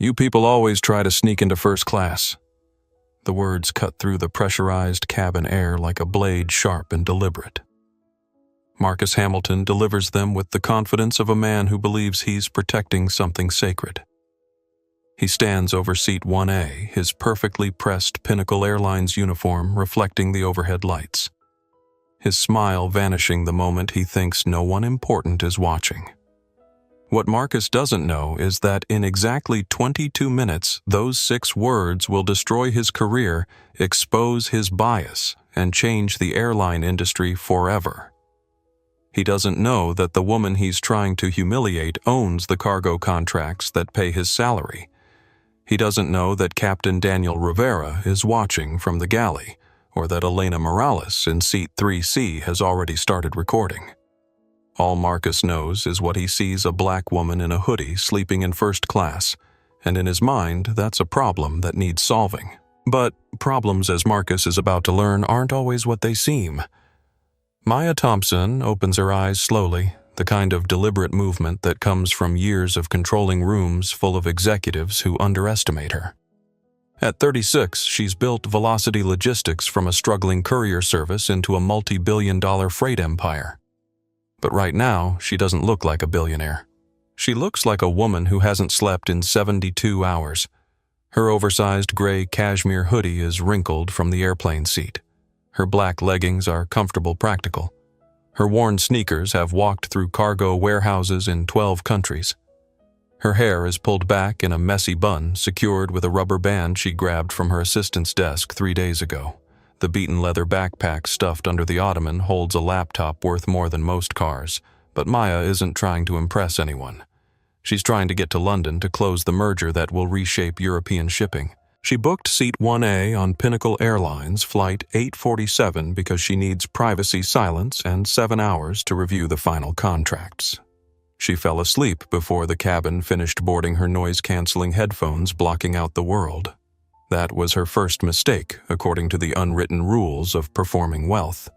You people always try to sneak into first class." The words cut through the pressurized cabin air like a blade, sharp and deliberate. Marcus Hamilton delivers them with the confidence of a man who believes he's protecting something sacred. He stands over seat 1A, his perfectly pressed Pinnacle Airlines uniform reflecting the overhead lights. His smile vanishing the moment he thinks no one important is watching. What Marcus doesn't know is that in exactly 22 minutes, those 6 words will destroy his career, expose his bias, and change the airline industry forever. He doesn't know that the woman he's trying to humiliate owns the cargo contracts that pay his salary. He doesn't know that Captain Daniel Rivera is watching from the galley, or that Elena Morales in seat 3C has already started recording. All Marcus knows is what he sees: a black woman in a hoodie sleeping in first class, and in his mind, that's a problem that needs solving. But problems, as Marcus is about to learn, aren't always what they seem. Maya Thompson opens her eyes slowly, the kind of deliberate movement that comes from years of controlling rooms full of executives who underestimate her. At 36, she's built Velocity Logistics from a struggling courier service into a multi-billion-dollar freight empire. But right now, she doesn't look like a billionaire. She looks like a woman who hasn't slept in 72 hours. Her oversized gray cashmere hoodie is wrinkled from the airplane seat. Her black leggings are comfortable practical. Her worn sneakers have walked through cargo warehouses in 12 countries. Her hair is pulled back in a messy bun secured with a rubber band she grabbed from her assistant's desk 3 days ago. The beaten leather backpack stuffed under the ottoman holds a laptop worth more than most cars, but Maya isn't trying to impress anyone. She's trying to get to London to close the merger that will reshape European shipping. She booked seat 1A on Pinnacle Airlines flight 847 because she needs privacy, silence, and 7 hours to review the final contracts. She fell asleep before the cabin finished boarding her noise-canceling headphones, blocking out the world. That was her first mistake, according to the unwritten rules of performing wealth.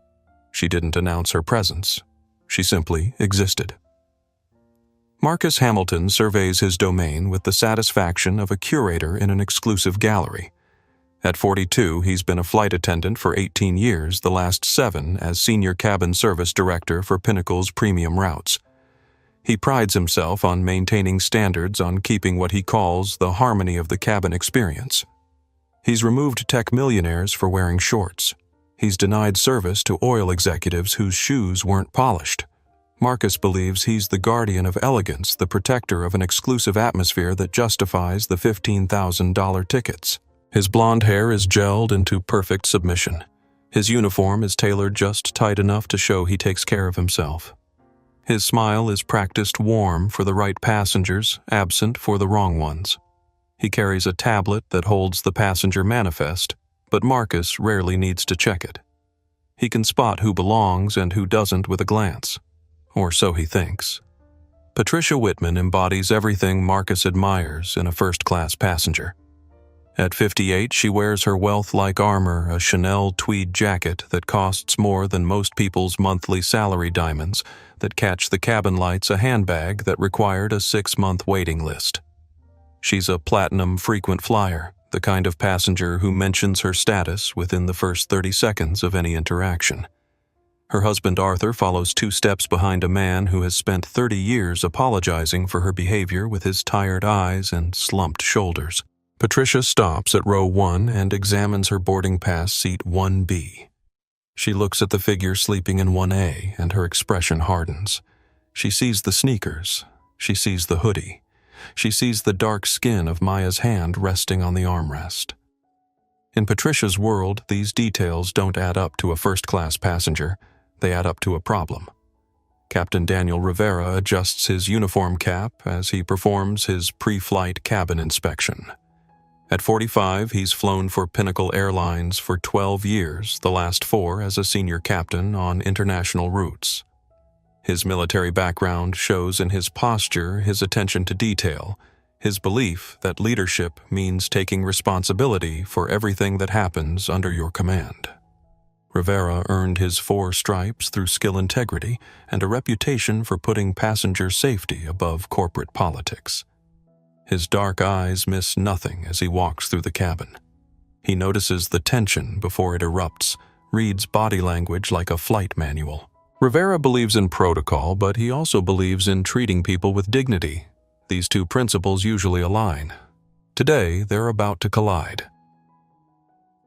She didn't announce her presence. She simply existed. Marcus Hamilton surveys his domain with the satisfaction of a curator in an exclusive gallery. At 42, he's been a flight attendant for 18 years, the last 7 as senior cabin service director for Pinnacle's premium routes. He prides himself on maintaining standards on keeping what he calls the harmony of the cabin experience. He's removed tech millionaires for wearing shorts. He's denied service to oil executives whose shoes weren't polished. Marcus believes he's the guardian of elegance, the protector of an exclusive atmosphere that justifies the $15,000 tickets. His blonde hair is gelled into perfect submission. His uniform is tailored just tight enough to show he takes care of himself. His smile is practiced warm for the right passengers, absent for the wrong ones. He carries a tablet that holds the passenger manifest, but Marcus rarely needs to check it. He can spot who belongs and who doesn't with a glance. Or so he thinks. Patricia Whitman embodies everything Marcus admires in a first-class passenger. At 58, she wears her wealth-like armor, a Chanel tweed jacket that costs more than most people's monthly salary diamonds, that catch the cabin lights, a handbag that required a 6-month waiting list. She's a platinum frequent flyer, the kind of passenger who mentions her status within the first 30 seconds of any interaction. Her husband Arthur follows 2 steps behind a man who has spent 30 years apologizing for her behavior with his tired eyes and slumped shoulders. Patricia stops at row 1 and examines her boarding pass seat 1B. She looks at the figure sleeping in 1A and her expression hardens. She sees the sneakers. She sees the hoodie. She sees the dark skin of Maya's hand resting on the armrest. In Patricia's world, these details don't add up to a first-class passenger. They add up to a problem. Captain Daniel Rivera adjusts his uniform cap as he performs his pre-flight cabin inspection. At 45, he's flown for Pinnacle Airlines for 12 years, the last 4 as a senior captain on international routes. His military background shows in his posture, his attention to detail, his belief that leadership means taking responsibility for everything that happens under your command. Rivera earned his 4 stripes through skill integrity and a reputation for putting passenger safety above corporate politics. His dark eyes miss nothing as he walks through the cabin. He notices the tension before it erupts, reads body language like a flight manual. Rivera believes in protocol, but he also believes in treating people with dignity. These two principles usually align. Today, they're about to collide.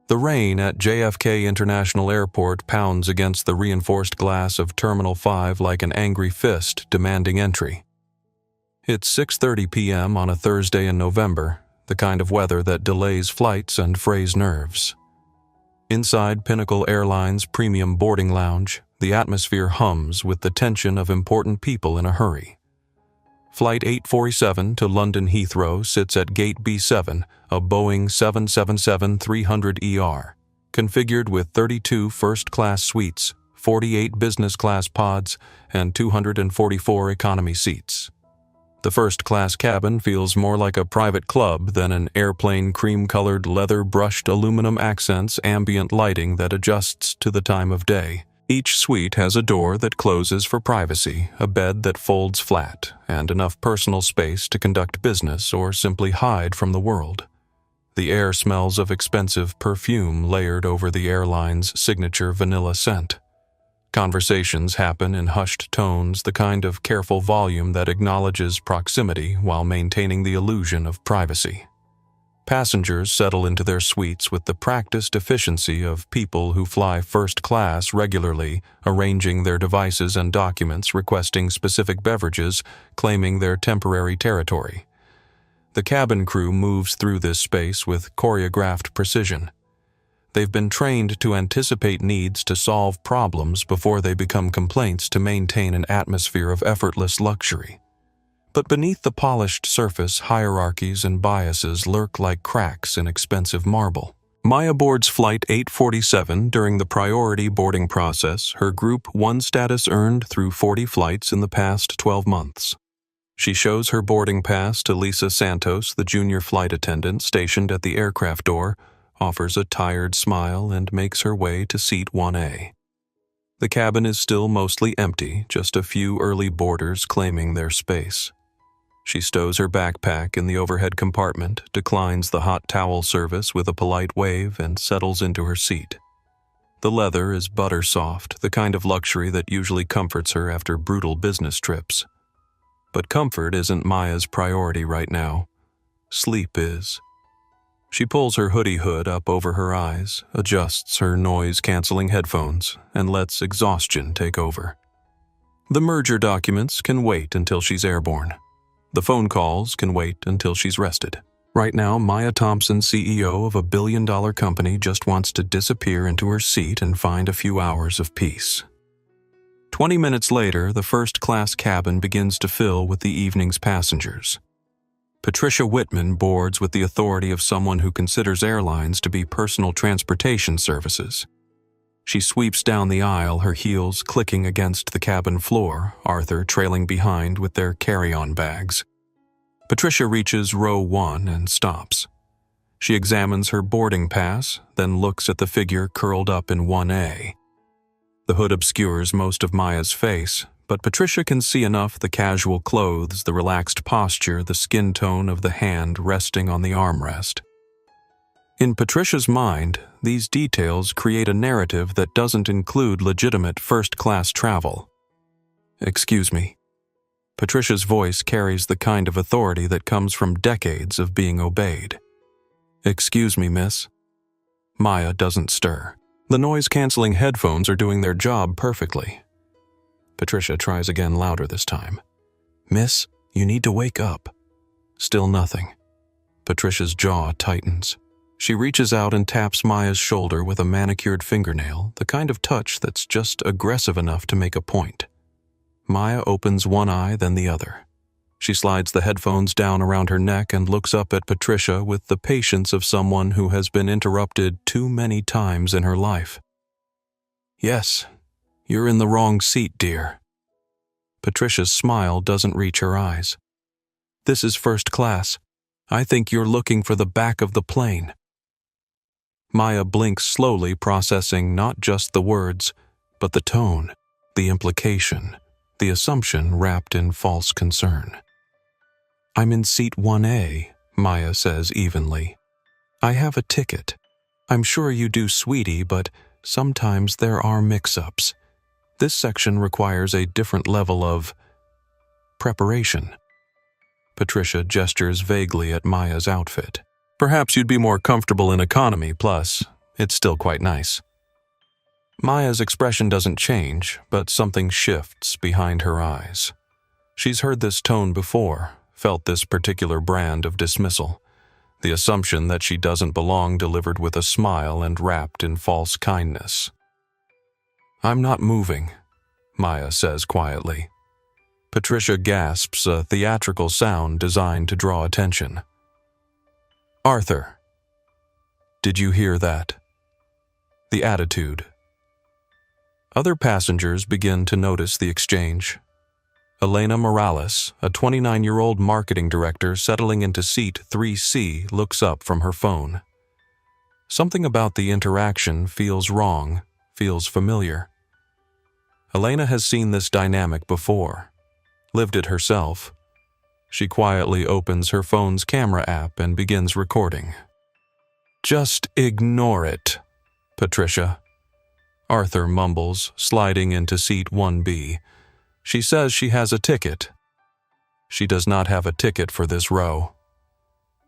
The rain at JFK International Airport pounds against the reinforced glass of Terminal 5 like an angry fist demanding entry. It's 6:30 p.m. on a Thursday in November, the kind of weather that delays flights and frays nerves. Inside Pinnacle Airlines' premium boarding lounge, the atmosphere hums with the tension of important people in a hurry. Flight 847 to London Heathrow sits at Gate B7, a Boeing 777-300ER, configured with 32 first-class suites, 48 business-class pods, and 244 economy seats. The first-class cabin feels more like a private club than an airplane cream-colored leather-brushed aluminum accents ambient lighting that adjusts to the time of day. Each suite has a door that closes for privacy, a bed that folds flat, and enough personal space to conduct business or simply hide from the world. The air smells of expensive perfume layered over the airline's signature vanilla scent. Conversations happen in hushed tones, the kind of careful volume that acknowledges proximity while maintaining the illusion of privacy. Passengers settle into their suites with the practiced efficiency of people who fly first class regularly, arranging their devices and documents, requesting specific beverages, claiming their temporary territory. The cabin crew moves through this space with choreographed precision. They've been trained to anticipate needs to solve problems before they become complaints to maintain an atmosphere of effortless luxury. But beneath the polished surface, hierarchies and biases lurk like cracks in expensive marble. Maya boards Flight 847 during the priority boarding process, her Group 1 status earned through 40 flights in the past 12 months. She shows her boarding pass to Lisa Santos, the junior flight attendant stationed at the aircraft door, offers a tired smile, and makes her way to seat 1A. The cabin is still mostly empty, just a few early boarders claiming their space. She stows her backpack in the overhead compartment, declines the hot towel service with a polite wave, and settles into her seat. The leather is butter soft, the kind of luxury that usually comforts her after brutal business trips. But comfort isn't Maya's priority right now. Sleep is. She pulls her hoodie hood up over her eyes, adjusts her noise-canceling headphones, and lets exhaustion take over. The merger documents can wait until she's airborne. The phone calls can wait until she's rested. Right now, Maya Thompson, CEO of a billion-dollar company, just wants to disappear into her seat and find a few hours of peace. 20 minutes later, the first-class cabin begins to fill with the evening's passengers. Patricia Whitman boards with the authority of someone who considers airlines to be personal transportation services. She sweeps down the aisle, her heels clicking against the cabin floor, Arthur trailing behind with their carry-on bags. Patricia reaches row 1 and stops. She examines her boarding pass, then looks at the figure curled up in 1A. The hood obscures most of Maya's face, but Patricia can see enough: the casual clothes, the relaxed posture, the skin tone of the hand resting on the armrest. In Patricia's mind, these details create a narrative that doesn't include legitimate first-class travel. "Excuse me." Patricia's voice carries the kind of authority that comes from decades of being obeyed. "Excuse me, miss." Maya doesn't stir. The noise-canceling headphones are doing their job perfectly. Patricia tries again, louder this time. "Miss, you need to wake up." Still nothing. Patricia's jaw tightens. She reaches out and taps Maya's shoulder with a manicured fingernail, the kind of touch that's just aggressive enough to make a point. Maya opens one eye, then the other. She slides the headphones down around her neck and looks up at Patricia with the patience of someone who has been interrupted too many times in her life. "Yes, you're in the wrong seat, dear." Patricia's smile doesn't reach her eyes. "This is first class. I think you're looking for the back of the plane." Maya blinks slowly, processing not just the words, but the tone, the implication, the assumption wrapped in false concern. I'm in seat 1A, Maya says evenly. I have a ticket. I'm sure you do, sweetie, but sometimes there are mix-ups. This section requires a different level of preparation. Patricia gestures vaguely at Maya's outfit. Perhaps you'd be more comfortable in economy, plus, it's still quite nice. Maya's expression doesn't change, but something shifts behind her eyes. She's heard this tone before, felt this particular brand of dismissal. The assumption that she doesn't belong delivered with a smile and wrapped in false kindness. I'm not moving, Maya says quietly. Patricia gasps a theatrical sound designed to draw attention. Arthur. Did you hear that? The attitude. Other passengers begin to notice the exchange. Elena Morales, a 29-year-old marketing director settling into seat 3C, looks up from her phone. Something about the interaction feels wrong, feels familiar. Elena has seen this dynamic before, lived it herself. She quietly opens her phone's camera app and begins recording. Just ignore it, Patricia. Arthur mumbles, sliding into seat 1B. She says she has a ticket. She does not have a ticket for this row.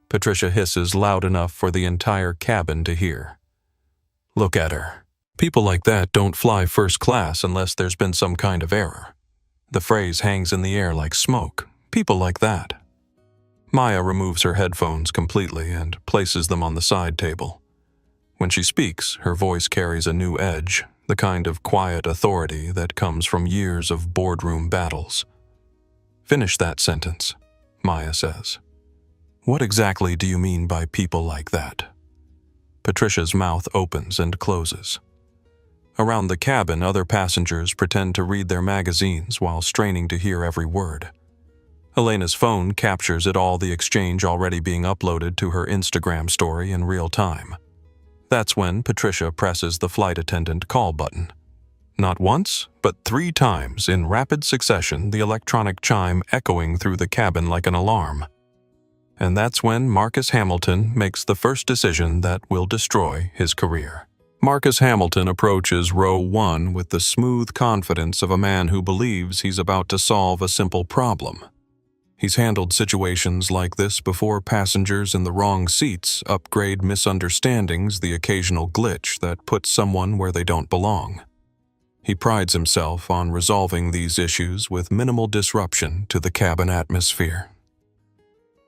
Patricia hisses loud enough for the entire cabin to hear. Look at her. People like that don't fly first class unless there's been some kind of error. The phrase hangs in the air like smoke. People like that. Maya removes her headphones completely and places them on the side table. When she speaks, her voice carries a new edge, the kind of quiet authority that comes from years of boardroom battles. Finish that sentence, Maya says. What exactly do you mean by people like that? Patricia's mouth opens and closes. Around the cabin, other passengers pretend to read their magazines while straining to hear every word. Elena's phone captures it all, the exchange already being uploaded to her Instagram story in real time. That's when Patricia presses the flight attendant call button. Not once, but 3 times in rapid succession, the electronic chime echoing through the cabin like an alarm. And that's when Marcus Hamilton makes the first decision that will destroy his career. Marcus Hamilton approaches row 1 with the smooth confidence of a man who believes he's about to solve a simple problem. He's handled situations like this before. Passengers in the wrong seats upgrade misunderstandings, the occasional glitch that puts someone where they don't belong. He prides himself on resolving these issues with minimal disruption to the cabin atmosphere.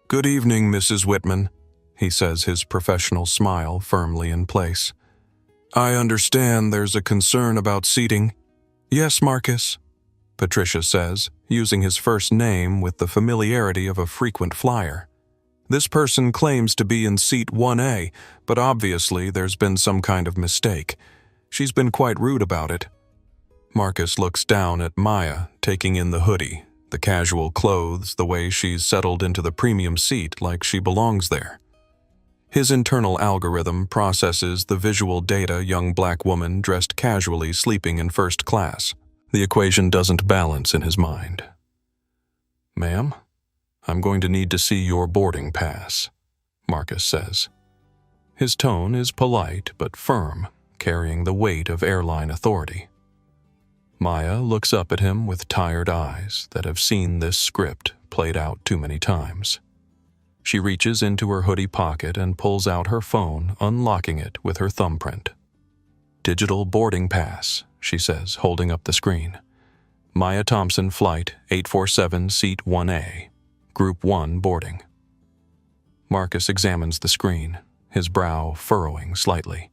Good evening, Mrs. Whitman, he says, his professional smile firmly in place. I understand there's a concern about seating. Yes, Marcus, Patricia says, using his first name with the familiarity of a frequent flyer. This person claims to be in seat 1A, but obviously there's been some kind of mistake. She's been quite rude about it. Marcus looks down at Maya, taking in the hoodie, the casual clothes, the way she's settled into the premium seat like she belongs there. His internal algorithm processes the visual data: young black woman dressed casually sleeping in first class. The equation doesn't balance in his mind. Ma'am, I'm going to need to see your boarding pass, Marcus says. His tone is polite but firm, carrying the weight of airline authority. Maya looks up at him with tired eyes that have seen this script played out too many times. She reaches into her hoodie pocket and pulls out her phone, unlocking it with her thumbprint. Digital boarding pass, she says, holding up the screen. Maya Thompson, Flight 847, Seat 1A, Group 1 boarding. Marcus examines the screen, his brow furrowing slightly.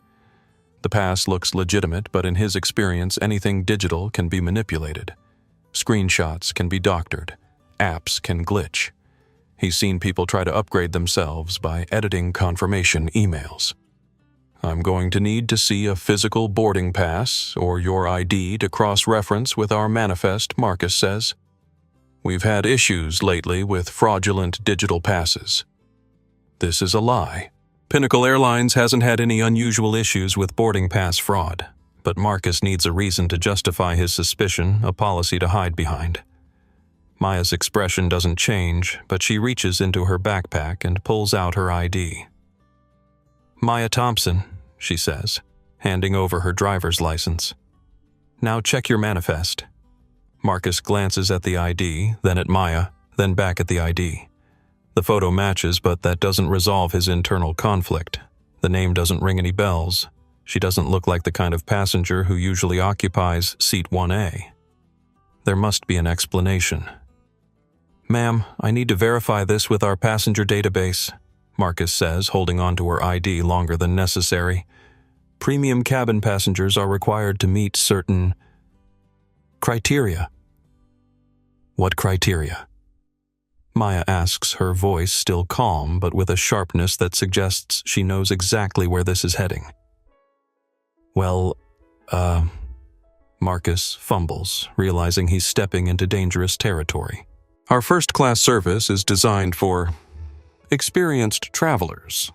The pass looks legitimate, but in his experience, anything digital can be manipulated. Screenshots can be doctored. Apps can glitch. He's seen people try to upgrade themselves by editing confirmation emails. I'm going to need to see a physical boarding pass or your ID to cross-reference with our manifest, Marcus says. We've had issues lately with fraudulent digital passes. This is a lie. Pinnacle Airlines hasn't had any unusual issues with boarding pass fraud, but Marcus needs a reason to justify his suspicion, a policy to hide behind. Maya's expression doesn't change, but she reaches into her backpack and pulls out her ID. "Maya Thompson," she says, handing over her driver's license. "Now check your manifest." Marcus glances at the ID, then at Maya, then back at the ID. The photo matches, but that doesn't resolve his internal conflict. The name doesn't ring any bells. She doesn't look like the kind of passenger who usually occupies seat 1A. There must be an explanation. "Ma'am, I need to verify this with our passenger database," Marcus says, holding onto her ID longer than necessary. "Premium cabin passengers are required to meet certain criteria." "What criteria?" Maya asks, her voice still calm, but with a sharpness that suggests she knows exactly where this is heading. "Well, Marcus fumbles, realizing he's stepping into dangerous territory. "Our first-class service is designed for experienced travelers,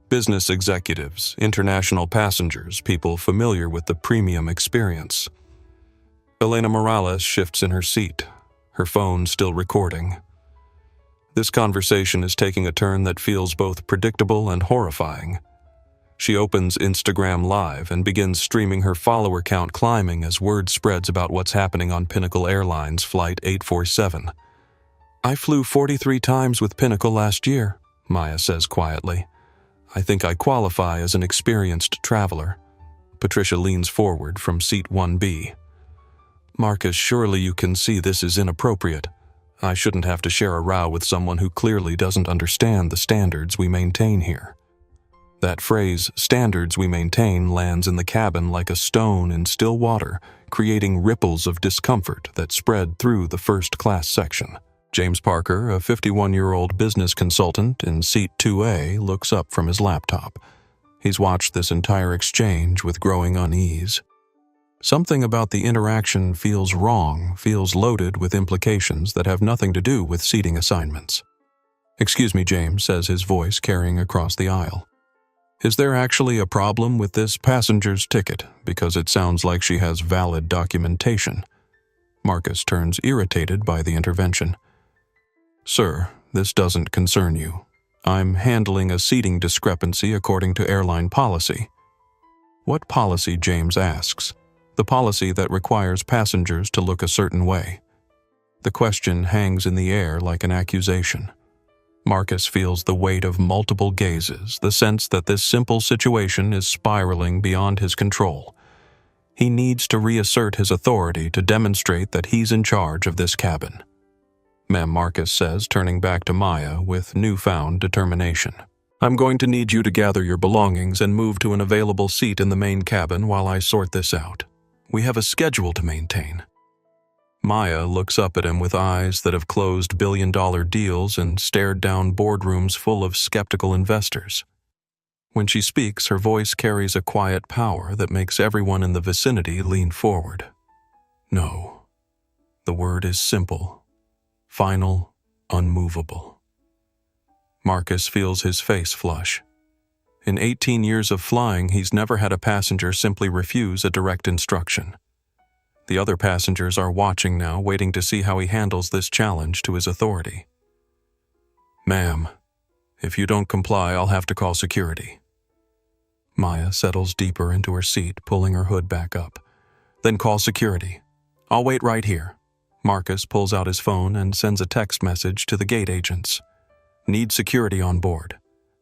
business executives, international passengers, people familiar with the premium experience." Elena Morales shifts in her seat, her phone still recording. This conversation is taking a turn that feels both predictable and horrifying. She opens Instagram Live and begins streaming, her follower count climbing as word spreads about what's happening on Pinnacle Airlines Flight 847. "I flew 43 times with Pinnacle last year," Maya says quietly. "I think I qualify as an experienced traveler." Patricia leans forward from seat 1B. "Marcus, surely you can see this is inappropriate. I shouldn't have to share a row with someone who clearly doesn't understand the standards we maintain here." That phrase, "standards we maintain," lands in the cabin like a stone in still water, creating ripples of discomfort that spread through the first-class section. James Parker, a 51-year-old business consultant in seat 2A, looks up from his laptop. He's watched this entire exchange with growing unease. Something about the interaction feels wrong, feels loaded with implications that have nothing to do with seating assignments. "Excuse me, James," says his voice carrying across the aisle. "Is there actually a problem with this passenger's ticket, because it sounds like she has valid documentation?" Marcus turns irritated by the intervention. "Sir, this doesn't concern you. I'm handling a seating discrepancy according to airline policy." "What policy?" James asks. "The policy that requires passengers to look a certain way." The question hangs in the air like an accusation. Marcus feels the weight of multiple gazes, the sense that this simple situation is spiraling beyond his control. He needs to reassert his authority to demonstrate that he's in charge of this cabin. "Ma'am," Marcus says, turning back to Maya with newfound determination. "I'm going to need you to gather your belongings and move to an available seat in the main cabin while I sort this out. We have a schedule to maintain." Maya looks up at him with eyes that have closed billion-dollar deals and stared down boardrooms full of skeptical investors. When she speaks, her voice carries a quiet power that makes everyone in the vicinity lean forward. No. The word is simple, final, unmovable. Marcus feels his face flush. In 18 years of flying, he's never had a passenger simply refuse a direct instruction. The other passengers are watching now, waiting to see how he handles this challenge to his authority. "Ma'am, if you don't comply, I'll have to call security." Maya settles deeper into her seat, pulling her hood back up. "Then call security. I'll wait right here." Marcus pulls out his phone and sends a text message to the gate agents. "Need security on board.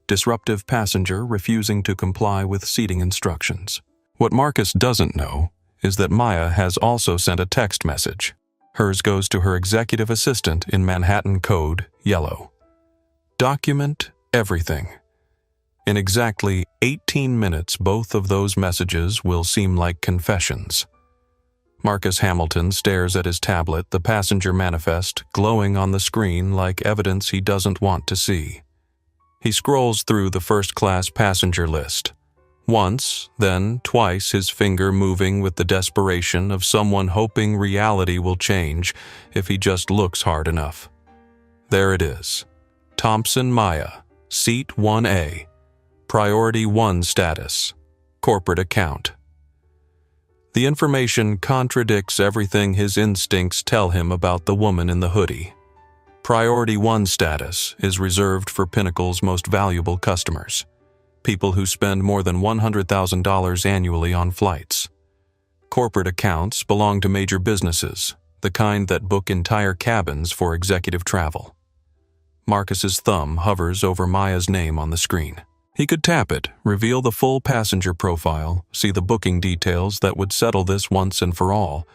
Disruptive passenger refusing to comply with seating instructions." What Marcus doesn't know is that Maya has also sent a text message. Hers goes to her executive assistant in Manhattan code yellow. "Document everything." In exactly 18 minutes, both of those messages will seem like confessions. Marcus Hamilton stares at his tablet, the passenger manifest glowing on the screen like evidence he doesn't want to see. He scrolls through the first-class passenger list. Once, then twice, his finger moving with the desperation of someone hoping reality will change if he just looks hard enough. There it is. Thompson Maya, Seat 1A, Priority 1 status, corporate account. The information contradicts everything his instincts tell him about the woman in the hoodie. Priority 1 status is reserved for Pinnacle's most valuable customers, people who spend more than $100,000 annually on flights. Corporate accounts belong to major businesses, the kind that book entire cabins for executive travel. Marcus's thumb hovers over Maya's name on the screen. He could tap it, reveal the full passenger profile, see the booking details that would settle this once and for all.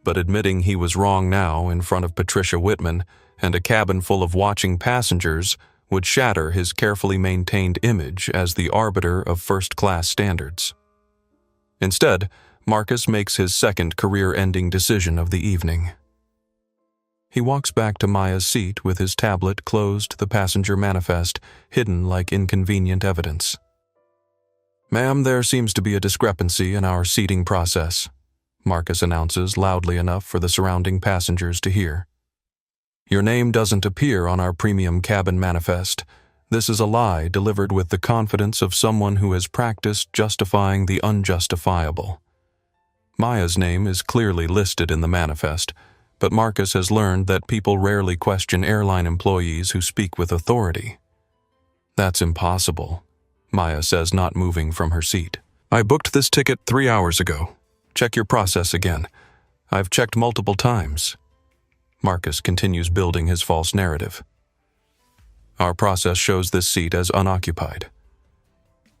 But admitting he was wrong now in front of Patricia Whitman and a cabin full of watching passengers would shatter his carefully maintained image as the arbiter of first-class standards. Instead, Marcus makes his second career-ending decision of the evening. He walks back to Maya's seat with his tablet closed to the passenger manifest, hidden like inconvenient evidence. "Ma'am, there seems to be a discrepancy in our seating process," Marcus announces loudly enough for the surrounding passengers to hear. "Your name doesn't appear on our premium cabin manifest. This is a lie delivered with the confidence of someone who has practiced justifying the unjustifiable." Maya's name is clearly listed in the manifest, but Marcus has learned that people rarely question airline employees who speak with authority. "That's impossible," Maya says, not moving from her seat. "I booked this ticket 3 hours ago. Check your process again. I've checked multiple times." Marcus continues building his false narrative. "Our process shows this seat as unoccupied.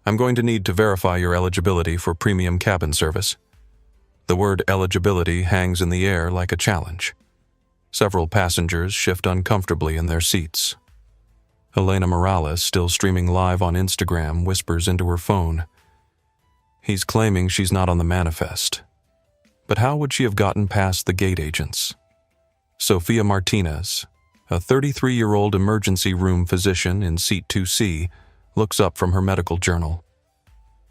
I'm going to need to verify your eligibility for premium cabin service." The word eligibility hangs in the air like a challenge. Several passengers shift uncomfortably in their seats. Elena Morales, still streaming live on Instagram, whispers into her phone. He's claiming she's not on the manifest. But how would she have gotten past the gate agents? Sofia Martinez, a 33-year-old emergency room physician in seat 2C, looks up from her medical journal.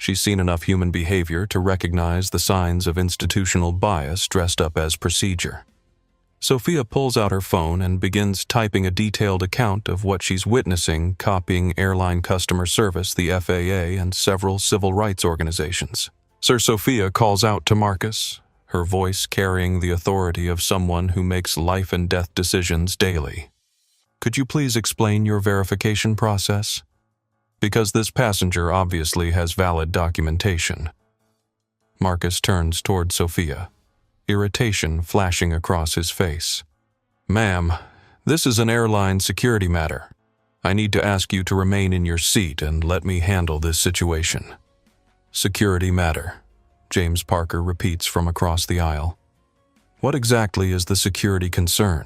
She's seen enough human behavior to recognize the signs of institutional bias dressed up as procedure. Sophia pulls out her phone and begins typing a detailed account of what she's witnessing, copying airline customer service, the FAA, and several civil rights organizations. Sir Sophia calls out to Marcus, her voice carrying the authority of someone who makes life and death decisions daily. "Could you please explain your verification process? Because this passenger obviously has valid documentation." Marcus turns toward Sophia, irritation flashing across his face. "Ma'am, this is an airline security matter. I need to ask you to remain in your seat and let me handle this situation." "Security matter," James Parker repeats from across the aisle. "What exactly is the security concern?"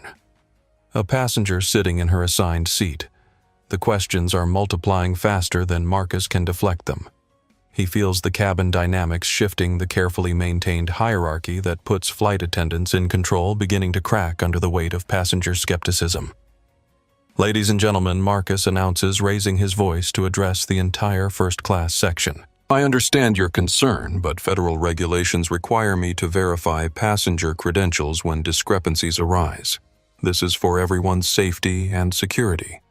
A passenger sitting in her assigned seat. The questions are multiplying faster than Marcus can deflect them. He feels the cabin dynamics shifting, the carefully maintained hierarchy that puts flight attendants in control beginning to crack under the weight of passenger skepticism. "Ladies and gentlemen," Marcus announces, raising his voice to address the entire first-class section. "I understand your concern, but federal regulations require me to verify passenger credentials when discrepancies arise. This is for everyone's safety and security."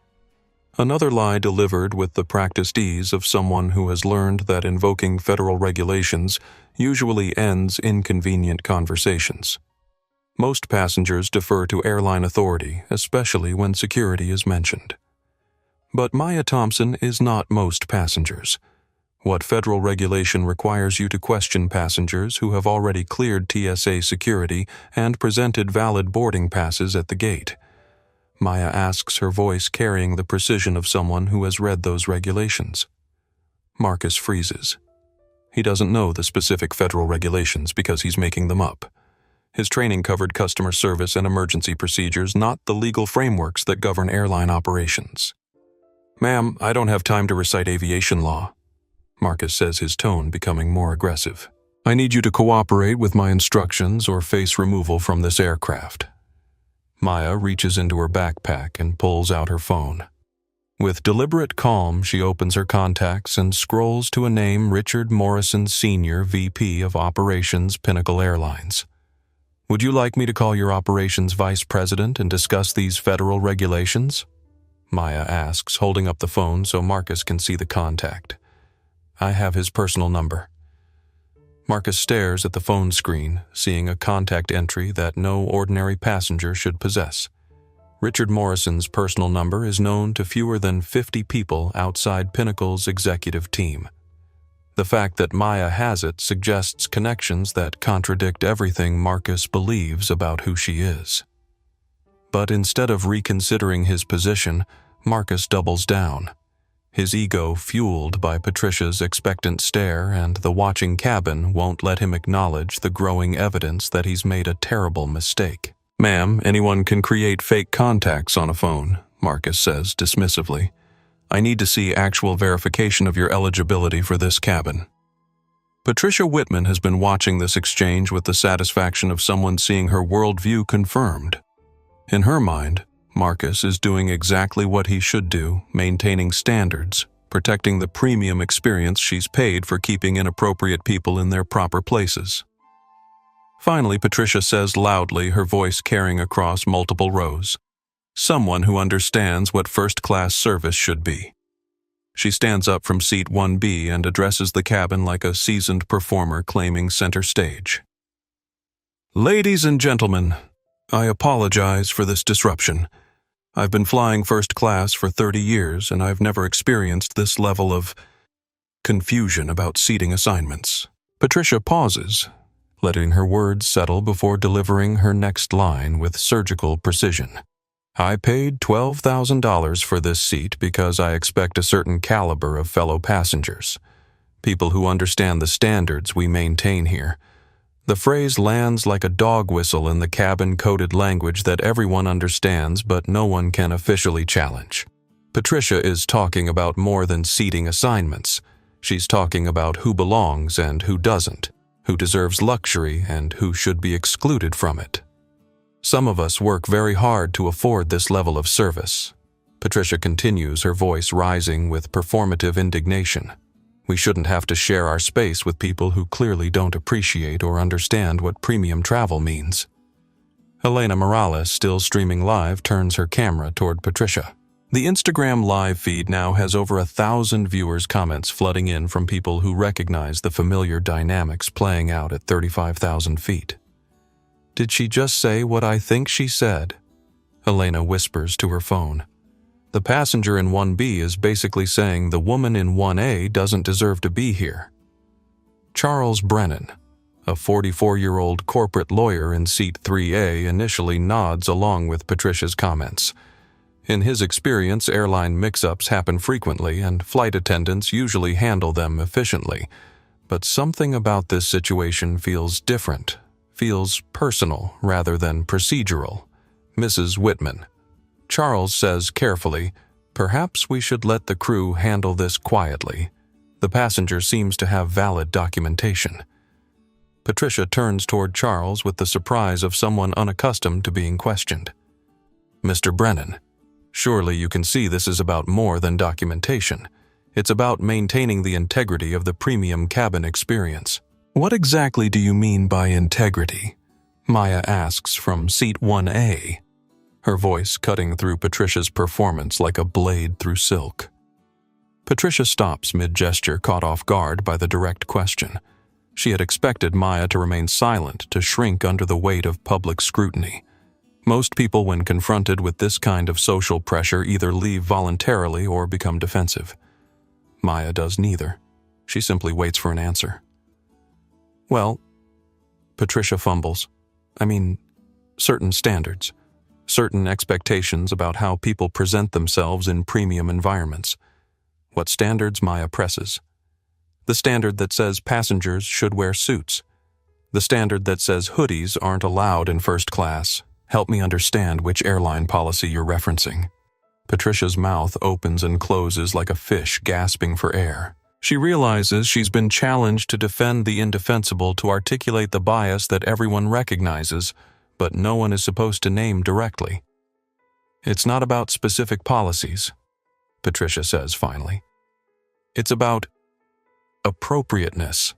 Another lie delivered with the practiced ease of someone who has learned that invoking federal regulations usually ends inconvenient conversations. Most passengers defer to airline authority, especially when security is mentioned. But Maya Thompson is not most passengers. What federal regulation requires you to question passengers who have already cleared TSA security and presented valid boarding passes at the gate? Maya asks, her voice carrying the precision of someone who has read those regulations. Marcus freezes. He doesn't know the specific federal regulations because he's making them up. His training covered customer service and emergency procedures, not the legal frameworks that govern airline operations. "Ma'am, I don't have time to recite aviation law," Marcus says, his tone becoming more aggressive. "I need you to cooperate with my instructions or face removal from this aircraft." Maya reaches into her backpack and pulls out her phone. With deliberate calm, she opens her contacts and scrolls to a name: Richard Morrison Sr., VP of Operations, Pinnacle Airlines. "Would you like me to call your operations vice president and discuss these federal regulations?" Maya asks, holding up the phone so Marcus can see the contact. "I have his personal number." Marcus stares at the phone screen, seeing a contact entry that no ordinary passenger should possess. Richard Morrison's personal number is known to fewer than 50 people outside Pinnacle's executive team. The fact that Maya has it suggests connections that contradict everything Marcus believes about who she is. But instead of reconsidering his position, Marcus doubles down, his ego fueled by Patricia's expectant stare, and the watching cabin won't let him acknowledge the growing evidence that he's made a terrible mistake. "Ma'am, anyone can create fake contacts on a phone," Marcus says dismissively. "I need to see actual verification of your eligibility for this cabin." Patricia Whitman has been watching this exchange with the satisfaction of someone seeing her worldview confirmed. In her mind, Marcus is doing exactly what he should do, maintaining standards, protecting the premium experience she's paid for keeping inappropriate people in their proper places. Finally, Patricia says loudly, her voice carrying across multiple rows, "Someone who understands what first-class service should be." She stands up from seat 1B and addresses the cabin like a seasoned performer claiming center stage. "Ladies and gentlemen, I apologize for this disruption. I've been flying first class for 30 years, and I've never experienced this level of confusion about seating assignments." Patricia pauses, letting her words settle before delivering her next line with surgical precision. "I paid $12,000 for this seat because I expect a certain caliber of fellow passengers, people who understand the standards we maintain here." The phrase lands like a dog whistle in the cabin-coded language that everyone understands but no one can officially challenge. Patricia is talking about more than seating assignments. She's talking about who belongs and who doesn't, who deserves luxury and who should be excluded from it. "Some of us work very hard to afford this level of service," Patricia continues, her voice rising with performative indignation. "We shouldn't have to share our space with people who clearly don't appreciate or understand what premium travel means." Elena Morales, still streaming live, turns her camera toward Patricia. The Instagram live feed now has over 1,000 viewers' comments flooding in from people who recognize the familiar dynamics playing out at 35,000 feet. "Did she just say what I think she said?" Elena whispers to her phone. "The passenger in 1B is basically saying the woman in 1A doesn't deserve to be here." Charles Brennan, a 44-year-old corporate lawyer in seat 3A, initially nods along with Patricia's comments. In his experience, airline mix-ups happen frequently and flight attendants usually handle them efficiently. But something about this situation feels different, feels personal rather than procedural. "Mrs. Whitman," Charles says carefully, "perhaps we should let the crew handle this quietly. The passenger seems to have valid documentation." Patricia turns toward Charles with the surprise of someone unaccustomed to being questioned. "Mr. Brennan, surely you can see this is about more than documentation. It's about maintaining the integrity of the premium cabin experience." "What exactly do you mean by integrity?" Maya asks from seat 1A, her voice cutting through Patricia's performance like a blade through silk. Patricia stops mid-gesture, caught off guard by the direct question. She had expected Maya to remain silent, to shrink under the weight of public scrutiny. Most people, when confronted with this kind of social pressure, either leave voluntarily or become defensive. Maya does neither. She simply waits for an answer. "Well," Patricia fumbles, certain standards. Certain expectations about how people present themselves in premium environments." What standards? Maya presses. "The standard that says passengers should wear suits. The standard that says hoodies aren't allowed in first class. Help me understand which airline policy you're referencing." Patricia's mouth opens and closes like a fish gasping for air. She realizes she's been challenged to defend the indefensible, to articulate the bias that everyone recognizes, but no one is supposed to name directly. "It's not about specific policies," Patricia says finally. "It's about appropriateness.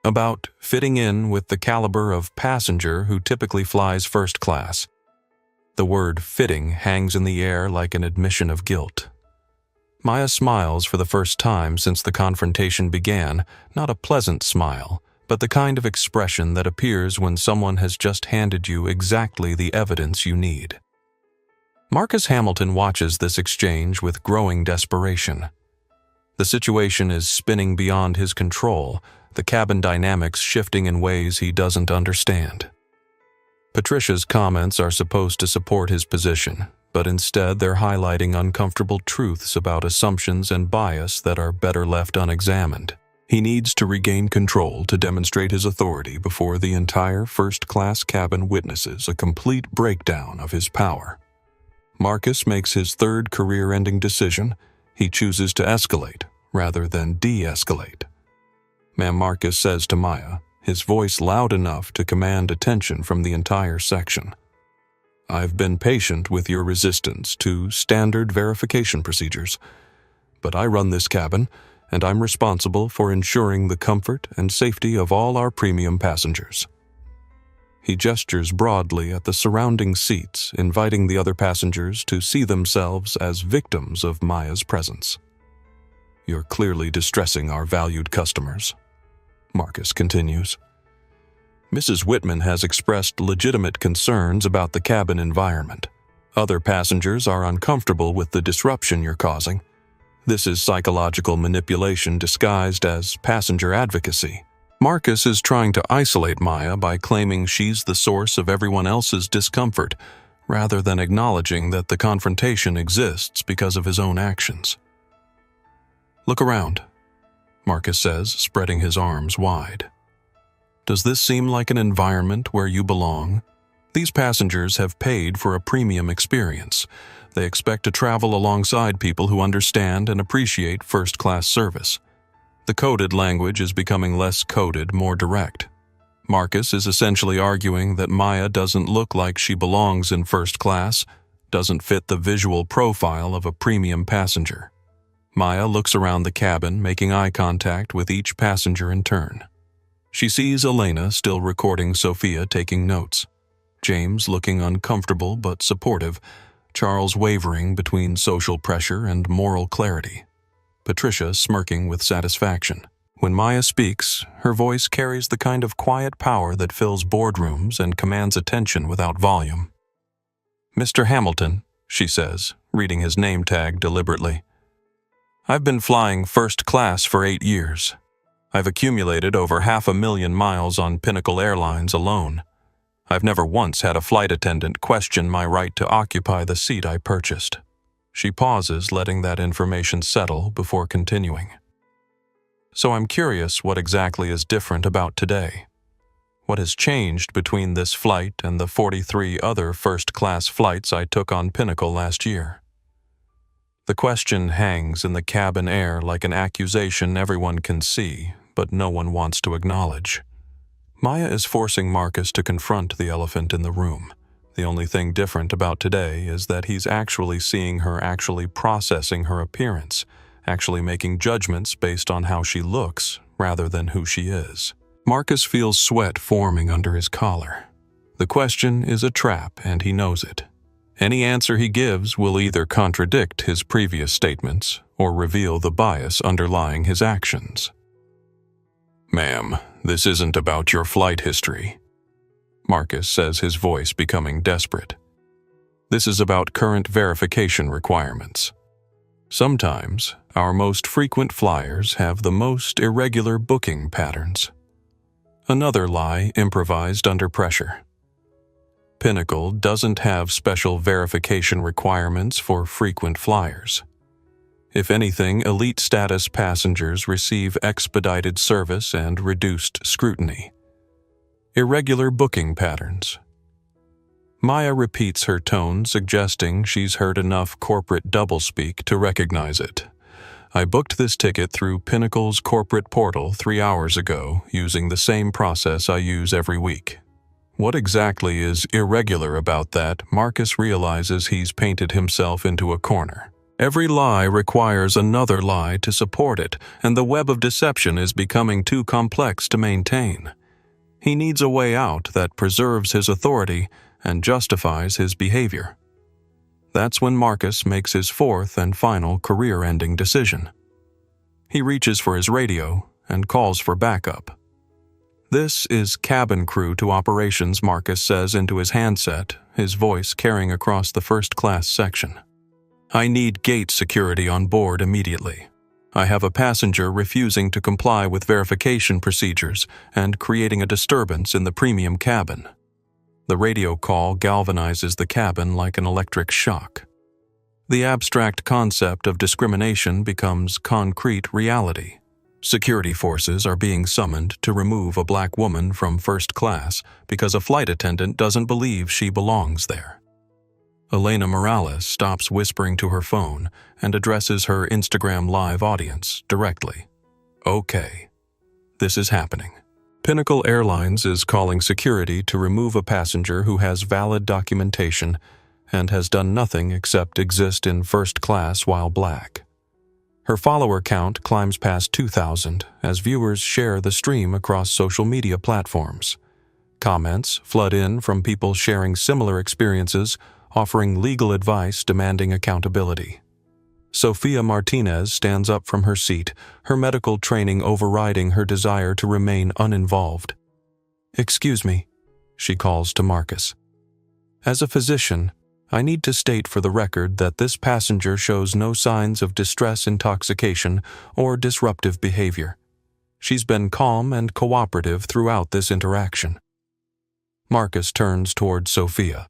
About fitting in with the caliber of passenger who typically flies first class." The word "fitting" hangs in the air like an admission of guilt. Maya smiles for the first time since the confrontation began, not a pleasant smile, but the kind of expression that appears when someone has just handed you exactly the evidence you need. Marcus Hamilton watches this exchange with growing desperation. The situation is spinning beyond his control, the cabin dynamics shifting in ways he doesn't understand. Patricia's comments are supposed to support his position, but instead they're highlighting uncomfortable truths about assumptions and bias that are better left unexamined. He needs to regain control to demonstrate his authority before the entire first-class cabin witnesses a complete breakdown of his power. Marcus makes his third career-ending decision. He chooses to escalate rather than de-escalate. Ma'am Marcus says to Maya, his voice loud enough to command attention from the entire section. I've been patient with your resistance to standard verification procedures, but I run this cabin, and I'm responsible for ensuring the comfort and safety of all our premium passengers. He gestures broadly at the surrounding seats, inviting the other passengers to see themselves as victims of Maya's presence. You're clearly distressing our valued customers, Marcus continues. Mrs. Whitman has expressed legitimate concerns about the cabin environment. Other passengers are uncomfortable with the disruption you're causing. This is psychological manipulation disguised as passenger advocacy. Marcus is trying to isolate Maya by claiming she's the source of everyone else's discomfort, rather than acknowledging that the confrontation exists because of his own actions. Look around, Marcus says, spreading his arms wide. Does this seem like an environment where you belong? These passengers have paid for a premium experience. They expect to travel alongside people who understand and appreciate first-class service. The coded language is becoming less coded, more direct. Marcus is essentially arguing that Maya doesn't look like she belongs in first class, doesn't fit the visual profile of a premium passenger. Maya looks around the cabin, making eye contact with each passenger in turn. She sees Elena still recording Sophia taking notes, James looking uncomfortable but supportive, Charles wavering between social pressure and moral clarity, Patricia smirking with satisfaction. When Maya speaks, her voice carries the kind of quiet power that fills boardrooms and commands attention without volume. Mr. Hamilton, she says, reading his name tag deliberately. I've been flying first class for 8 years. I've accumulated over 500,000 miles on Pinnacle Airlines alone. I've never once had a flight attendant question my right to occupy the seat I purchased. She pauses, letting that information settle before continuing. So I'm curious what exactly is different about today. What has changed between this flight and the 43 other first-class flights I took on Pinnacle last year? The question hangs in the cabin air like an accusation everyone can see, but no one wants to acknowledge. Maya is forcing Marcus to confront the elephant in the room. The only thing different about today is that he's actually seeing her, actually processing her appearance, actually making judgments based on how she looks rather than who she is. Marcus feels sweat forming under his collar. The question is a trap, and he knows it. Any answer he gives will either contradict his previous statements or reveal the bias underlying his actions. Ma'am, this isn't about your flight history, Marcus says, his voice becoming desperate. This is about current verification requirements. Sometimes, our most frequent flyers have the most irregular booking patterns. Another lie improvised under pressure. Pinnacle doesn't have special verification requirements for frequent flyers. If anything, elite status passengers receive expedited service and reduced scrutiny. Irregular booking patterns. Maya repeats her tone, suggesting she's heard enough corporate doublespeak to recognize it. I booked this ticket through Pinnacle's corporate portal 3 hours ago, using the same process I use every week. What exactly is irregular about that? Marcus realizes he's painted himself into a corner. Every lie requires another lie to support it, and the web of deception is becoming too complex to maintain. He needs a way out that preserves his authority and justifies his behavior. That's when Marcus makes his fourth and final career-ending decision. He reaches for his radio and calls for backup. "This is cabin crew to operations," Marcus says into his handset, his voice carrying across the first-class section. "I need gate security on board immediately. I have a passenger refusing to comply with verification procedures and creating a disturbance in the premium cabin." The radio call galvanizes the cabin like an electric shock. The abstract concept of discrimination becomes concrete reality. Security forces are being summoned to remove a black woman from first class because a flight attendant doesn't believe she belongs there. Elena Morales stops whispering to her phone and addresses her Instagram Live audience directly. "Okay, this is happening. Pinnacle Airlines is calling security to remove a passenger who has valid documentation and has done nothing except exist in first class while black." Her follower count climbs past 2,000 as viewers share the stream across social media platforms. Comments flood in from people sharing similar experiences, offering legal advice demanding accountability. Sofia Martinez stands up from her seat, her medical training overriding her desire to remain uninvolved. "Excuse me," she calls to Marcus. "As a physician, I need to state for the record that this passenger shows no signs of distress intoxication or disruptive behavior. She's been calm and cooperative throughout this interaction." Marcus turns toward Sofia,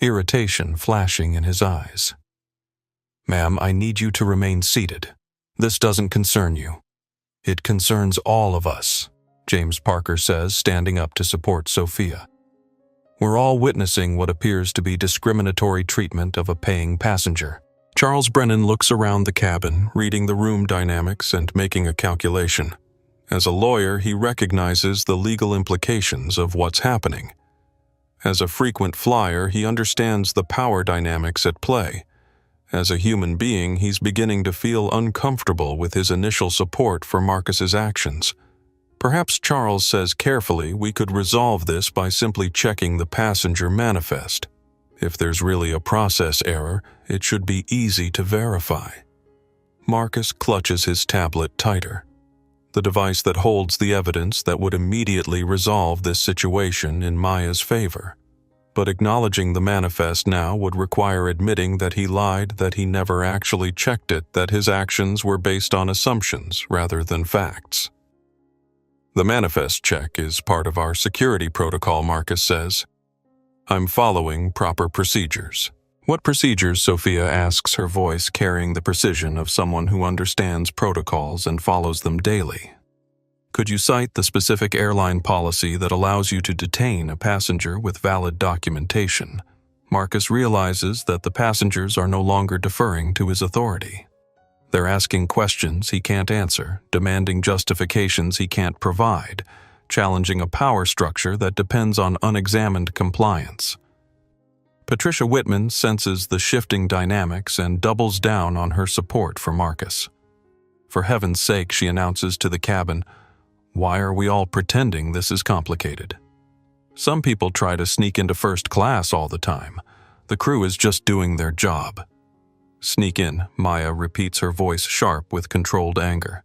irritation flashing in his eyes. "Ma'am, I need you to remain seated. This doesn't concern you. It concerns all of us," James Parker says, standing up to support Sofia. "We're all witnessing what appears to be discriminatory treatment of a paying passenger." Charles Brennan looks around the cabin, reading the room dynamics and making a calculation. As a lawyer, he recognizes the legal implications of what's happening. As a frequent flyer, he understands the power dynamics at play. As a human being, he's beginning to feel uncomfortable with his initial support for Marcus's actions. Perhaps Charles says carefully we could resolve this by simply checking the passenger manifest. If there's really a process error, it should be easy to verify. Marcus clutches his tablet tighter, the device that holds the evidence that would immediately resolve this situation in Maya's favor. But acknowledging the manifest now would require admitting that he lied, that he never actually checked it, that his actions were based on assumptions rather than facts. "The manifest check is part of our security protocol," Marcus says. "I'm following proper procedures." "What procedures?" Sofia asks, her voice carrying the precision of someone who understands protocols and follows them daily. "Could you cite the specific airline policy that allows you to detain a passenger with valid documentation?" Marcus realizes that the passengers are no longer deferring to his authority. They're asking questions he can't answer, demanding justifications he can't provide, challenging a power structure that depends on unexamined compliance. Patricia Whitman senses the shifting dynamics and doubles down on her support for Marcus. For heaven's sake, she announces to the cabin, "Why are we all pretending this is complicated? Some people try to sneak into first class all the time. The crew is just doing their job." "Sneak in," Maya repeats, her voice sharp with controlled anger.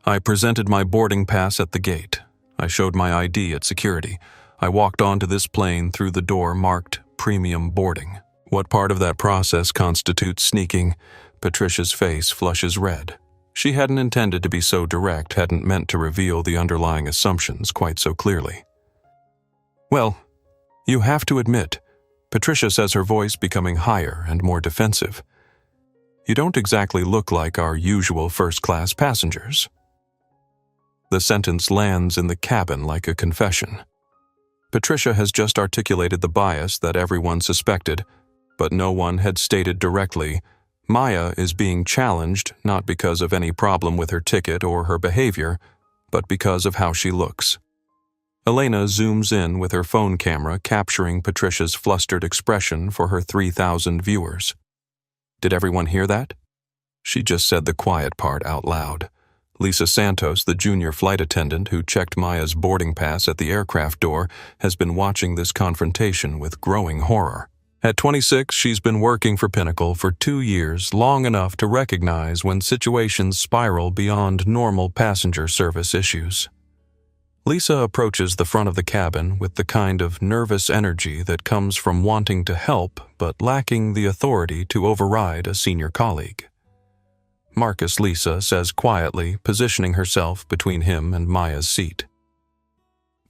"I presented my boarding pass at the gate. I showed my ID at security. I walked onto this plane through the door marked premium boarding. What part of that process constitutes sneaking?" Patricia's face flushes red. She hadn't intended to be so direct, hadn't meant to reveal the underlying assumptions quite so clearly. "Well, you have to admit," Patricia says, her voice becoming higher and more defensive, "you don't exactly look like our usual first-class passengers." The sentence lands in the cabin like a confession. Patricia has just articulated the bias that everyone suspected, but no one had stated directly. Maya is being challenged not because of any problem with her ticket or her behavior, but because of how she looks. Elena zooms in with her phone camera, capturing Patricia's flustered expression for her 3,000 viewers. "Did everyone hear that?" She just said the quiet part out loud. Lisa Santos, the junior flight attendant who checked Maya's boarding pass at the aircraft door, has been watching this confrontation with growing horror. At 26, she's been working for Pinnacle for 2 years, long enough to recognize when situations spiral beyond normal passenger service issues. Lisa approaches the front of the cabin with the kind of nervous energy that comes from wanting to help but lacking the authority to override a senior colleague. Marcus, Lisa says quietly, positioning herself between him and Maya's seat.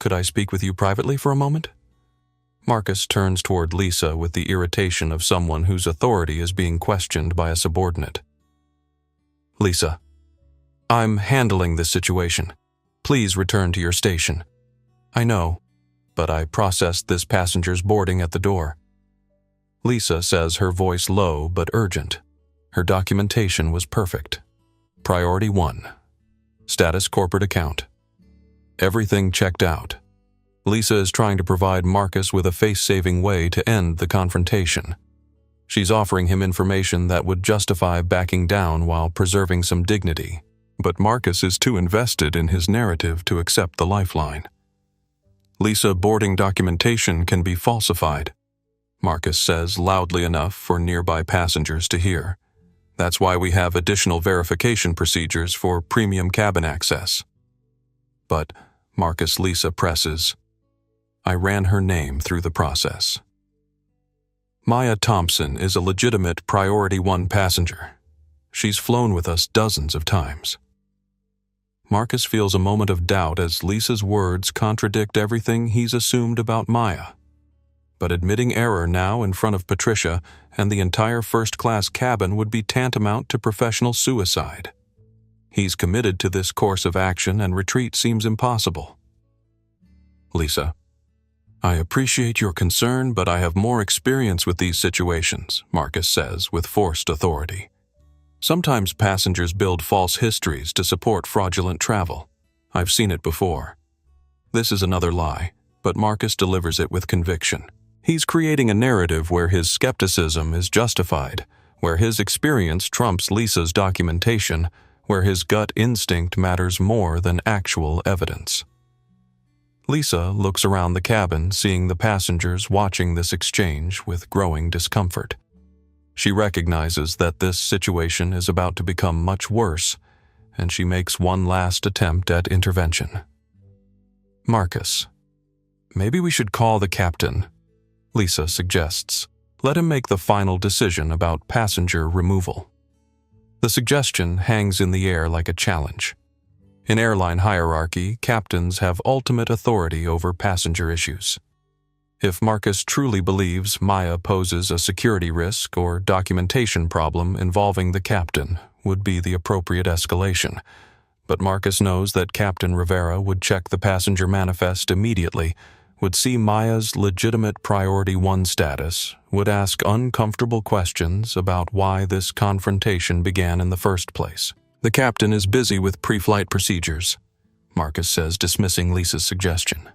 "Could I speak with you privately for a moment?" Marcus turns toward Lisa with the irritation of someone whose authority is being questioned by a subordinate. "Lisa, I'm handling this situation. Please return to your station." "I know, but I processed this passenger's boarding at the door." Lisa says, her voice low but urgent. Her documentation was perfect. Priority 1. Status corporate account. Everything checked out. Lisa is trying to provide Marcus with a face-saving way to end the confrontation. She's offering him information that would justify backing down while preserving some dignity. But Marcus is too invested in his narrative to accept the lifeline. "Lisa, boarding documentation can be falsified," Marcus says loudly enough for nearby passengers to hear. "That's why we have additional verification procedures for premium cabin access." "But," Marcus, Lisa presses, "I ran her name through the process." Maya Thompson is a legitimate Priority 1 passenger. She's flown with us dozens of times. Marcus feels a moment of doubt as Lisa's words contradict everything he's assumed about Maya. But admitting error now in front of Patricia and the entire first-class cabin would be tantamount to professional suicide. He's committed to this course of action and retreat seems impossible. "Lisa, I appreciate your concern, but I have more experience with these situations," Marcus says with forced authority. "Sometimes passengers build false histories to support fraudulent travel. I've seen it before." This is another lie, but Marcus delivers it with conviction. He's creating a narrative where his skepticism is justified, where his experience trumps Lisa's documentation, where his gut instinct matters more than actual evidence. Lisa looks around the cabin, seeing the passengers watching this exchange with growing discomfort. She recognizes that this situation is about to become much worse, and she makes one last attempt at intervention. "Marcus, maybe we should call the captain," Lisa suggests. "Let him make the final decision about passenger removal." The suggestion hangs in the air like a challenge. In airline hierarchy, captains have ultimate authority over passenger issues. If Marcus truly believes Maya poses a security risk or documentation problem involving the captain would be the appropriate escalation. But Marcus knows that Captain Rivera would check the passenger manifest immediately, would see Maya's legitimate Priority 1 status, would ask uncomfortable questions about why this confrontation began in the first place. "The captain is busy with pre-flight procedures," Marcus says, dismissing Lisa's suggestion.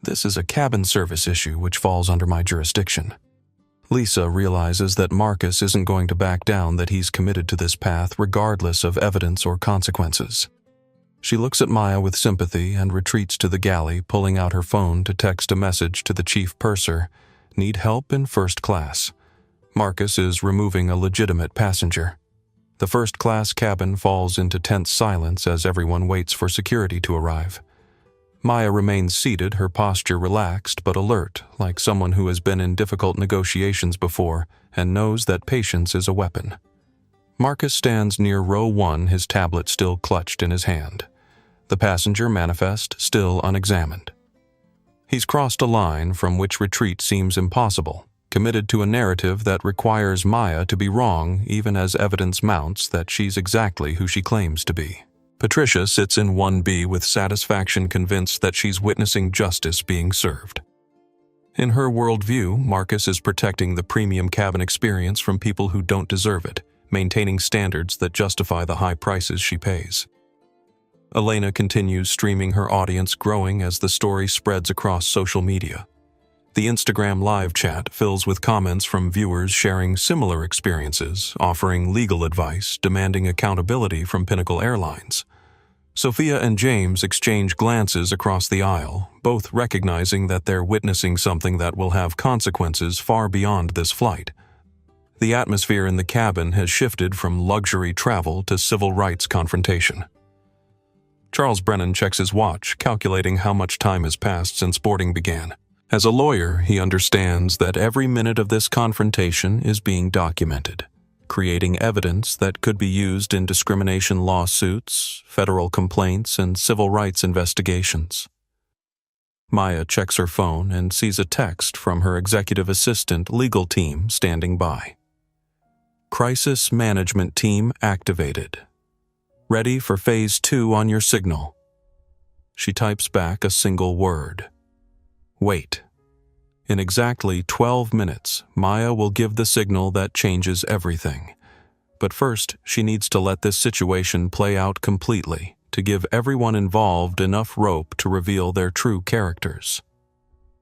"This is a cabin service issue which falls under my jurisdiction." Lisa realizes that Marcus isn't going to back down, that he's committed to this path regardless of evidence or consequences. She looks at Maya with sympathy and retreats to the galley, pulling out her phone to text a message to the chief purser. "Need help in first class." Marcus is removing a legitimate passenger. The first-class cabin falls into tense silence as everyone waits for security to arrive. Maya remains seated, her posture relaxed but alert, like someone who has been in difficult negotiations before and knows that patience is a weapon. Marcus stands near row 1, his tablet still clutched in his hand. The passenger manifest still unexamined. He's crossed a line from which retreat seems impossible, committed to a narrative that requires Maya to be wrong even as evidence mounts that she's exactly who she claims to be. Patricia sits in 1B with satisfaction, convinced that she's witnessing justice being served. In her worldview, Marcus is protecting the premium cabin experience from people who don't deserve it, maintaining standards that justify the high prices she pays. Elena continues streaming, her audience growing as the story spreads across social media. The Instagram live chat fills with comments from viewers sharing similar experiences, offering legal advice, demanding accountability from Pinnacle Airlines. Sophia and James exchange glances across the aisle, both recognizing that they're witnessing something that will have consequences far beyond this flight. The atmosphere in the cabin has shifted from luxury travel to civil rights confrontation. Charles Brennan checks his watch, calculating how much time has passed since boarding began. As a lawyer, he understands that every minute of this confrontation is being documented, creating evidence that could be used in discrimination lawsuits, federal complaints, and civil rights investigations. Maya checks her phone and sees a text from her executive assistant legal team standing by. Crisis management team activated. Ready for phase 2 on your signal. She types back a single word. Wait. In exactly 12 minutes, Maya will give the signal that changes everything. But first, she needs to let this situation play out completely to give everyone involved enough rope to reveal their true characters.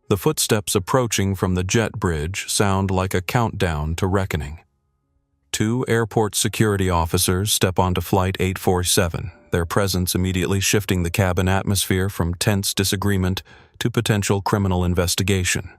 The footsteps approaching from the jet bridge sound like a countdown to reckoning. 2 airport security officers step onto Flight 847, their presence immediately shifting the cabin atmosphere from tense disagreement to potential criminal investigation.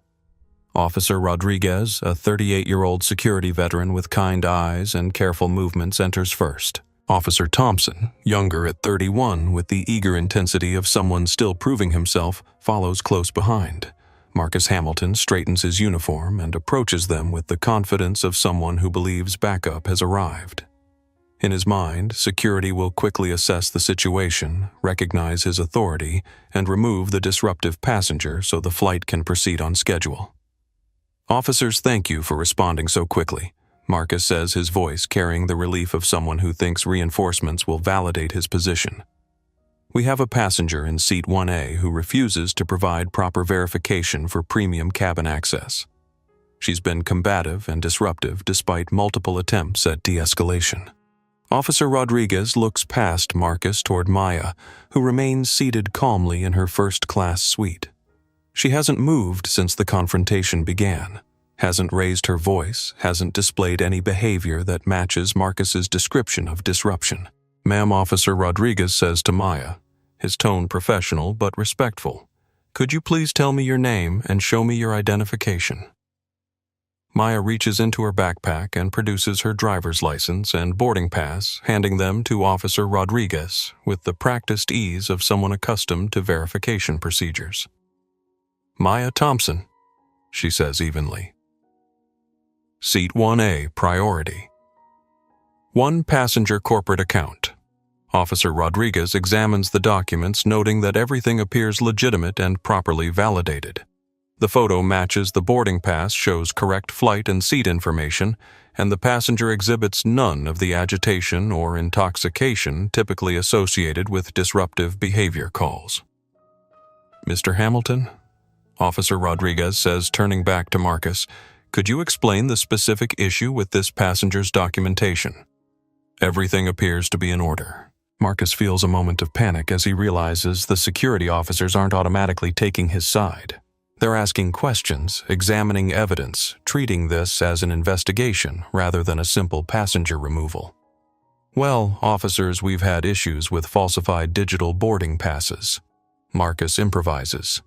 Officer Rodriguez, a 38-year-old security veteran with kind eyes and careful movements, enters first. Officer Thompson, younger at 31 with the eager intensity of someone still proving himself, follows close behind. Marcus Hamilton straightens his uniform and approaches them with the confidence of someone who believes backup has arrived. In his mind, security will quickly assess the situation, recognize his authority, and remove the disruptive passenger so the flight can proceed on schedule. "Officers, thank you for responding so quickly," Marcus says, his voice carrying the relief of someone who thinks reinforcements will validate his position. "We have a passenger in seat 1A who refuses to provide proper verification for premium cabin access. She's been combative and disruptive despite multiple attempts at de-escalation." Officer Rodriguez looks past Marcus toward Maya, who remains seated calmly in her first-class suite. She hasn't moved since the confrontation began, hasn't raised her voice, hasn't displayed any behavior that matches Marcus's description of disruption. "Ma'am," Officer Rodriguez says to Maya, his tone professional but respectful, "could you please tell me your name and show me your identification?" Maya reaches into her backpack and produces her driver's license and boarding pass, handing them to Officer Rodriguez with the practiced ease of someone accustomed to verification procedures. "Maya Thompson," she says evenly. Seat 1A, priority. 1 passenger corporate account. Officer Rodriguez examines the documents, noting that everything appears legitimate and properly validated. The photo matches the boarding pass, shows correct flight and seat information, and the passenger exhibits none of the agitation or intoxication typically associated with disruptive behavior calls. "Mr. Hamilton," Officer Rodriguez says, turning back to Marcus, "could you explain the specific issue with this passenger's documentation?" Everything appears to be in order. Marcus feels a moment of panic as he realizes the security officers aren't automatically taking his side. They're asking questions, examining evidence, treating this as an investigation rather than a simple passenger removal. "Well, officers, we've had issues with falsified digital boarding passes," Marcus improvises.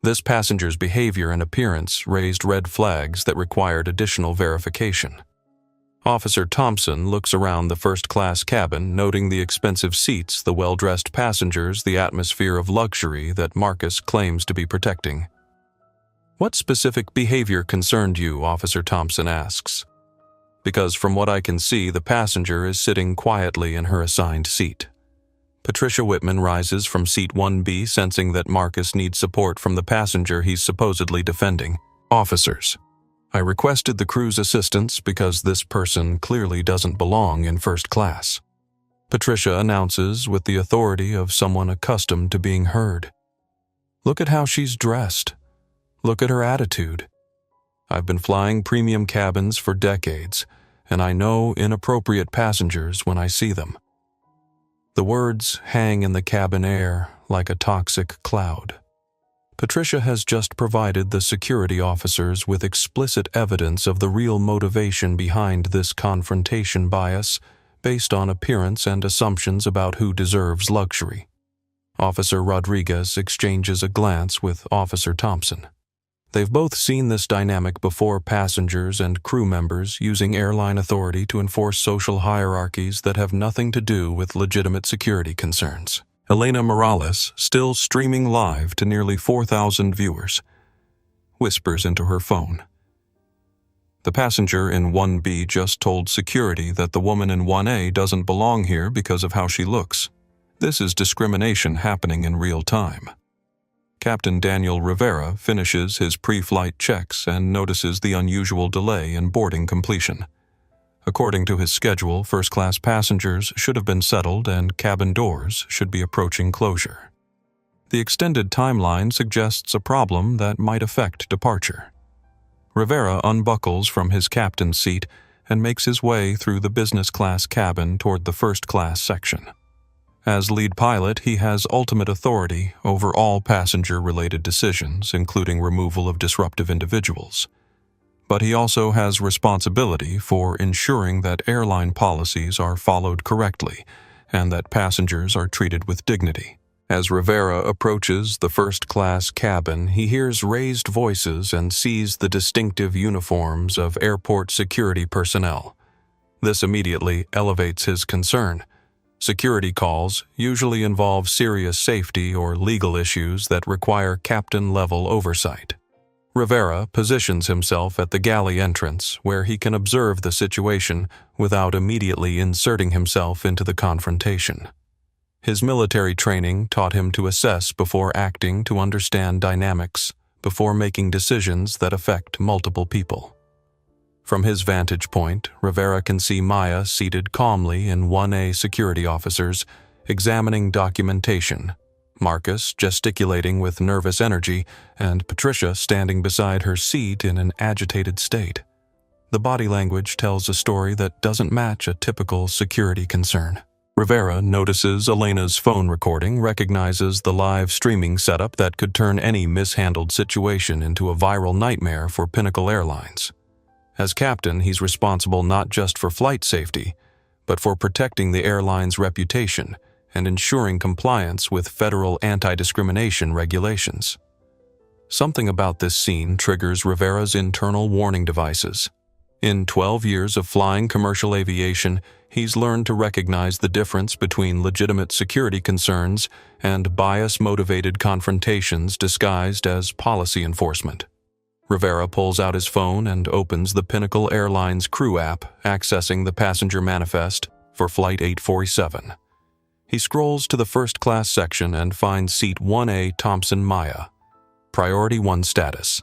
"This passenger's behavior and appearance raised red flags that required additional verification." Officer Thompson looks around the first-class cabin, noting the expensive seats, the well-dressed passengers, the atmosphere of luxury that Marcus claims to be protecting. "What specific behavior concerned you?" Officer Thompson asks. "Because from what I can see, the passenger is sitting quietly in her assigned seat." Patricia Whitman rises from seat 1B, sensing that Marcus needs support from the passenger he's supposedly defending. "Officers, I requested the crew's assistance because this person clearly doesn't belong in first class," Patricia announces with the authority of someone accustomed to being heard. "Look at how she's dressed. Look at her attitude. I've been flying premium cabins for decades, and I know inappropriate passengers when I see them." The words hang in the cabin air like a toxic cloud. Patricia has just provided the security officers with explicit evidence of the real motivation behind this confrontation bias based on appearance and assumptions about who deserves luxury. Officer Rodriguez exchanges a glance with Officer Thompson. They've both seen this dynamic before: passengers and crew members using airline authority to enforce social hierarchies that have nothing to do with legitimate security concerns. Elena Morales, still streaming live to nearly 4,000 viewers, whispers into her phone. The passenger in 1B just told security that the woman in 1A doesn't belong here because of how she looks. This is discrimination happening in real time. Captain Daniel Rivera finishes his pre-flight checks and notices the unusual delay in boarding completion. According to his schedule, first-class passengers should have been settled and cabin doors should be approaching closure. The extended timeline suggests a problem that might affect departure. Rivera unbuckles from his captain's seat and makes his way through the business-class cabin toward the first-class section. As lead pilot, he has ultimate authority over all passenger-related decisions, including removal of disruptive individuals. But he also has responsibility for ensuring that airline policies are followed correctly and that passengers are treated with dignity. As Rivera approaches the first-class cabin, he hears raised voices and sees the distinctive uniforms of airport security personnel. This immediately elevates his concern. Security calls usually involve serious safety or legal issues that require captain-level oversight. Rivera positions himself at the galley entrance, where he can observe the situation without immediately inserting himself into the confrontation. His military training taught him to assess before acting, to understand dynamics, before making decisions that affect multiple people. From his vantage point, Rivera can see Maya seated calmly in 1A security officers, examining documentation, Marcus gesticulating with nervous energy, and Patricia standing beside her seat in an agitated state. The body language tells a story that doesn't match a typical security concern. Rivera notices Elena's phone recording, recognizes the live streaming setup that could turn any mishandled situation into a viral nightmare for Pinnacle Airlines. As captain, he's responsible not just for flight safety, but for protecting the airline's reputation and ensuring compliance with federal anti-discrimination regulations. Something about this scene triggers Rivera's internal warning devices. In 12 years of flying commercial aviation, he's learned to recognize the difference between legitimate security concerns and bias-motivated confrontations disguised as policy enforcement. Rivera pulls out his phone and opens the Pinnacle Airlines crew app, accessing the passenger manifest for Flight 847. He scrolls to the first-class section and finds Seat 1A Thompson Maya. Priority 1 status.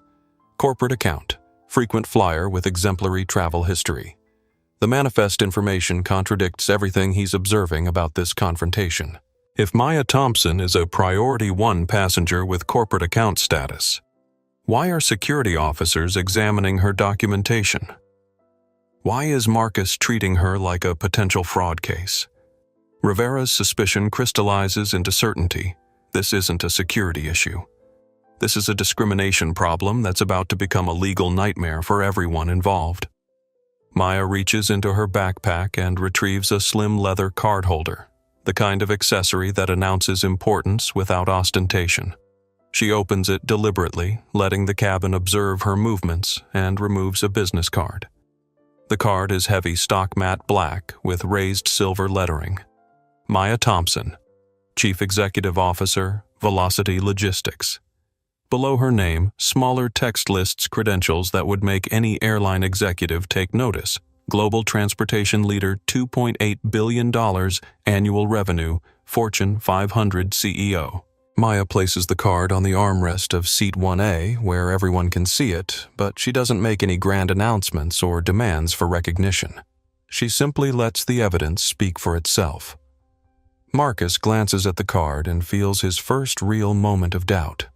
Corporate account. Frequent flyer with exemplary travel history. The manifest information contradicts everything he's observing about this confrontation. If Maya Thompson is a Priority 1 passenger with corporate account status, why are security officers examining her documentation? Why is Marcus treating her like a potential fraud case? Rivera's suspicion crystallizes into certainty. This isn't a security issue. This is a discrimination problem that's about to become a legal nightmare for everyone involved. Maya reaches into her backpack and retrieves a slim leather card holder, the kind of accessory that announces importance without ostentation. She opens it deliberately, letting the cabin observe her movements, and removes a business card. The card is heavy stock matte black with raised silver lettering. Maya Thompson, Chief Executive Officer, Velocity Logistics. Below her name, smaller text lists credentials that would make any airline executive take notice. Global transportation leader, $2.8 billion annual revenue, Fortune 500 CEO. Maya places the card on the armrest of Seat 1A, where everyone can see it, but she doesn't make any grand announcements or demands for recognition. She simply lets the evidence speak for itself. Marcus glances at the card and feels his first real moment of doubt.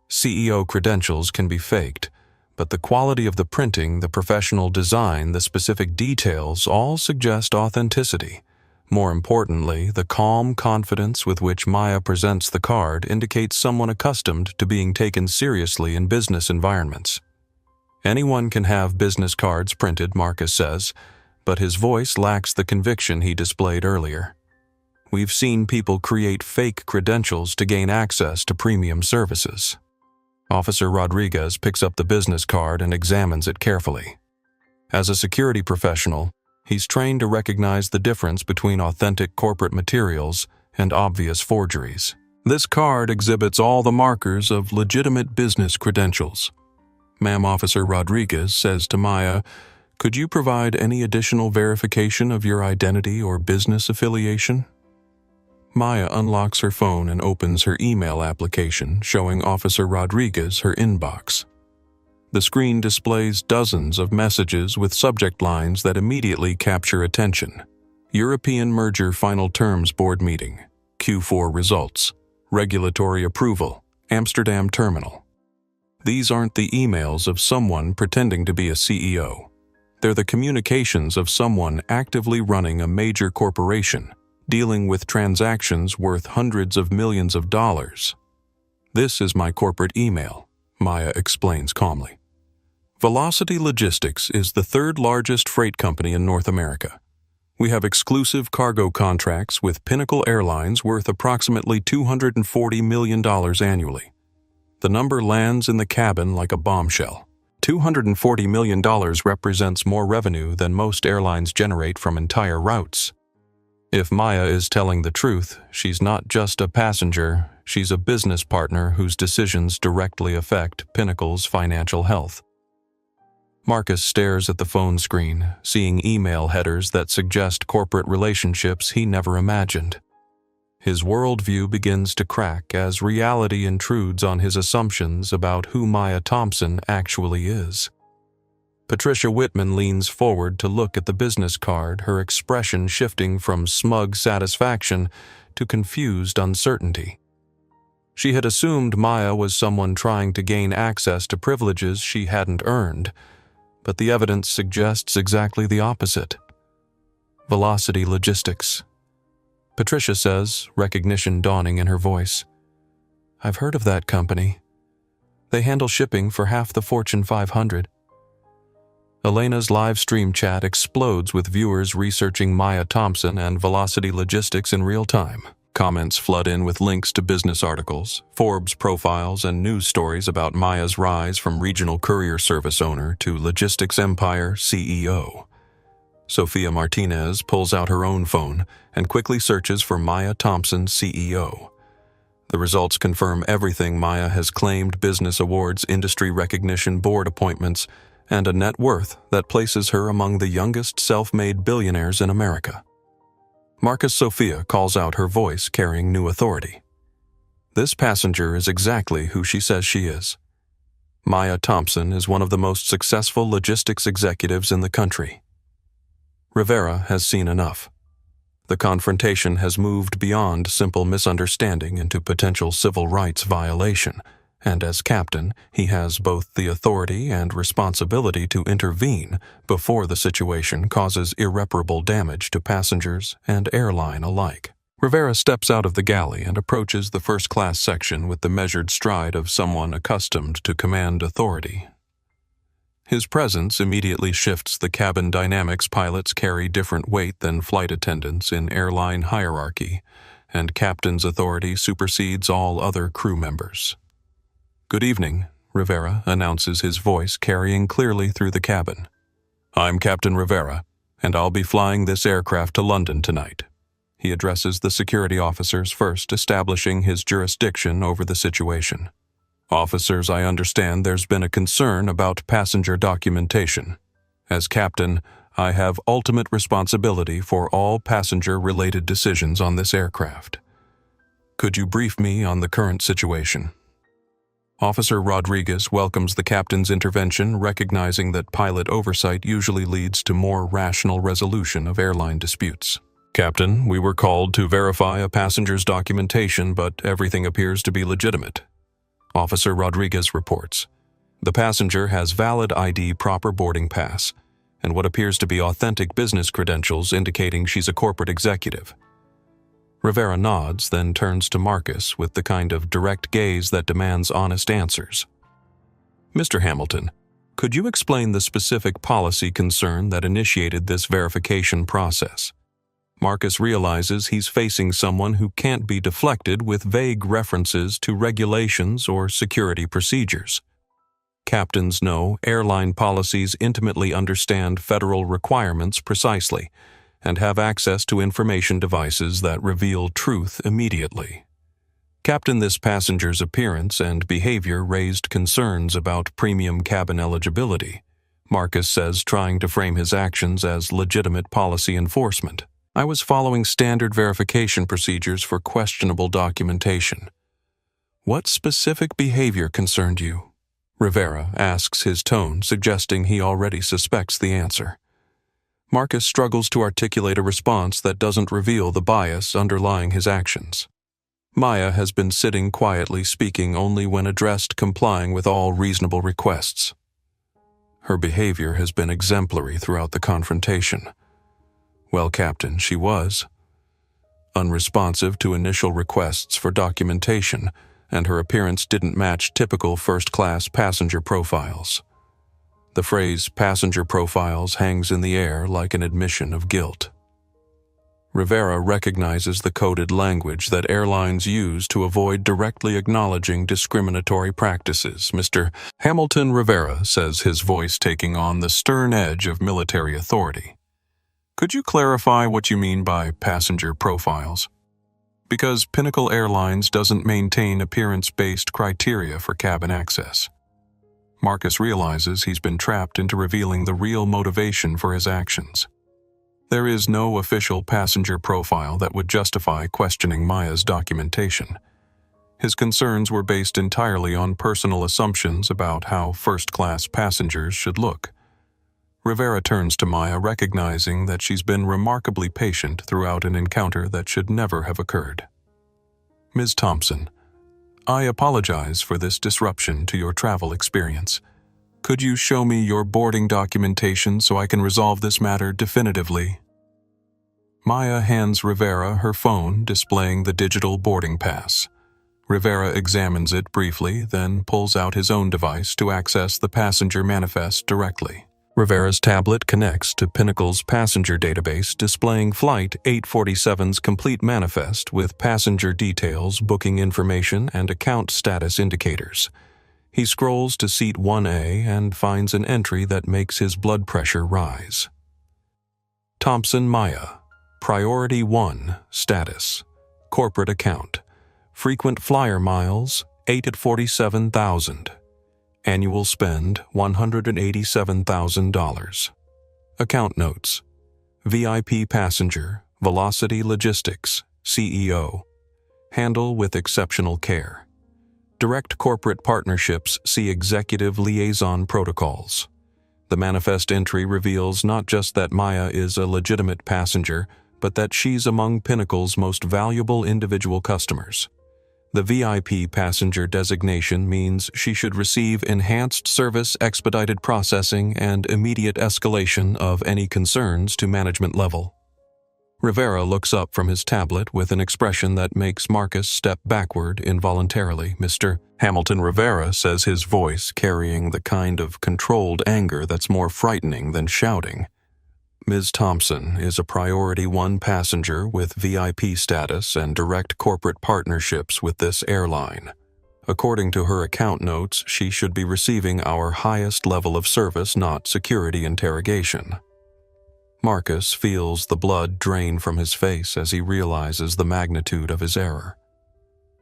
CEO credentials can be faked, but the quality of the printing, the professional design, the specific details all suggest authenticity. More importantly, the calm confidence with which Maya presents the card indicates someone accustomed to being taken seriously in business environments. Anyone can have business cards printed, Marcus says, but his voice lacks the conviction he displayed earlier. We've seen people create fake credentials to gain access to premium services. Officer Rodriguez picks up the business card and examines it carefully. As a security professional, he's trained to recognize the difference between authentic corporate materials and obvious forgeries. This card exhibits all the markers of legitimate business credentials. Ma'am, Officer Rodriguez says to Maya, "Could you provide any additional verification of your identity or business affiliation?" Maya unlocks her phone and opens her email application, showing Officer Rodriguez her inbox. The screen displays dozens of messages with subject lines that immediately capture attention. European Merger Final Terms Board Meeting, Q4 Results, Regulatory Approval, Amsterdam Terminal. These aren't the emails of someone pretending to be a CEO. They're the communications of someone actively running a major corporation, dealing with transactions worth hundreds of millions of dollars. "This is my corporate email," Maya explains calmly. Velocity Logistics is the third largest freight company in North America. We have exclusive cargo contracts with Pinnacle Airlines worth approximately $240 million annually. The number lands in the cabin like a bombshell. $240 million represents more revenue than most airlines generate from entire routes. If Maya is telling the truth, she's not just a passenger, she's a business partner whose decisions directly affect Pinnacle's financial health. Marcus stares at the phone screen, seeing email headers that suggest corporate relationships he never imagined. His worldview begins to crack as reality intrudes on his assumptions about who Maya Thompson actually is. Patricia Whitman leans forward to look at the business card, her expression shifting from smug satisfaction to confused uncertainty. She had assumed Maya was someone trying to gain access to privileges she hadn't earned, but the evidence suggests exactly the opposite. Velocity Logistics. Patricia says, recognition dawning in her voice. "I've heard of that company. They handle shipping for half the Fortune 500. Elena's live stream chat explodes with viewers researching Maya Thompson and Velocity Logistics in real time. Comments flood in with links to business articles, Forbes profiles, and news stories about Maya's rise from regional courier service owner to logistics empire CEO. Sophia Martinez pulls out her own phone and quickly searches for Maya Thompson CEO. The results confirm everything Maya has claimed: business awards, industry recognition, board appointments, and a net worth that places her among the youngest self-made billionaires in America. Marcus Sophia calls out, her voice carrying new authority. This passenger is exactly who she says she is. Maya Thompson is one of the most successful logistics executives in the country. Rivera has seen enough. The confrontation has moved beyond simple misunderstanding into potential civil rights violation, and as captain, he has both the authority and responsibility to intervene before the situation causes irreparable damage to passengers and airline alike. Rivera steps out of the galley and approaches the first-class section with the measured stride of someone accustomed to command authority. His presence immediately shifts the cabin dynamics. Pilots carry different weight than flight attendants in airline hierarchy, and captain's authority supersedes all other crew members. "Good evening," Rivera announces, his voice carrying clearly through the cabin. "I'm Captain Rivera, and I'll be flying this aircraft to London tonight." He addresses the security officers first, establishing his jurisdiction over the situation. "Officers, I understand there's been a concern about passenger documentation. As captain, I have ultimate responsibility for all passenger-related decisions on this aircraft. Could you brief me on the current situation?" Officer Rodriguez welcomes the captain's intervention, recognizing that pilot oversight usually leads to more rational resolution of airline disputes. "Captain, we were called to verify a passenger's documentation, but everything appears to be legitimate," Officer Rodriguez reports. "The passenger has valid ID, proper boarding pass, and what appears to be authentic business credentials indicating she's a corporate executive." Rivera nods, then turns to Marcus with the kind of direct gaze that demands honest answers. "Mr. Hamilton, could you explain the specific policy concern that initiated this verification process?" Marcus realizes he's facing someone who can't be deflected with vague references to regulations or security procedures. Captains know airline policies intimately understand federal requirements precisely, and have access to information devices that reveal truth immediately. Captain, this passenger's appearance and behavior raised concerns about premium cabin eligibility, Marcus says, trying to frame his actions as legitimate policy enforcement. I was following standard verification procedures for questionable documentation. What specific behavior concerned you? Rivera asks, his tone suggesting he already suspects the answer. Marcus struggles to articulate a response that doesn't reveal the bias underlying his actions. Maya has been sitting quietly, speaking only when addressed, complying with all reasonable requests. Her behavior has been exemplary throughout the confrontation. Well, Captain, she was unresponsive to initial requests for documentation, and her appearance didn't match typical first-class passenger profiles. The phrase passenger profiles hangs in the air like an admission of guilt. Rivera recognizes the coded language that airlines use to avoid directly acknowledging discriminatory practices. Mr. Hamilton Rivera says, his voice taking on the stern edge of military authority. Could you clarify what you mean by passenger profiles? Because Pinnacle Airlines doesn't maintain appearance-based criteria for cabin access. Marcus realizes he's been trapped into revealing the real motivation for his actions. There is no official passenger profile that would justify questioning Maya's documentation. His concerns were based entirely on personal assumptions about how first-class passengers should look. Rivera turns to Maya, recognizing that she's been remarkably patient throughout an encounter that should never have occurred. Ms. Thompson, I apologize for this disruption to your travel experience. Could you show me your boarding documentation so I can resolve this matter definitively? Maya hands Rivera her phone displaying the digital boarding pass. Rivera examines it briefly, then pulls out his own device to access the passenger manifest directly. Rivera's tablet connects to Pinnacle's passenger database, displaying Flight 847's complete manifest with passenger details, booking information, and account status indicators. He scrolls to seat 1A and finds an entry that makes his blood pressure rise. Thompson Maya, Priority 1, status, corporate account, frequent flyer miles 847,000, annual spend $187,000. Account notes, VIP passenger, Velocity Logistics, CEO, handle with exceptional care. Direct corporate partnerships, see Executive Liaison Protocols. The manifest entry reveals not just that Maya is a legitimate passenger, but that she's among Pinnacle's most valuable individual customers. The VIP passenger designation means she should receive enhanced service, expedited processing, and immediate escalation of any concerns to management level. Rivera looks up from his tablet with an expression that makes Marcus step backward involuntarily. Mr. Hamilton Rivera says, his voice carrying the kind of controlled anger that's more frightening than shouting. Ms. Thompson is a Priority 1 passenger with VIP status and direct corporate partnerships with this airline. According to her account notes, she should be receiving our highest level of service, not security interrogation. Marcus feels the blood drain from his face as he realizes the magnitude of his error.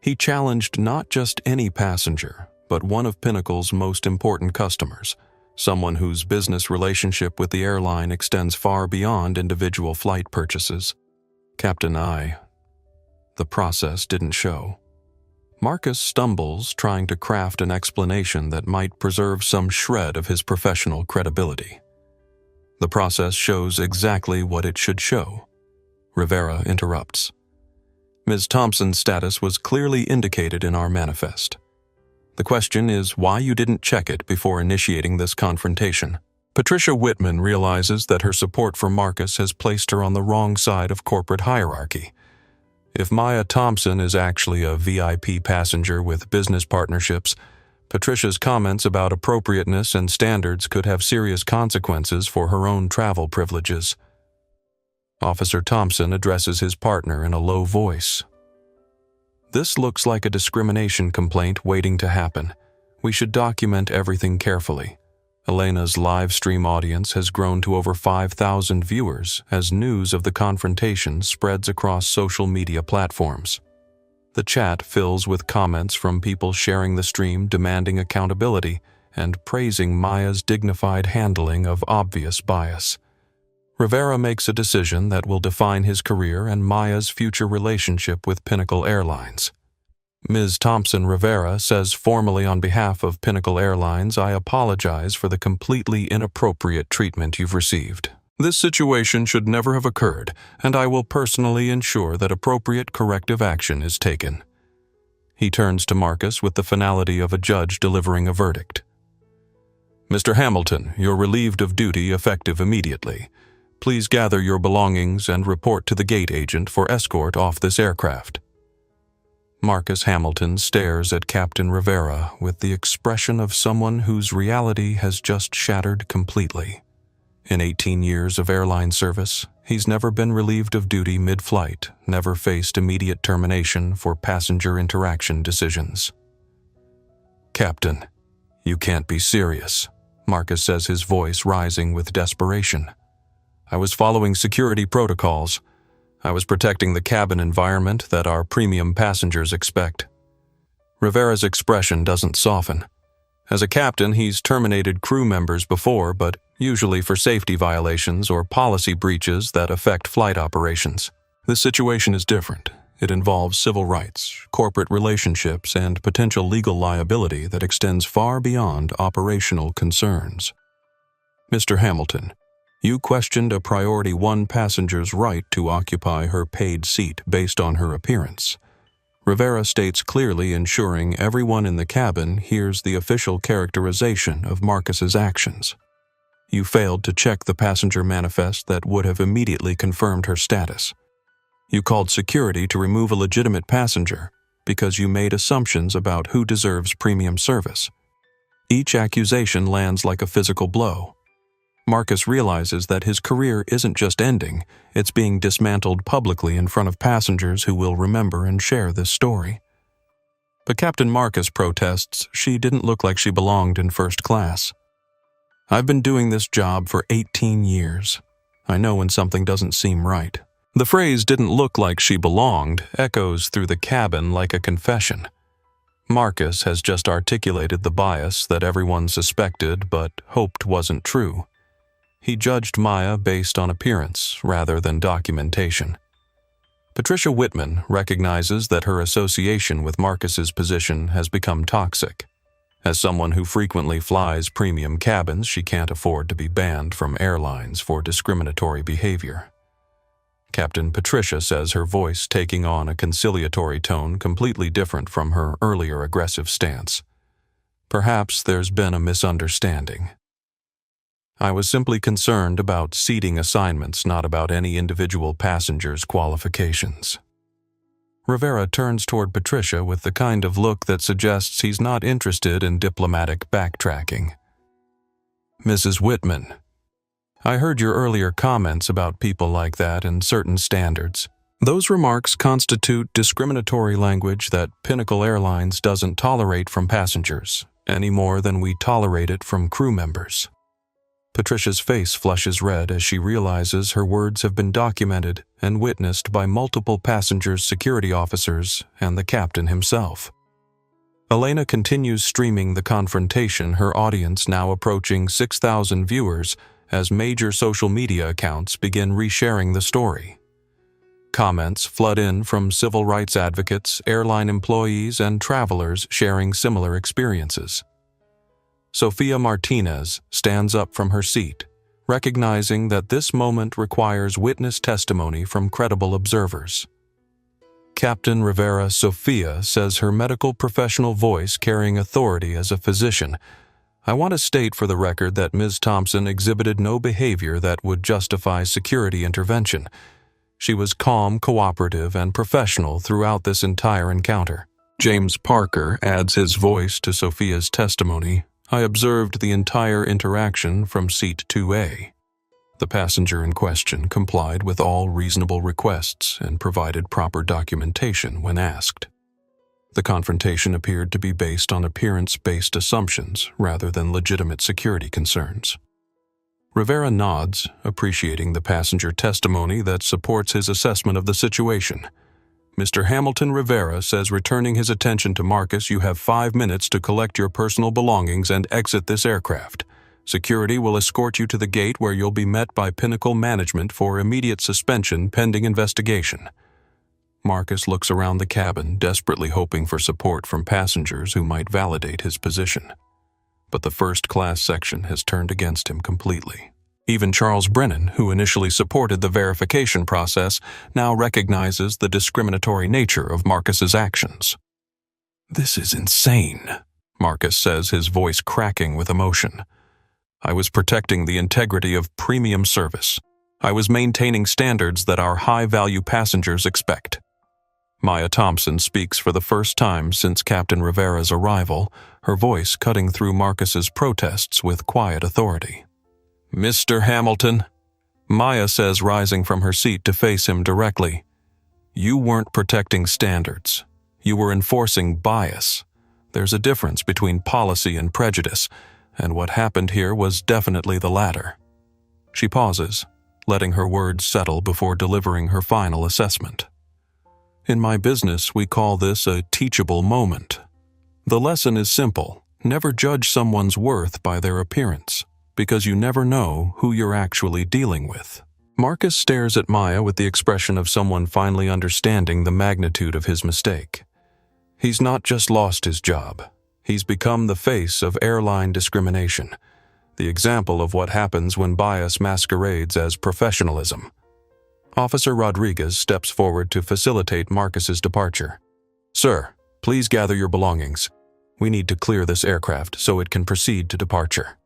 He challenged not just any passenger, but one of Pinnacle's most important customers, someone whose business relationship with the airline extends far beyond individual flight purchases. Captain, the process didn't show. Marcus stumbles, trying to craft an explanation that might preserve some shred of his professional credibility. The process shows exactly what it should show. Rivera interrupts. Ms. Thompson's status was clearly indicated in our manifest. The question is why you didn't check it before initiating this confrontation. Patricia Whitman realizes that her support for Marcus has placed her on the wrong side of corporate hierarchy. If Maya Thompson is actually a VIP passenger with business partnerships, Patricia's comments about appropriateness and standards could have serious consequences for her own travel privileges. Officer Thompson addresses his partner in a low voice. This looks like a discrimination complaint waiting to happen. We should document everything carefully. Elena's live stream audience has grown to over 5,000 viewers as news of the confrontation spreads across social media platforms. The chat fills with comments from people sharing the stream demanding accountability and praising Maya's dignified handling of obvious bias. Rivera makes a decision that will define his career and Maya's future relationship with Pinnacle Airlines. Ms. Thompson Rivera says formally on behalf of Pinnacle Airlines, "I apologize for the completely inappropriate treatment you've received. This situation should never have occurred, and I will personally ensure that appropriate corrective action is taken." He turns to Marcus with the finality of a judge delivering a verdict. "Mr. Hamilton, you're relieved of duty effective immediately. Please gather your belongings and report to the gate agent for escort off this aircraft." Marcus Hamilton stares at Captain Rivera with the expression of someone whose reality has just shattered completely. In 18 years of airline service, he's never been relieved of duty mid-flight, never faced immediate termination for passenger interaction decisions. "Captain, you can't be serious," Marcus says, his voice rising with desperation. "I was following security protocols. I was protecting the cabin environment that our premium passengers expect." Rivera's expression doesn't soften. As a captain, he's terminated crew members before, but usually for safety violations or policy breaches that affect flight operations. This situation is different. It involves civil rights, corporate relationships, and potential legal liability that extends far beyond operational concerns. "Mr. Hamilton, you questioned a Priority 1 passenger's right to occupy her paid seat based on her appearance." Rivera states clearly, ensuring everyone in the cabin hears the official characterization of Marcus's actions. "You failed to check the passenger manifest that would have immediately confirmed her status. You called security to remove a legitimate passenger because you made assumptions about who deserves premium service. Each accusation lands like a physical blow. Marcus realizes that his career isn't just ending, it's being dismantled publicly in front of passengers who will remember and share this story. But Captain Marcus protests she didn't look like she belonged in first class. "I've been doing this job for 18 years. I know when something doesn't seem right." The phrase "didn't look like she belonged" echoes through the cabin like a confession. Marcus has just articulated the bias that everyone suspected but hoped wasn't true. He judged Maya based on appearance rather than documentation. Patricia Whitman recognizes that her association with Marcus's position has become toxic. As someone who frequently flies premium cabins, she can't afford to be banned from airlines for discriminatory behavior. Captain Patricia says her voice taking on a conciliatory tone completely different from her earlier aggressive stance. "Perhaps there's been a misunderstanding. I was simply concerned about seating assignments, not about any individual passenger's qualifications." Rivera turns toward Patricia with the kind of look that suggests he's not interested in diplomatic backtracking. "Mrs. Whitman, I heard your earlier comments about people like that and certain standards. Those remarks constitute discriminatory language that Pinnacle Airlines doesn't tolerate from passengers, any more than we tolerate it from crew members." Patricia's face flushes red as she realizes her words have been documented and witnessed by multiple passengers, security officers, and the captain himself. Elena continues streaming the confrontation, her audience now approaching 6,000 viewers as major social media accounts begin resharing the story. Comments flood in from civil rights advocates, airline employees, and travelers sharing similar experiences. Sophia Martinez stands up from her seat, recognizing that this moment requires witness testimony from credible observers. Captain Rivera Sophia says, her medical professional voice carrying authority as a physician, "I want to state for the record that Ms. Thompson exhibited no behavior that would justify security intervention. She was calm, cooperative, and professional throughout this entire encounter." James Parker adds his voice to Sophia's testimony. "I observed the entire interaction from seat 2A. The passenger in question complied with all reasonable requests and provided proper documentation when asked." The confrontation appeared to be based on appearance-based assumptions rather than legitimate security concerns. Rivera nods, appreciating the passenger testimony that supports his assessment of the situation. Mr. Hamilton Rivera says, returning his attention to Marcus, you have 5 minutes to collect your personal belongings and exit this aircraft. Security will escort you to the gate where you'll be met by Pinnacle management for immediate suspension pending investigation. Marcus looks around the cabin, desperately hoping for support from passengers who might validate his position. But the first-class section has turned against him completely. Even Charles Brennan, who initially supported the verification process, now recognizes the discriminatory nature of Marcus's actions. "This is insane," Marcus says, his voice cracking with emotion. "I was protecting the integrity of premium service. I was maintaining standards that our high-value passengers expect." Maya Thompson speaks for the first time since Captain Rivera's arrival, her voice cutting through Marcus's protests with quiet authority. "Mr. Hamilton," Maya says, rising from her seat to face him directly, "you weren't protecting standards. You were enforcing bias. There's a difference between policy and prejudice, and what happened here was definitely the latter." She pauses, letting her words settle before delivering her final assessment. "In my business, we call this a teachable moment. The lesson is simple. Never judge someone's worth by their appearance, because you never know who you're actually dealing with." Marcus stares at Maya with the expression of someone finally understanding the magnitude of his mistake. He's not just lost his job. He's become the face of airline discrimination, the example of what happens when bias masquerades as professionalism. Officer Rodriguez steps forward to facilitate Marcus's departure. "Sir, please gather your belongings. We need to clear this aircraft so it can proceed to departure."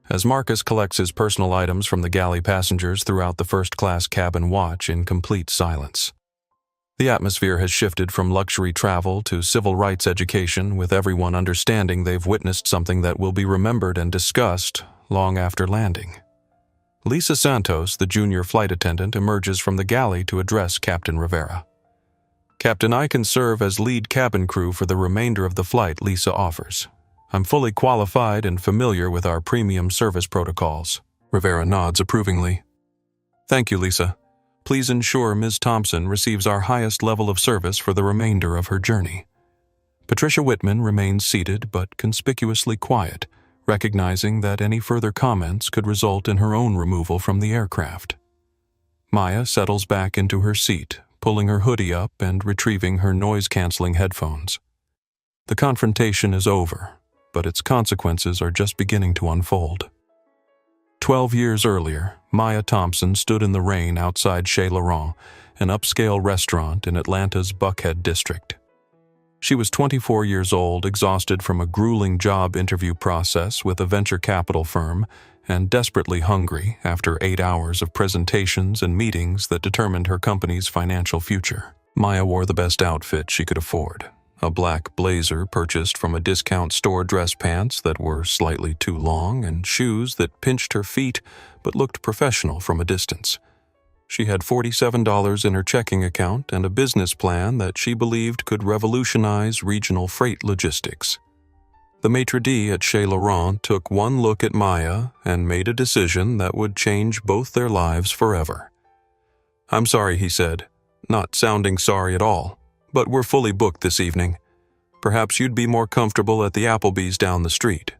As Marcus collects his personal items from the galley passengers throughout the first-class cabin watch in complete silence. The atmosphere has shifted from luxury travel to civil rights education, with everyone understanding they've witnessed something that will be remembered and discussed long after landing. Lisa Santos, the junior flight attendant, emerges from the galley to address Captain Rivera. "Captain, I can serve as lead cabin crew for the remainder of the flight," Lisa offers. "I'm fully qualified and familiar with our premium service protocols." Rivera nods approvingly. "Thank you, Lisa. Please ensure Ms. Thompson receives our highest level of service for the remainder of her journey." Patricia Whitman remains seated but conspicuously quiet, recognizing that any further comments could result in her own removal from the aircraft. Maya settles back into her seat, pulling her hoodie up and retrieving her noise-canceling headphones. The confrontation is over, but its consequences are just beginning to unfold. 12 years earlier, Maya Thompson stood in the rain outside Chez Laurent, an upscale restaurant in Atlanta's Buckhead district. She was 24 years old, exhausted from a grueling job interview process with a venture capital firm, and desperately hungry after 8 hours of presentations and meetings that determined her company's financial future. Maya wore the best outfit she could afford, a black blazer purchased from a discount store, dress pants that were slightly too long, and shoes that pinched her feet but looked professional from a distance. She had $47 in her checking account and a business plan that she believed could revolutionize regional freight logistics. The maitre d' at Chez Laurent took one look at Maya and made a decision that would change both their lives forever. "I'm sorry," he said, not sounding sorry at all, "but we're fully booked this evening. Perhaps you'd be more comfortable at the Applebee's down the street."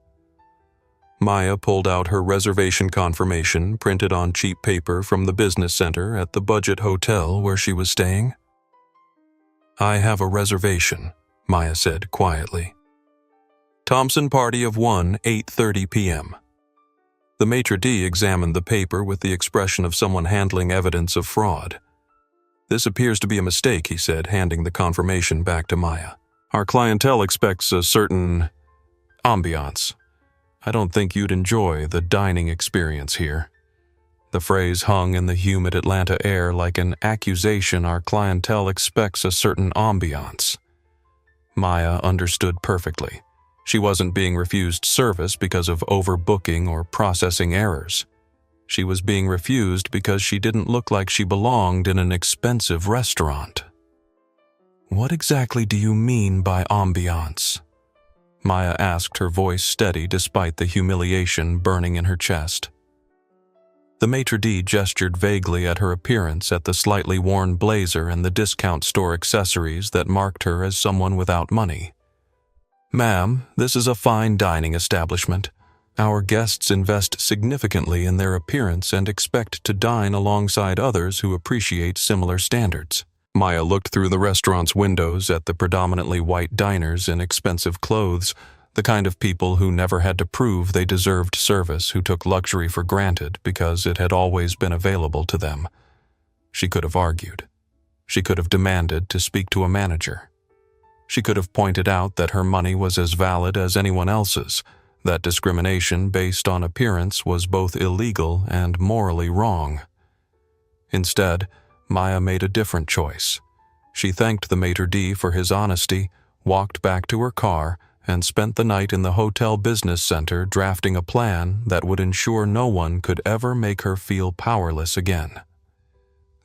Maya pulled out her reservation confirmation printed on cheap paper from the business center at the budget hotel where she was staying. "I have a reservation," Maya said quietly. "Thompson party of 1, 8:30 p.m. The maitre d' examined the paper with the expression of someone handling evidence of fraud. "This appears to be a mistake," he said, handing the confirmation back to Maya. "Our clientele expects a certain ambiance. I don't think you'd enjoy the dining experience here." The phrase hung in the humid Atlanta air like an accusation. Our clientele expects a certain ambiance. Maya understood perfectly. She wasn't being refused service because of overbooking or processing errors. She was being refused because she didn't look like she belonged in an expensive restaurant. "What exactly do you mean by ambiance?" Maya asked, her voice steady despite the humiliation burning in her chest. The maitre d' gestured vaguely at her appearance, at the slightly worn blazer and the discount store accessories that marked her as someone without money. "Ma'am, this is a fine dining establishment. Our guests invest significantly in their appearance and expect to dine alongside others who appreciate similar standards." Maya looked through the restaurant's windows at the predominantly white diners in expensive clothes, the kind of people who never had to prove they deserved service, who took luxury for granted because it had always been available to them. She could have argued. She could have demanded to speak to a manager. She could have pointed out that her money was as valid as anyone else's, that discrimination based on appearance was both illegal and morally wrong. Instead, Maya made a different choice. She thanked the maitre d' for his honesty, walked back to her car, and spent the night in the hotel business center drafting a plan that would ensure no one could ever make her feel powerless again.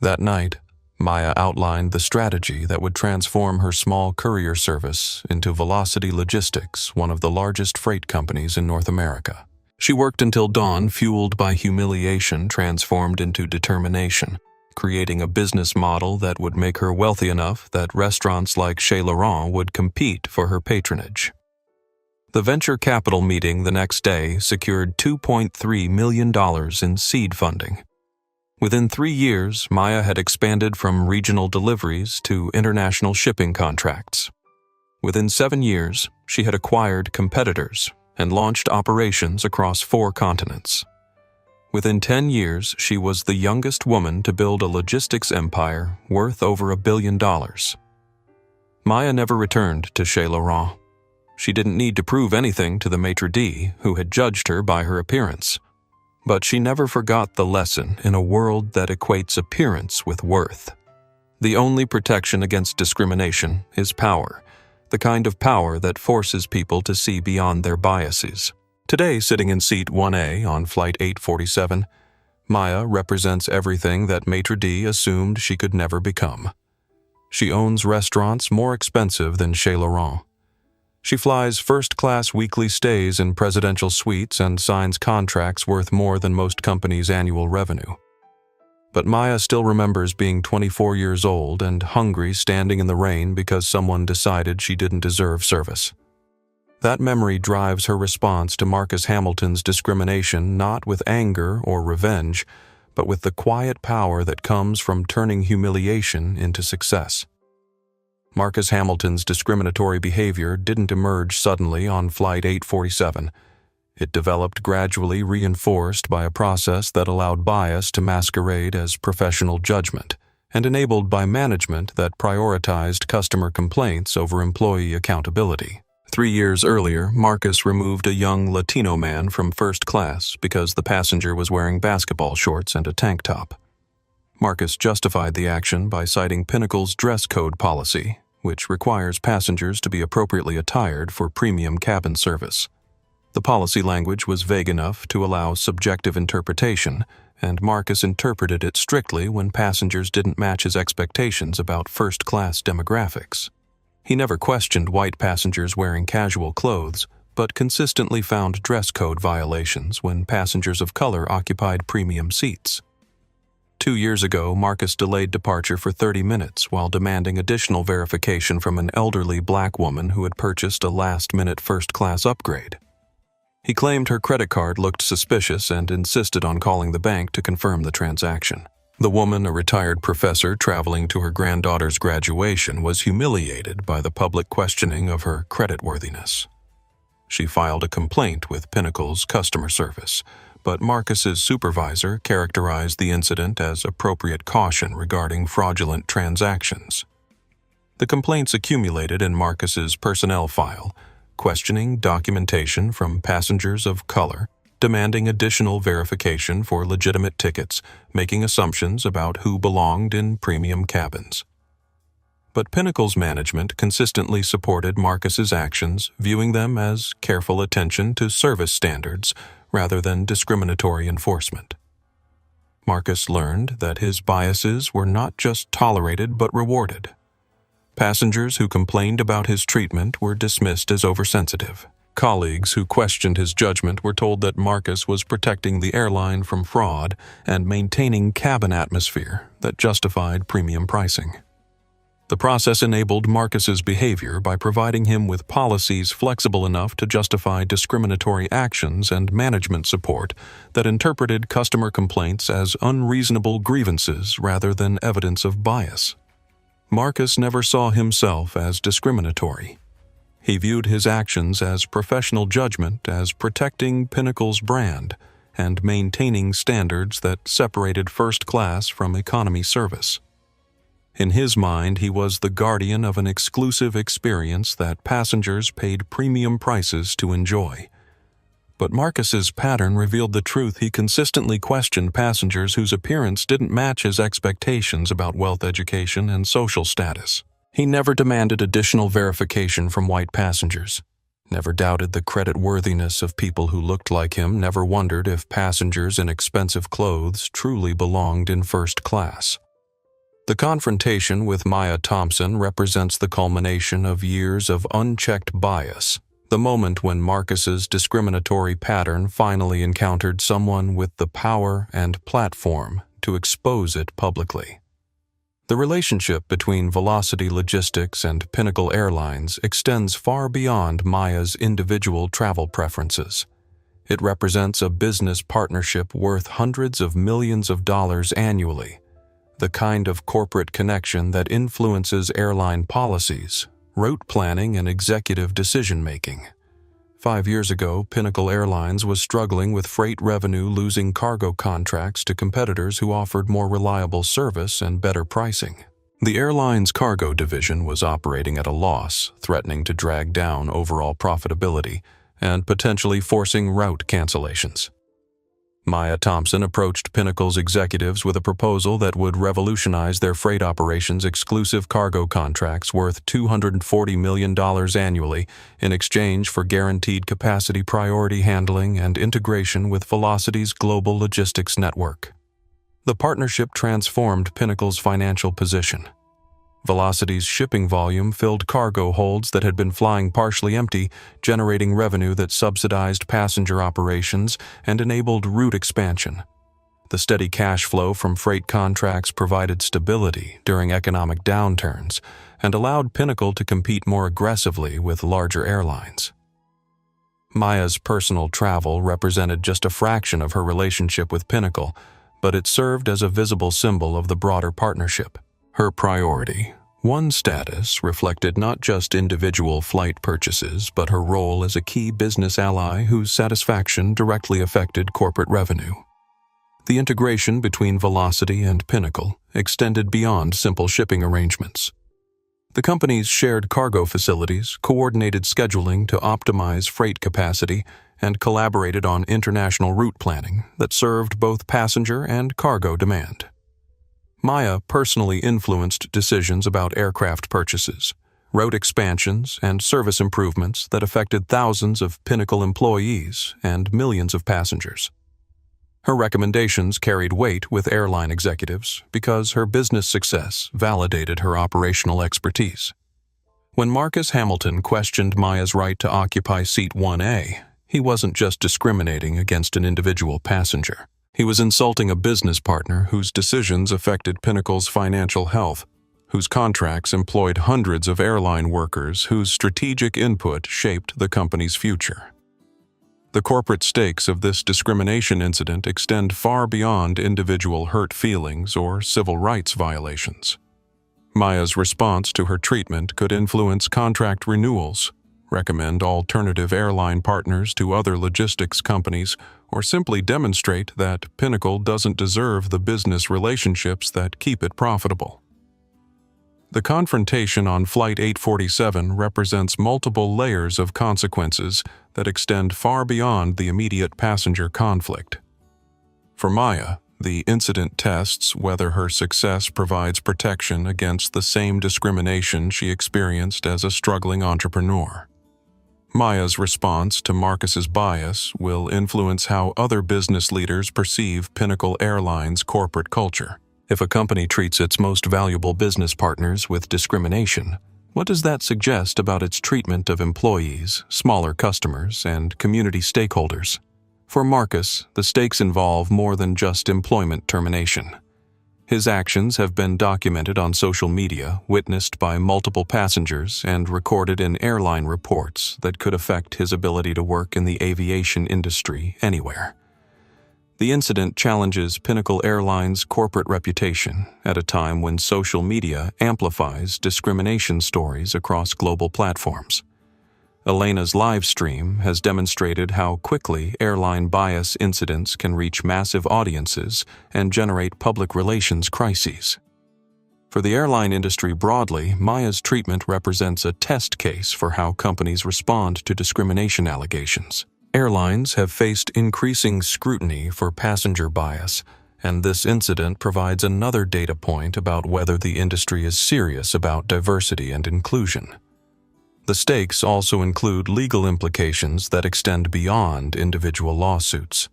That night, Maya outlined the strategy that would transform her small courier service into Velocity Logistics, one of the largest freight companies in North America. She worked until dawn, fueled by humiliation transformed into determination, creating a business model that would make her wealthy enough that restaurants like Chez Laurent would compete for her patronage. The venture capital meeting the next day secured $2.3 million in seed funding. Within 3 years, Maya had expanded from regional deliveries to international shipping contracts. Within 7 years, she had acquired competitors and launched operations across 4 continents. Within 10 years, she was the youngest woman to build a logistics empire worth over $1 billion. Maya never returned to Chez Laurent. She didn't need to prove anything to the maitre d', who had judged her by her appearance. But she never forgot the lesson in a world that equates appearance with worth. The only protection against discrimination is power, the kind of power that forces people to see beyond their biases. Today, sitting in seat 1A on Flight 847, Maya represents everything that maitre d' assumed she could never become. She owns restaurants more expensive than Chez Laurent. She flies first-class weekly stays in presidential suites and signs contracts worth more than most companies' annual revenue. But Maya still remembers being 24 years old and hungry, standing in the rain because someone decided she didn't deserve service. That memory drives her response to Marcus Hamilton's discrimination not with anger or revenge, but with the quiet power that comes from turning humiliation into success. Marcus Hamilton's discriminatory behavior didn't emerge suddenly on Flight 847. It developed gradually, reinforced by a process that allowed bias to masquerade as professional judgment, and enabled by management that prioritized customer complaints over employee accountability. 3 years earlier, Marcus removed a young Latino man from first class because the passenger was wearing basketball shorts and a tank top. Marcus justified the action by citing Pinnacle's dress code policy, which requires passengers to be appropriately attired for premium cabin service. The policy language was vague enough to allow subjective interpretation, and Marcus interpreted it strictly when passengers didn't match his expectations about first-class demographics. He never questioned white passengers wearing casual clothes, but consistently found dress code violations when passengers of color occupied premium seats. 2 years ago, Marcus delayed departure for 30 minutes while demanding additional verification from an elderly black woman who had purchased a last-minute first-class upgrade. He claimed her credit card looked suspicious and insisted on calling the bank to confirm the transaction. The woman, a retired professor traveling to her granddaughter's graduation, was humiliated by the public questioning of her creditworthiness. She filed a complaint with Pinnacle's customer service, but Marcus's supervisor characterized the incident as appropriate caution regarding fraudulent transactions. The complaints accumulated in Marcus's personnel file, questioning documentation from passengers of color, demanding additional verification for legitimate tickets, making assumptions about who belonged in premium cabins. But Pinnacle's management consistently supported Marcus's actions, viewing them as careful attention to service standards rather than discriminatory enforcement. Marcus learned that his biases were not just tolerated but rewarded. Passengers who complained about his treatment were dismissed as oversensitive. Colleagues who questioned his judgment were told that Marcus was protecting the airline from fraud and maintaining cabin atmosphere that justified premium pricing. The process enabled Marcus's behavior by providing him with policies flexible enough to justify discriminatory actions and management support that interpreted customer complaints as unreasonable grievances rather than evidence of bias. Marcus never saw himself as discriminatory. He viewed his actions as professional judgment, as protecting Pinnacle's brand and maintaining standards that separated first class from economy service. In his mind, he was the guardian of an exclusive experience that passengers paid premium prices to enjoy. But Marcus's pattern revealed the truth. He consistently questioned passengers whose appearance didn't match his expectations about wealth, education, and social status. He never demanded additional verification from white passengers, never doubted the creditworthiness of people who looked like him, never wondered if passengers in expensive clothes truly belonged in first class. The confrontation with Maya Thompson represents the culmination of years of unchecked bias, the moment when Marcus's discriminatory pattern finally encountered someone with the power and platform to expose it publicly. The relationship between Velocity Logistics and Pinnacle Airlines extends far beyond Maya's individual travel preferences. It represents a business partnership worth hundreds of millions of dollars annually, the kind of corporate connection that influences airline policies, route planning, and executive decision-making. 5 years ago, Pinnacle Airlines was struggling with freight revenue, losing cargo contracts to competitors who offered more reliable service and better pricing. The airline's cargo division was operating at a loss, threatening to drag down overall profitability and potentially forcing route cancellations. Maya Thompson approached Pinnacle's executives with a proposal that would revolutionize their freight operations: exclusive cargo contracts worth $240 million annually in exchange for guaranteed capacity, priority handling, and integration with Velocity's global logistics network. The partnership transformed Pinnacle's financial position. Velocity's shipping volume filled cargo holds that had been flying partially empty, generating revenue that subsidized passenger operations and enabled route expansion. The steady cash flow from freight contracts provided stability during economic downturns and allowed Pinnacle to compete more aggressively with larger airlines. Maya's personal travel represented just a fraction of her relationship with Pinnacle, but it served as a visible symbol of the broader partnership. Her priority, one's status, reflected not just individual flight purchases, but her role as a key business ally whose satisfaction directly affected corporate revenue. The integration between Velocity and Pinnacle extended beyond simple shipping arrangements. The companies shared cargo facilities, coordinated scheduling to optimize freight capacity, and collaborated on international route planning that served both passenger and cargo demand. Maya personally influenced decisions about aircraft purchases, route expansions, and service improvements that affected thousands of Pinnacle employees and millions of passengers. Her recommendations carried weight with airline executives because her business success validated her operational expertise. When Marcus Hamilton questioned Maya's right to occupy Seat 1A, he wasn't just discriminating against an individual passenger. He was insulting a business partner whose decisions affected Pinnacle's financial health, whose contracts employed hundreds of airline workers, whose strategic input shaped the company's future. The corporate stakes of this discrimination incident extend far beyond individual hurt feelings or civil rights violations. Maya's response to her treatment could influence contract renewals, recommend alternative airline partners to other logistics companies, or simply demonstrate that Pinnacle doesn't deserve the business relationships that keep it profitable. The confrontation on Flight 847 represents multiple layers of consequences that extend far beyond the immediate passenger conflict. For Maya, the incident tests whether her success provides protection against the same discrimination she experienced as a struggling entrepreneur. Maya's response to Marcus's bias will influence how other business leaders perceive Pinnacle Airlines' corporate culture. If a company treats its most valuable business partners with discrimination, what does that suggest about its treatment of employees, smaller customers, and community stakeholders? For Marcus, the stakes involve more than just employment termination. His actions have been documented on social media, witnessed by multiple passengers, and recorded in airline reports that could affect his ability to work in the aviation industry anywhere. The incident challenges Pinnacle Airlines' corporate reputation at a time when social media amplifies discrimination stories across global platforms. Elena's live stream has demonstrated how quickly airline bias incidents can reach massive audiences and generate public relations crises. For the airline industry broadly, Maya's treatment represents a test case for how companies respond to discrimination allegations. Airlines have faced increasing scrutiny for passenger bias, and this incident provides another data point about whether the industry is serious about diversity and inclusion. The stakes also include legal implications that extend beyond individual lawsuits.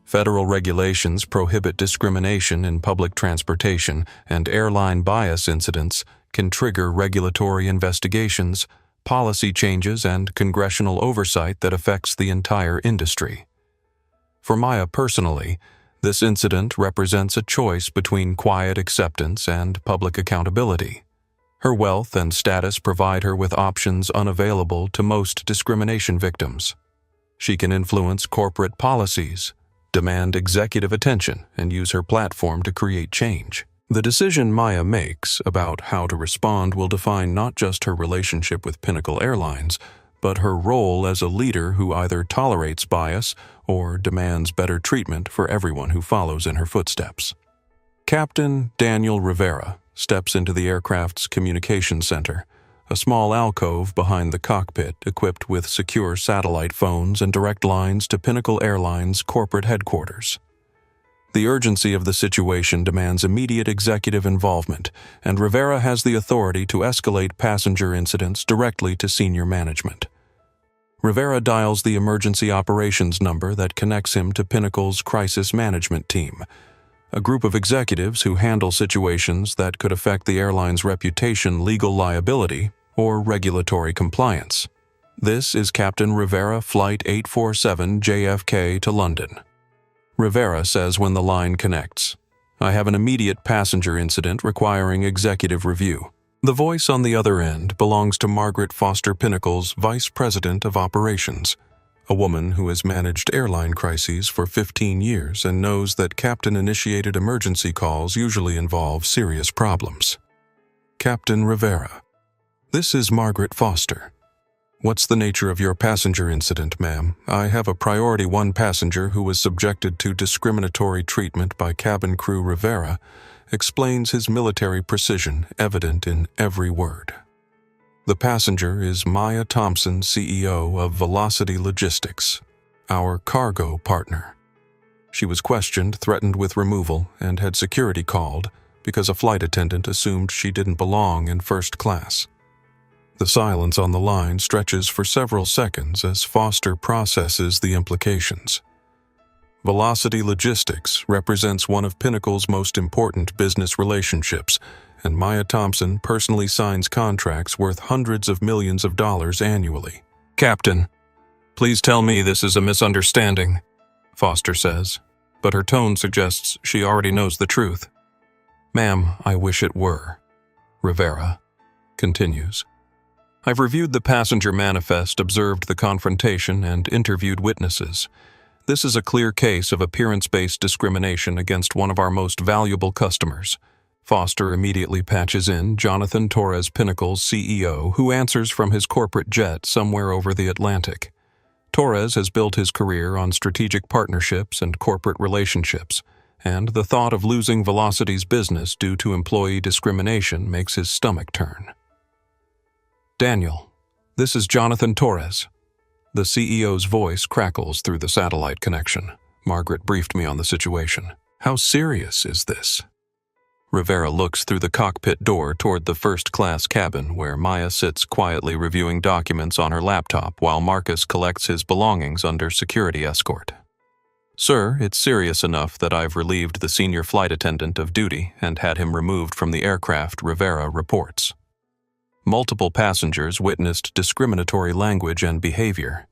Federal regulations prohibit discrimination in public transportation, and airline bias incidents can trigger regulatory investigations, policy changes, and congressional oversight that affects the entire industry. For Maya personally, this incident represents a choice between quiet acceptance and public accountability. Her wealth and status provide her with options unavailable to most discrimination victims. She can influence corporate policies, demand executive attention, and use her platform to create change. The decision Maya makes about how to respond will define not just her relationship with Pinnacle Airlines, but her role as a leader who either tolerates bias or demands better treatment for everyone who follows in her footsteps. Captain Daniel Rivera steps into the aircraft's communications center, a small alcove behind the cockpit equipped with secure satellite phones and direct lines to Pinnacle Airlines' corporate headquarters. The urgency of the situation demands immediate executive involvement, and Rivera has the authority to escalate passenger incidents directly to senior management. Rivera dials the emergency operations number that connects him to Pinnacle's crisis management team, a group of executives who handle situations that could affect the airline's reputation, legal liability, or regulatory compliance. This is Captain Rivera, Flight 847 JFK to London. Rivera says when the line connects, "I have an immediate passenger incident requiring executive review." The voice on the other end belongs to Margaret Foster Pinnacle's Vice President of Operations, a woman who has managed airline crises for 15 years and knows that captain-initiated emergency calls usually involve serious problems. Captain Rivera: "This is Margaret Foster. What's the nature of your passenger incident, ma'am? I have a Priority 1 passenger who was subjected to discriminatory treatment by cabin crew. Rivera explains his military precision evident in every word. The passenger is Maya Thompson, CEO of Velocity Logistics, our cargo partner. She was questioned, threatened with removal, and had security called because a flight attendant assumed she didn't belong in first class." The silence on the line stretches for several seconds as Foster processes the implications. Velocity Logistics represents one of Pinnacle's most important business relationships, and Maya Thompson personally signs contracts worth hundreds of millions of dollars annually. "Captain, please tell me this is a misunderstanding," Foster says, but her tone suggests she already knows the truth. "Ma'am, I wish it were," Rivera continues. "I've reviewed the passenger manifest, observed the confrontation, and interviewed witnesses. This is a clear case of appearance-based discrimination against one of our most valuable customers." Foster immediately patches in Jonathan Torres, Pinnacle's CEO, who answers from his corporate jet somewhere over the Atlantic. Torres has built his career on strategic partnerships and corporate relationships, and the thought of losing Velocity's business due to employee discrimination makes his stomach turn. "Daniel, this is Jonathan Torres." The CEO's voice crackles through the satellite connection. "Margaret briefed me on the situation. How serious is this?" Rivera looks through the cockpit door toward the first-class cabin where Maya sits quietly reviewing documents on her laptop while Marcus collects his belongings under security escort. Sir, it's serious enough that I've relieved the senior flight attendant of duty and had him removed from the aircraft, Rivera reports. Multiple passengers witnessed discriminatory language and behavior.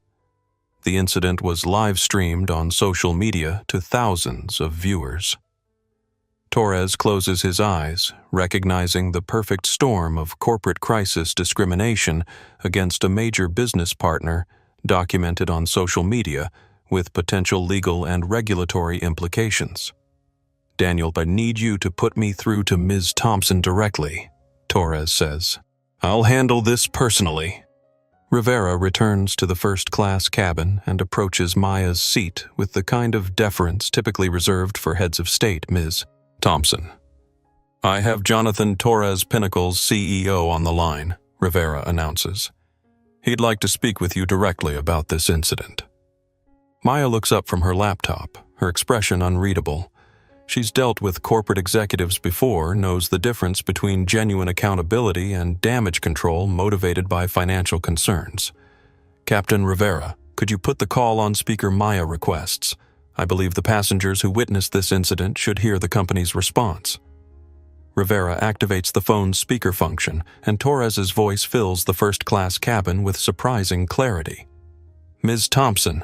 The incident was live-streamed on social media to thousands of viewers. Torres closes his eyes, recognizing the perfect storm of corporate crisis discrimination against a major business partner documented on social media with potential legal and regulatory implications. Daniel, I need you to put me through to Ms. Thompson directly, Torres says. I'll handle this personally. Rivera returns to the first-class cabin and approaches Maya's seat with the kind of deference typically reserved for heads of state. Ms. Thompson. I have Jonathan Torres, Pinnacle's CEO, on the line, Rivera announces. He'd like to speak with you directly about this incident. Maya looks up from her laptop, her expression unreadable. She's dealt with corporate executives before, knows the difference between genuine accountability and damage control motivated by financial concerns. Captain Rivera, could you put the call on speaker? Maya requests. I believe the passengers who witnessed this incident should hear the company's response. Rivera activates the phone's speaker function, and Torres's voice fills the first-class cabin with surprising clarity. Ms. Thompson,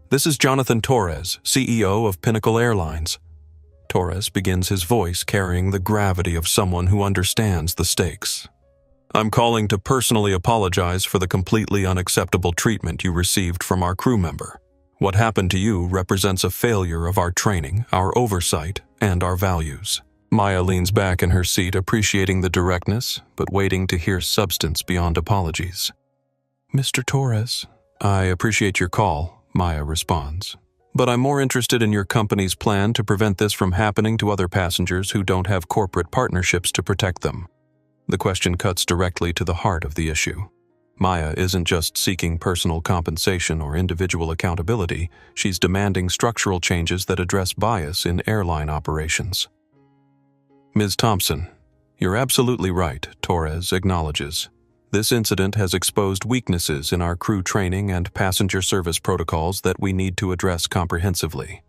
this is Jonathan Torres, CEO of Pinnacle Airlines. Torres begins, his voice carrying the gravity of someone who understands the stakes. I'm calling to personally apologize for the completely unacceptable treatment you received from our crew member. What happened to you represents a failure of our training, our oversight, and our values. Maya leans back in her seat, appreciating the directness, but waiting to hear substance beyond apologies. Mr. Torres, I appreciate your call, Maya responds. But I'm more interested in your company's plan to prevent this from happening to other passengers who don't have corporate partnerships to protect them. The question cuts directly to the heart of the issue. Maya isn't just seeking personal compensation or individual accountability, she's demanding structural changes that address bias in airline operations. Ms. Thompson, you're absolutely right, Torres acknowledges. This incident has exposed weaknesses in our crew training and passenger service protocols that we need to address comprehensively.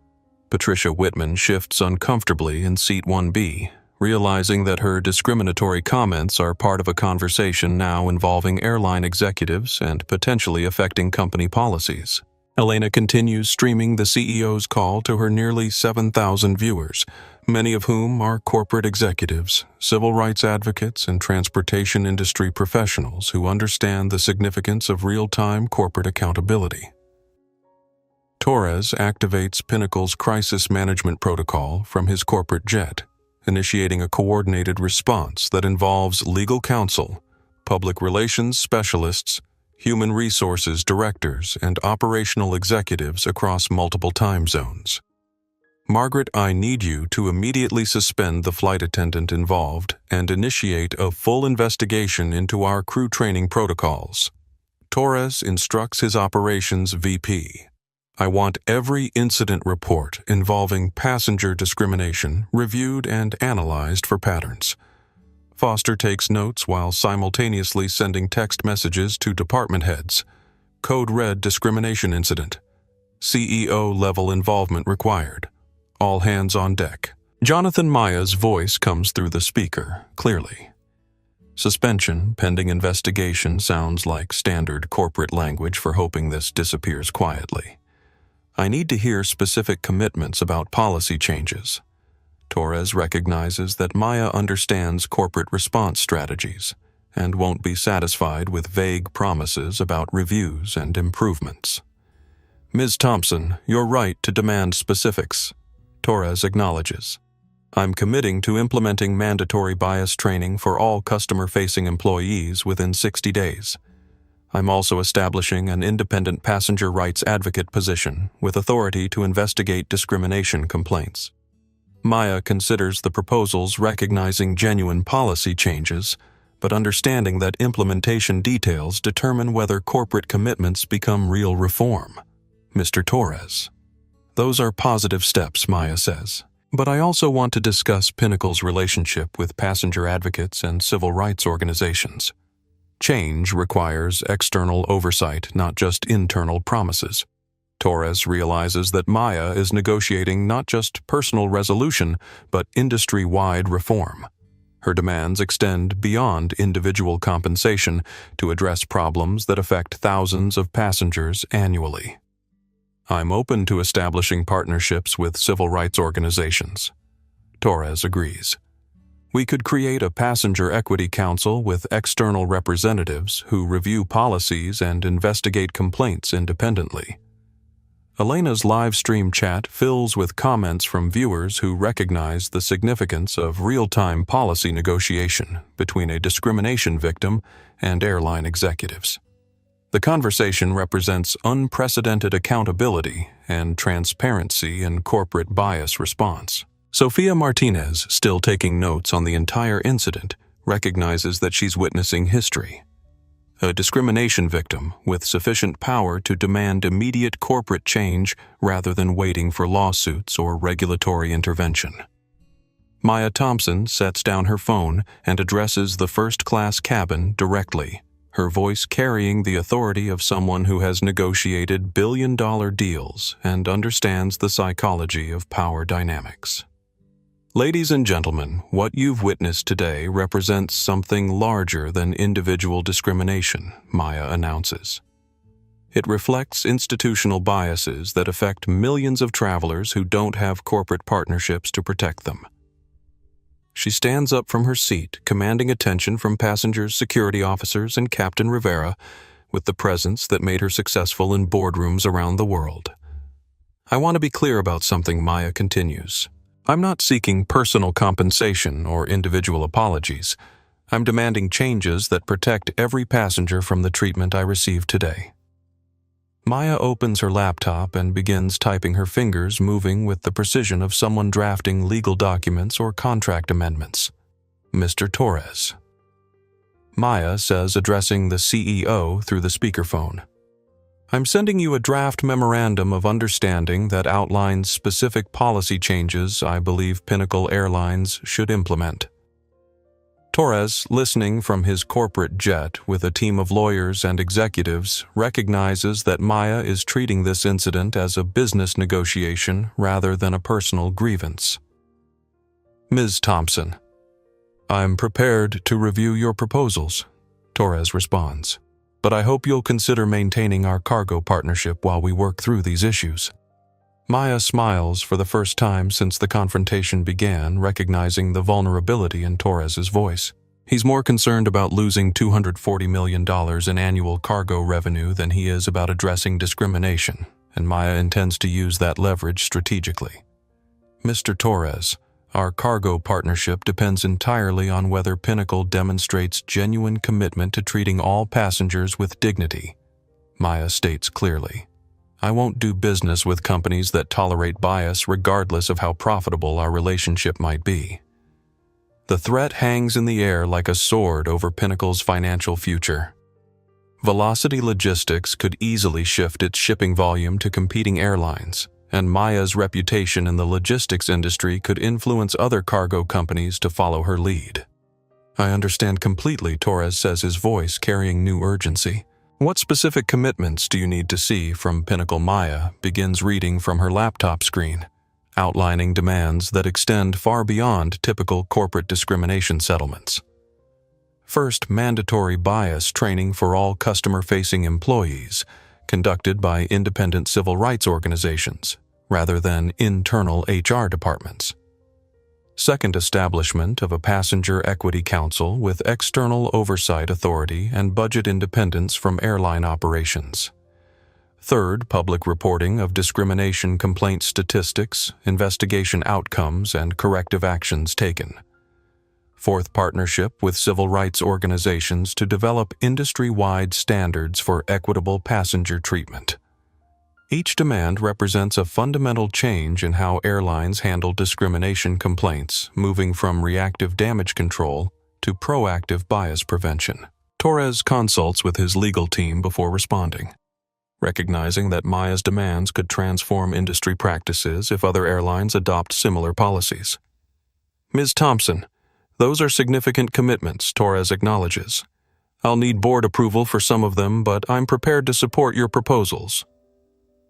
Patricia Whitman shifts uncomfortably in seat 1B, realizing that her discriminatory comments are part of a conversation now involving airline executives and potentially affecting company policies. Elena continues streaming the CEO's call to her nearly 7,000 viewers, many of whom are corporate executives, civil rights advocates, and transportation industry professionals who understand the significance of real-time corporate accountability. Torres activates Pinnacle's crisis management protocol from his corporate jet, initiating a coordinated response that involves legal counsel, public relations specialists, human resources directors, and operational executives across multiple time zones. Margaret, I need you to immediately suspend the flight attendant involved and initiate a full investigation into our crew training protocols. Torres instructs his operations VP. I want every incident report involving passenger discrimination reviewed and analyzed for patterns. Foster takes notes while simultaneously sending text messages to department heads. Code red discrimination incident. CEO-level involvement required. All hands on deck. Jonathan Maya's voice comes through the speaker, clearly. Suspension pending investigation sounds like standard corporate language for hoping this disappears quietly. I need to hear specific commitments about policy changes. Torres recognizes that Maya understands corporate response strategies and won't be satisfied with vague promises about reviews and improvements. Ms. Thompson, you're right to demand specifics, Torres acknowledges. I'm committing to implementing mandatory bias training for all customer-facing employees within 60 days. I'm also establishing an independent passenger rights advocate position with authority to investigate discrimination complaints. Maya considers the proposals recognizing genuine policy changes, but understanding that implementation details determine whether corporate commitments become real reform. Mr. Torres. Those are positive steps, Maya says. But I also want to discuss Pinnacle's relationship with passenger advocates and civil rights organizations. Change requires external oversight, not just internal promises. Torres realizes that Maya is negotiating not just personal resolution, but industry-wide reform. Her demands extend beyond individual compensation to address problems that affect thousands of passengers annually. I'm open to establishing partnerships with civil rights organizations. Torres agrees. We could create a passenger equity council with external representatives who review policies and investigate complaints independently. Elena's live stream chat fills with comments from viewers who recognize the significance of real-time policy negotiation between a discrimination victim and airline executives. The conversation represents unprecedented accountability and transparency in corporate bias response. Sofia Martinez, still taking notes on the entire incident, recognizes that she's witnessing history. A discrimination victim with sufficient power to demand immediate corporate change rather than waiting for lawsuits or regulatory intervention. Maya Thompson sets down her phone and addresses the first-class cabin directly, her voice carrying the authority of someone who has negotiated billion-dollar deals and understands the psychology of power dynamics. Ladies and gentlemen, what you've witnessed today represents something larger than individual discrimination, Maya announces. It reflects institutional biases that affect millions of travelers who don't have corporate partnerships to protect them. She stands up from her seat, commanding attention from passengers, security officers, and Captain Rivera, with the presence that made her successful in boardrooms around the world. I want to be clear about something, Maya continues. I'm not seeking personal compensation or individual apologies. I'm demanding changes that protect every passenger from the treatment I received today. Maya opens her laptop and begins typing, her fingers moving with the precision of someone drafting legal documents or contract amendments. Mr. Torres. Maya says, addressing the CEO through the speakerphone. I'm sending you a draft memorandum of understanding that outlines specific policy changes I believe Pinnacle Airlines should implement. Torres, listening from his corporate jet with a team of lawyers and executives, recognizes that Maya is treating this incident as a business negotiation rather than a personal grievance. Ms. Thompson, I'm prepared to review your proposals, Torres responds. But I hope you'll consider maintaining our cargo partnership while we work through these issues. Maya smiles for the first time since the confrontation began, recognizing the vulnerability in Torres's voice. He's more concerned about losing $240 million in annual cargo revenue than he is about addressing discrimination, and Maya intends to use that leverage strategically. Mr. Torres, our cargo partnership depends entirely on whether Pinnacle demonstrates genuine commitment to treating all passengers with dignity, Maya states clearly. I won't do business with companies that tolerate bias regardless of how profitable our relationship might be. The threat hangs in the air like a sword over Pinnacle's financial future. Velocity Logistics could easily shift its shipping volume to competing airlines, and Maya's reputation in the logistics industry could influence other cargo companies to follow her lead. I understand completely, Torres says, his voice carrying new urgency. What specific commitments do you need to see from Pinnacle? Maya begins reading from her laptop screen, outlining demands that extend far beyond typical corporate discrimination settlements. First, mandatory bias training for all customer-facing employees, conducted by independent civil rights organizations, rather than internal HR departments. Second, establishment of a passenger equity council with external oversight authority and budget independence from airline operations. Third, public reporting of discrimination complaint statistics, investigation outcomes, and corrective actions taken. Fourth, partnership with civil rights organizations to develop industry-wide standards for equitable passenger treatment. Each demand represents a fundamental change in how airlines handle discrimination complaints, moving from reactive damage control to proactive bias prevention. Torres consults with his legal team before responding, recognizing that Maya's demands could transform industry practices if other airlines adopt similar policies. Ms. Thompson, those are significant commitments, Torres acknowledges. I'll need board approval for some of them, but I'm prepared to support your proposals.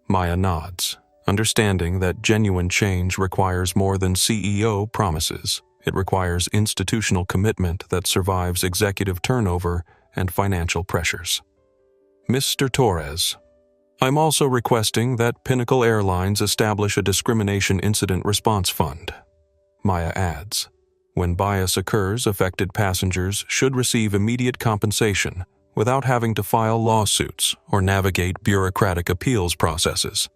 Maya nods, understanding that genuine change requires more than CEO promises. It requires institutional commitment that survives executive turnover and financial pressures. Mr. Torres, I'm also requesting that Pinnacle Airlines establish a discrimination incident response fund. Maya adds, when bias occurs, affected passengers should receive immediate compensation without having to file lawsuits or navigate bureaucratic appeals processes.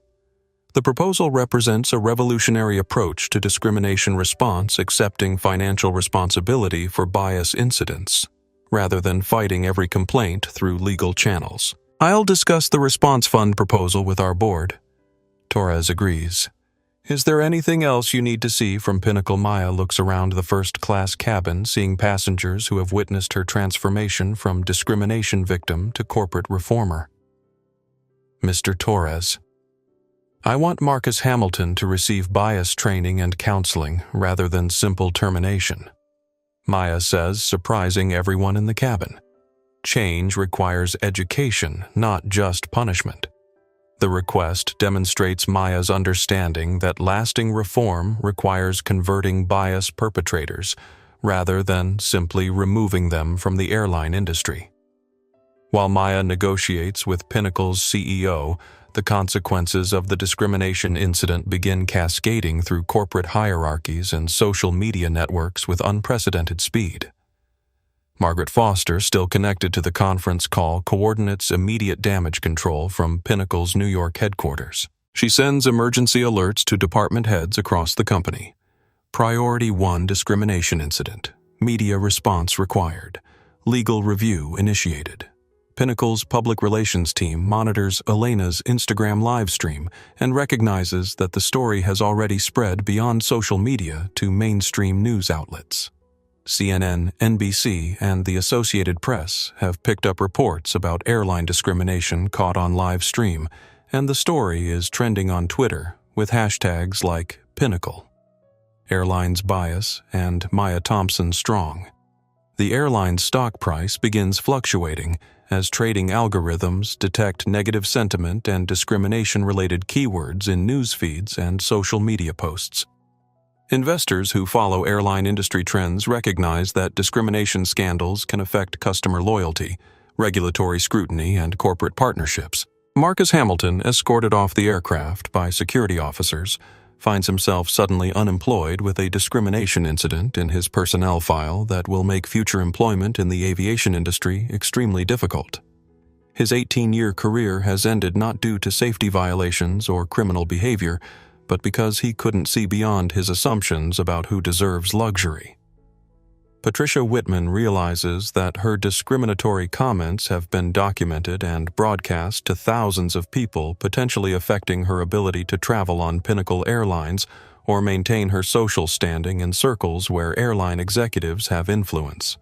The proposal represents a revolutionary approach to discrimination response, accepting financial responsibility for bias incidents, rather than fighting every complaint through legal channels. I'll discuss the response fund proposal with our board. Torres agrees. Is there anything else you need to see from Pinnacle? Maya looks around the first-class cabin, seeing passengers who have witnessed her transformation from discrimination victim to corporate reformer. Mr. Torres, I want Marcus Hamilton to receive bias training and counseling rather than simple termination. Maya says, surprising everyone in the cabin. Change requires education, not just punishment. The request demonstrates Maya's understanding that lasting reform requires converting bias perpetrators rather than simply removing them from the airline industry. While Maya negotiates with Pinnacle's CEO, the consequences of the discrimination incident begin cascading through corporate hierarchies and social media networks with unprecedented speed. Margaret Foster, still connected to the conference call, coordinates immediate damage control from Pinnacle's New York headquarters. She sends emergency alerts to department heads across the company. Priority 1 discrimination incident. Media response required. Legal review initiated. Pinnacle's public relations team monitors Elena's Instagram live stream and recognizes that the story has already spread beyond social media to mainstream news outlets. CNN, NBC, and the Associated Press have picked up reports about airline discrimination caught on live stream, and the story is trending on Twitter with hashtags like Pinnacle, Airlines Bias, and Maya Thompson Strong. The airline's stock price begins fluctuating as trading algorithms detect negative sentiment and discrimination-related keywords in news feeds and social media posts. Investors who follow airline industry trends recognize that discrimination scandals can affect customer loyalty, regulatory scrutiny, and corporate partnerships. Marcus Hamilton, escorted off the aircraft by security officers, finds himself suddenly unemployed with a discrimination incident in his personnel file that will make future employment in the aviation industry extremely difficult. His 18-year career has ended not due to safety violations or criminal behavior, but because he couldn't see beyond his assumptions about who deserves luxury. Patricia Whitman realizes that her discriminatory comments have been documented and broadcast to thousands of people, potentially affecting her ability to travel on Pinnacle Airlines or maintain her social standing in circles where airline executives have influence.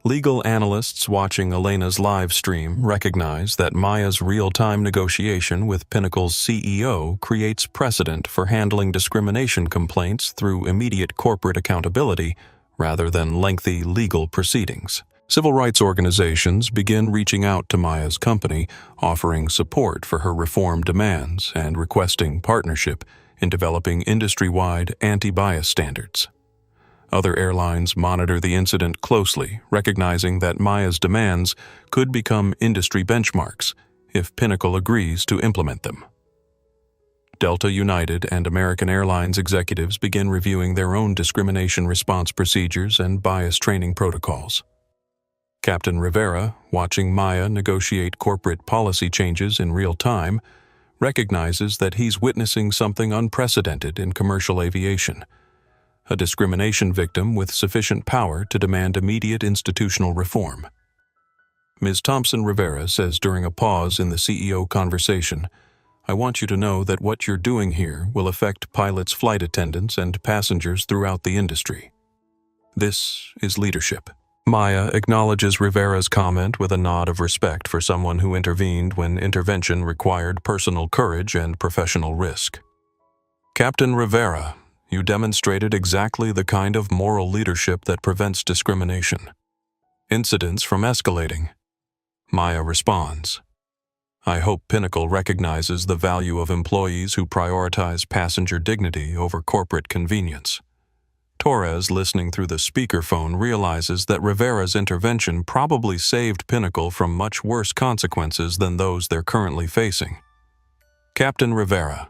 Legal analysts watching Elena's live stream recognize that Maya's real-time negotiation with Pinnacle's CEO creates precedent for handling discrimination complaints through immediate corporate accountability rather than lengthy legal proceedings. Civil rights organizations begin reaching out to Maya's company, offering support for her reform demands and requesting partnership in developing industry-wide anti-bias standards. Other airlines monitor the incident closely, recognizing that Maya's demands could become industry benchmarks if Pinnacle agrees to implement them. Delta United and American Airlines executives begin reviewing their own discrimination response procedures and bias training protocols. Captain Rivera, watching Maya negotiate corporate policy changes in real time, recognizes that he's witnessing something unprecedented in commercial aviation: a discrimination victim with sufficient power to demand immediate institutional reform. Ms. Thompson Rivera says during a pause in the CEO conversation, "I want you to know that what you're doing here will affect pilots, flight attendants, and passengers throughout the industry. This is leadership." Maya acknowledges Rivera's comment with a nod of respect for someone who intervened when intervention required personal courage and professional risk. "Captain Rivera, you demonstrated exactly the kind of moral leadership that prevents discrimination. Incidents from escalating." Maya responds, I hope Pinnacle recognizes the value of employees who prioritize passenger dignity over corporate convenience. Torres, listening through the speakerphone, realizes that Rivera's intervention probably saved Pinnacle from much worse consequences than those they're currently facing. Captain Rivera,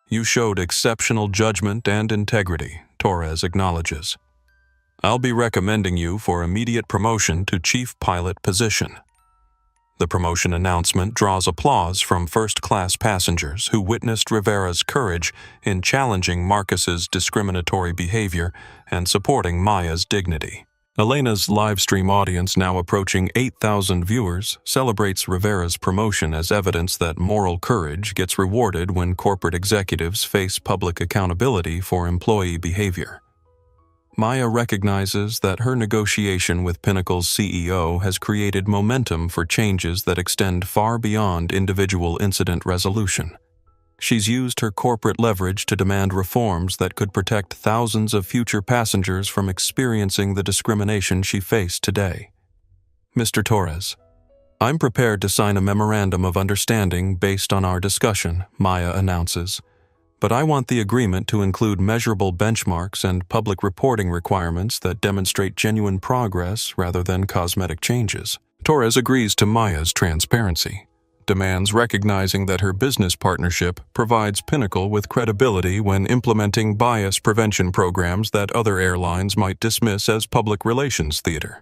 you showed exceptional judgment and integrity, Torres acknowledges. I'll be recommending you for immediate promotion to chief pilot position. The promotion announcement draws applause from first-class passengers who witnessed Rivera's courage in challenging Marcus's discriminatory behavior and supporting Maya's dignity. Elena's live-stream audience, now approaching 8,000 viewers, celebrates Rivera's promotion as evidence that moral courage gets rewarded when corporate executives face public accountability for employee behavior. Maya recognizes that her negotiation with Pinnacle's CEO has created momentum for changes that extend far beyond individual incident resolution. She's used her corporate leverage to demand reforms that could protect thousands of future passengers from experiencing the discrimination she faced today. Mr. Torres, I'm prepared to sign a memorandum of understanding based on our discussion, Maya announces. But I want the agreement to include measurable benchmarks and public reporting requirements that demonstrate genuine progress rather than cosmetic changes. Torres agrees to Maya's transparency, demands recognizing that her business partnership provides Pinnacle with credibility when implementing bias prevention programs that other airlines might dismiss as public relations theater.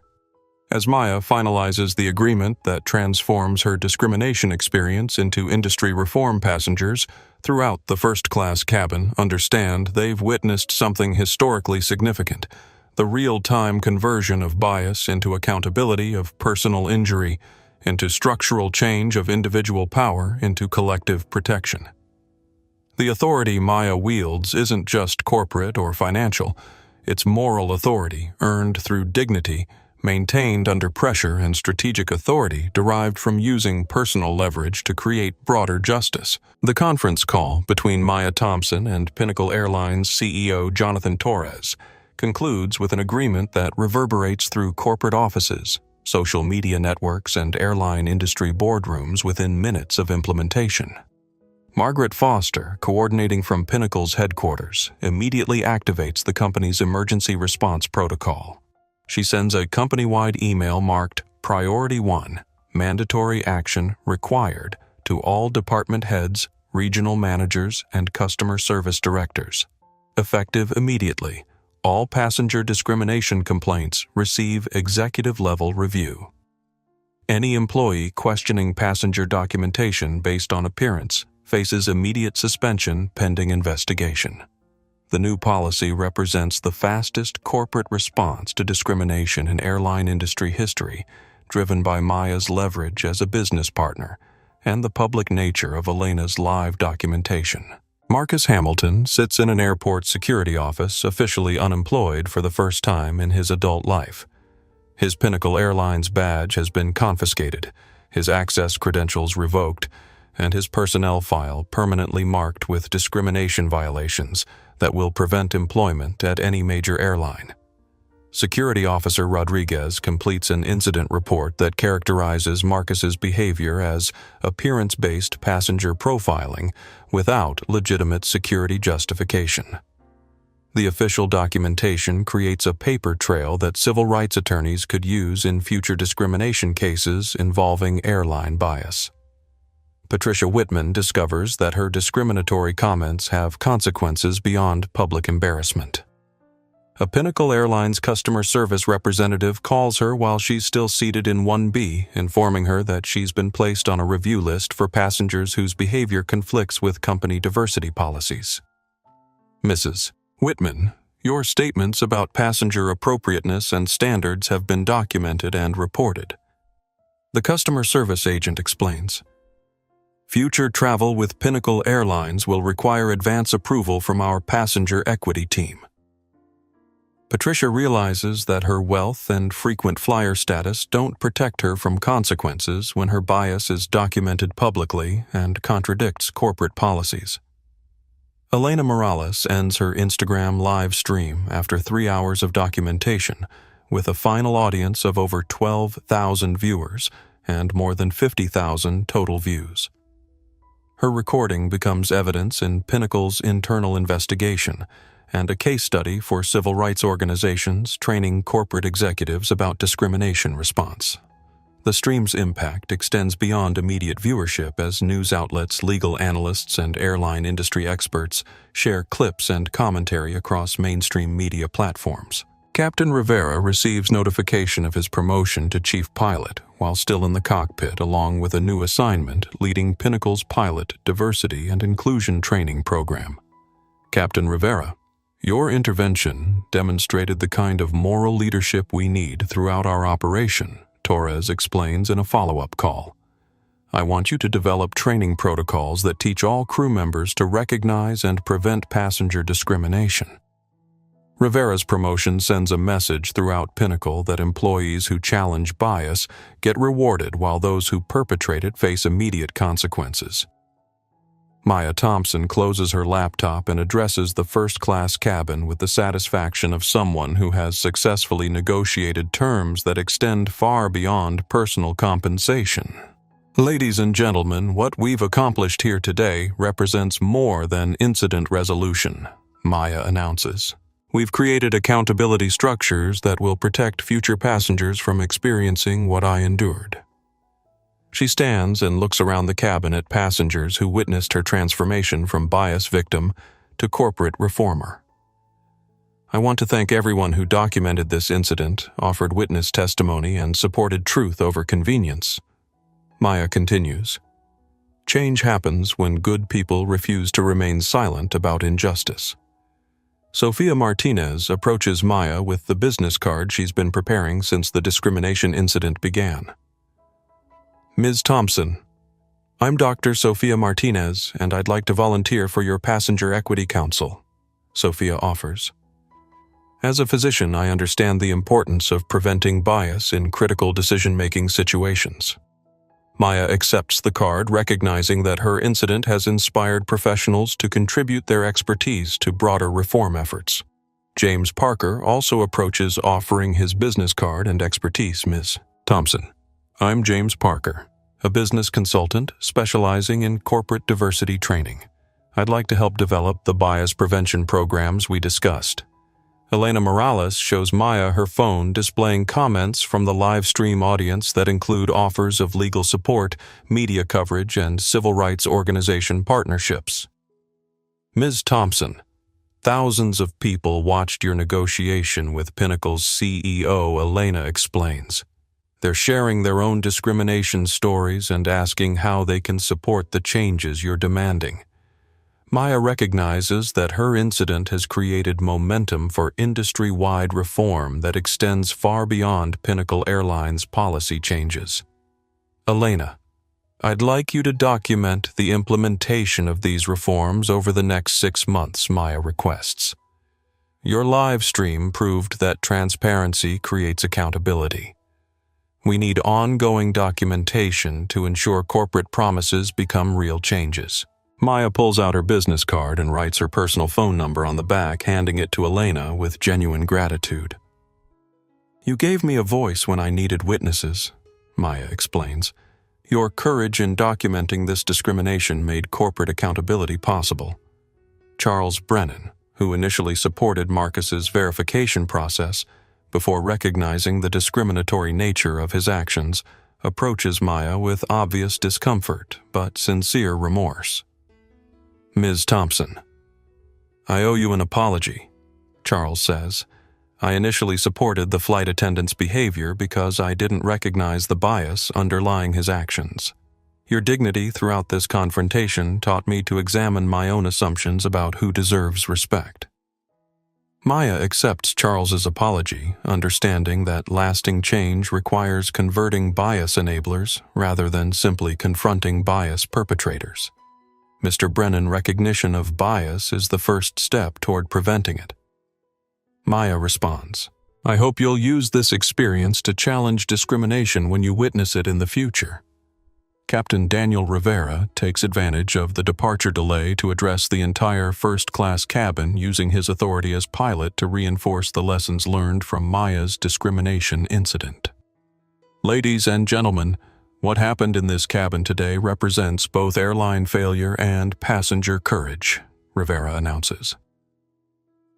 As Maya finalizes the agreement that transforms her discrimination experience into industry reform, passengers throughout the first-class cabin understand they've witnessed something historically significant: the real-time conversion of bias into accountability, of personal injury into structural change, of individual power into collective protection. The authority Maya wields isn't just corporate or financial. It's moral authority earned through dignity, maintained under pressure, and strategic authority derived from using personal leverage to create broader justice. The conference call between Maya Thompson and Pinnacle Airlines CEO Jonathan Torres concludes with an agreement that reverberates through corporate offices, social media networks, and airline industry boardrooms within minutes of implementation. Margaret Foster, coordinating from Pinnacle's headquarters, immediately activates the company's emergency response protocol. She sends a company-wide email marked Priority 1, Mandatory Action Required, to all department heads, regional managers, and customer service directors. Effective immediately, all passenger discrimination complaints receive executive-level review. Any employee questioning passenger documentation based on appearance faces immediate suspension pending investigation. The new policy represents the fastest corporate response to discrimination in airline industry history, driven by Maya's leverage as a business partner and the public nature of Elena's live documentation. Marcus Hamilton sits in an airport security office, officially unemployed for the first time in his adult life. His Pinnacle Airlines badge has been confiscated, his access credentials revoked, and his personnel file permanently marked with discrimination violations that will prevent employment at any major airline. Security Officer Rodriguez completes an incident report that characterizes Marcus's behavior as appearance-based passenger profiling without legitimate security justification. The official documentation creates a paper trail that civil rights attorneys could use in future discrimination cases involving airline bias. Patricia Whitman discovers that her discriminatory comments have consequences beyond public embarrassment. A Pinnacle Airlines customer service representative calls her while she's still seated in 1B, informing her that she's been placed on a review list for passengers whose behavior conflicts with company diversity policies. Mrs. Whitman, your statements about passenger appropriateness and standards have been documented and reported. The customer service agent explains. Future travel with Pinnacle Airlines will require advance approval from our passenger equity team. Patricia realizes that her wealth and frequent flyer status don't protect her from consequences when her bias is documented publicly and contradicts corporate policies. Elena Morales ends her Instagram live stream after 3 hours of documentation with a final audience of over 12,000 viewers and more than 50,000 total views. Her recording becomes evidence in Pinnacle's internal investigation and a case study for civil rights organizations training corporate executives about discrimination response. The stream's impact extends beyond immediate viewership as news outlets, legal analysts, and airline industry experts share clips and commentary across mainstream media platforms. Captain Rivera receives notification of his promotion to chief pilot while still in the cockpit, along with a new assignment leading Pinnacle's pilot diversity and inclusion training program. Captain Rivera, your intervention demonstrated the kind of moral leadership we need throughout our operation, Torres explains in a follow-up call. I want you to develop training protocols that teach all crew members to recognize and prevent passenger discrimination. Rivera's promotion sends a message throughout Pinnacle that employees who challenge bias get rewarded while those who perpetrate it face immediate consequences. Maya Thompson closes her laptop and addresses the first-class cabin with the satisfaction of someone who has successfully negotiated terms that extend far beyond personal compensation. Ladies and gentlemen, what we've accomplished here today represents more than incident resolution, Maya announces. We've created accountability structures that will protect future passengers from experiencing what I endured. She stands and looks around the cabin at passengers who witnessed her transformation from bias victim to corporate reformer. I want to thank everyone who documented this incident, offered witness testimony, and supported truth over convenience. Maya continues. Change happens when good people refuse to remain silent about injustice. Sophia Martinez approaches Maya with the business card she's been preparing since the discrimination incident began. Ms. Thompson, I'm Dr. Sophia Martinez, and I'd like to volunteer for your Passenger Equity Council, Sophia offers. As a physician, I understand the importance of preventing bias in critical decision-making situations. Maya accepts the card, recognizing that her incident has inspired professionals to contribute their expertise to broader reform efforts. James Parker also approaches, offering his business card and expertise. Ms. Thompson, I'm James Parker, a business consultant specializing in corporate diversity training. I'd like to help develop the bias prevention programs we discussed. Elena Morales shows Maya her phone displaying comments from the live stream audience that include offers of legal support, media coverage, and civil rights organization partnerships. Ms. Thompson, thousands of people watched your negotiation with Pinnacle's CEO, Elena explains. They're sharing their own discrimination stories and asking how they can support the changes you're demanding. Maya recognizes that her incident has created momentum for industry-wide reform that extends far beyond Pinnacle Airlines' policy changes. Elena, I'd like you to document the implementation of these reforms over the next 6 months, Maya requests. Your live stream proved that transparency creates accountability. We need ongoing documentation to ensure corporate promises become real changes. Maya pulls out her business card and writes her personal phone number on the back, handing it to Elena with genuine gratitude. You gave me a voice when I needed witnesses, Maya explains. Your courage in documenting this discrimination made corporate accountability possible. Charles Brennan, who initially supported Marcus's verification process, before recognizing the discriminatory nature of his actions, approaches Maya with obvious discomfort but sincere remorse. Ms. Thompson, I owe you an apology, Charles says. I initially supported the flight attendant's behavior because I didn't recognize the bias underlying his actions. Your dignity throughout this confrontation taught me to examine my own assumptions about who deserves respect. Maya accepts Charles's apology, understanding that lasting change requires converting bias enablers rather than simply confronting bias perpetrators. Mr. Brennan's recognition of bias is the first step toward preventing it. Maya responds, I hope you'll use this experience to challenge discrimination when you witness it in the future. Captain Daniel Rivera takes advantage of the departure delay to address the entire first-class cabin, using his authority as pilot to reinforce the lessons learned from Maya's discrimination incident. Ladies and gentlemen, What happened in this cabin today represents both airline failure and passenger courage, Rivera announces.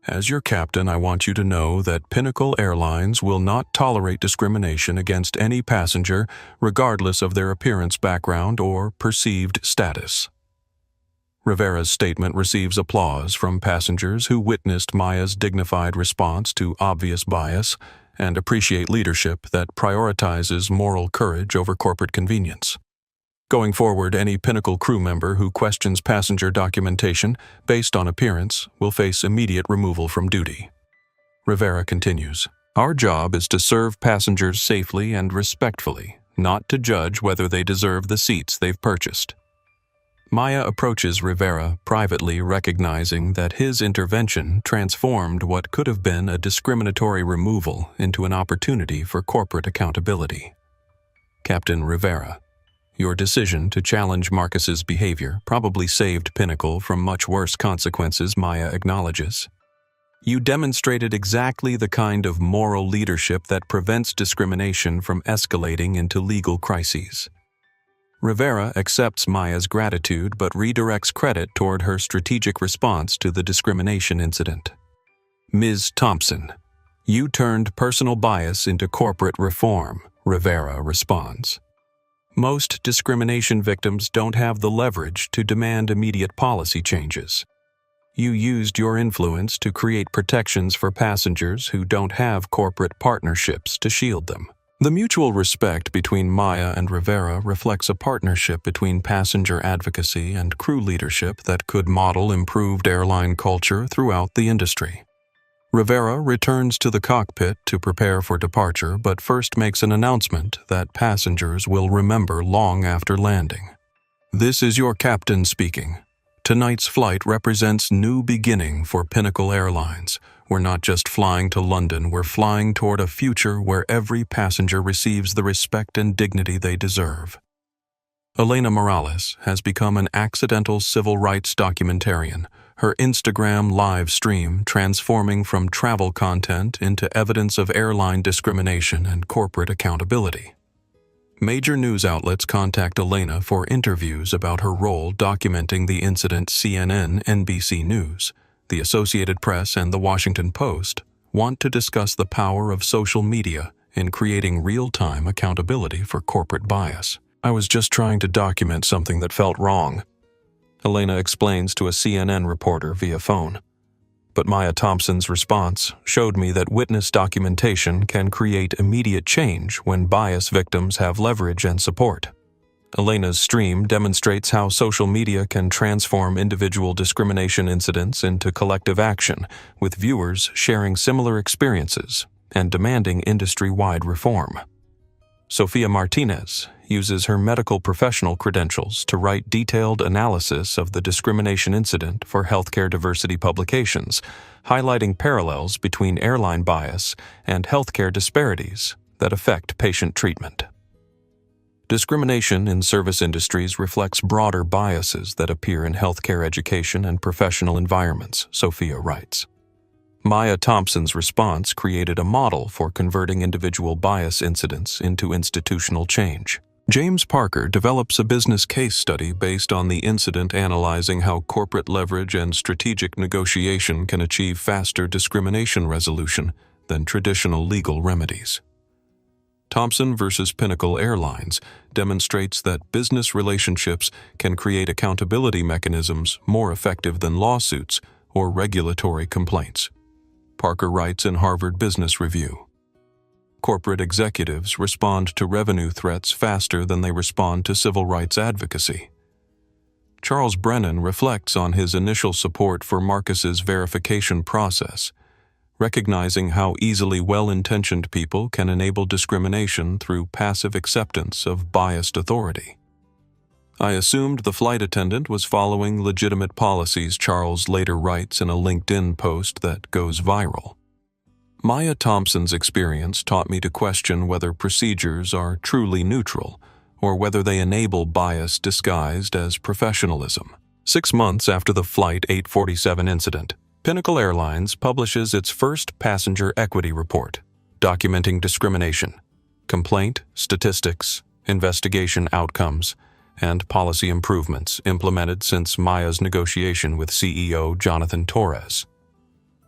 As your captain, I want you to know that Pinnacle Airlines will not tolerate discrimination against any passenger, regardless of their appearance, background, or perceived status. Rivera's statement receives applause from passengers who witnessed Maya's dignified response to obvious bias and appreciate leadership that prioritizes moral courage over corporate convenience. Going forward, any Pinnacle crew member who questions passenger documentation based on appearance will face immediate removal from duty. Rivera continues, "Our job is to serve passengers safely and respectfully, not to judge whether they deserve the seats they've purchased." Maya approaches Rivera privately, recognizing that his intervention transformed what could have been a discriminatory removal into an opportunity for corporate accountability. "Captain Rivera, your decision to challenge Marcus's behavior probably saved Pinnacle from much worse consequences," Maya acknowledges. "You demonstrated exactly the kind of moral leadership that prevents discrimination from escalating into legal crises." Rivera accepts Maya's gratitude but redirects credit toward her strategic response to the discrimination incident. "Ms. Thompson, you turned personal bias into corporate reform," Rivera responds. "Most discrimination victims don't have the leverage to demand immediate policy changes. You used your influence to create protections for passengers who don't have corporate partnerships to shield them." The mutual respect between Maya and Rivera reflects a partnership between passenger advocacy and crew leadership that could model improved airline culture throughout the industry. Rivera returns to the cockpit to prepare for departure, but first makes an announcement that passengers will remember long after landing. "This is your captain speaking. Tonight's flight represents new beginning for Pinnacle Airlines. We're not just flying to London, we're flying toward a future where every passenger receives the respect and dignity they deserve." Elena Morales has become an accidental civil rights documentarian, her Instagram live stream transforming from travel content into evidence of airline discrimination and corporate accountability. Major news outlets contact Elena for interviews about her role documenting the incident. CNN, NBC News, the Associated Press, and the Washington Post want to discuss the power of social media in creating real-time accountability for corporate bias. "I was just trying to document something that felt wrong," Elena explains to a CNN reporter via phone. But Maya Thompson's response showed me that witness documentation can create immediate change when bias victims have leverage and support. Elena's stream demonstrates how social media can transform individual discrimination incidents into collective action, with viewers sharing similar experiences and demanding industry-wide reform. Sofia Martinez uses her medical professional credentials to write detailed analysis of the discrimination incident for healthcare diversity publications, highlighting parallels between airline bias and healthcare disparities that affect patient treatment. Discrimination in service industries reflects broader biases that appear in healthcare education and professional environments, Sophia writes. Maya Thompson's response created a model for converting individual bias incidents into institutional change. James Parker develops a business case study based on the incident, analyzing how corporate leverage and strategic negotiation can achieve faster discrimination resolution than traditional legal remedies. Thompson versus Pinnacle Airlines demonstrates that business relationships can create accountability mechanisms more effective than lawsuits or regulatory complaints. Parker writes in Harvard Business Review, "Corporate executives respond to revenue threats faster than they respond to civil rights advocacy." Charles Brennan reflects on his initial support for Marcus's verification process, recognizing how easily well-intentioned people can enable discrimination through passive acceptance of biased authority. "I assumed the flight attendant was following legitimate policies," Charles later writes in a LinkedIn post that goes viral. Maya Thompson's experience taught me to question whether procedures are truly neutral or whether they enable bias disguised as professionalism. 6 months after the Flight 847 incident, Pinnacle Airlines publishes its first passenger equity report, documenting discrimination, complaint, statistics, investigation outcomes, and policy improvements implemented since Maya's negotiation with CEO Jonathan Torres.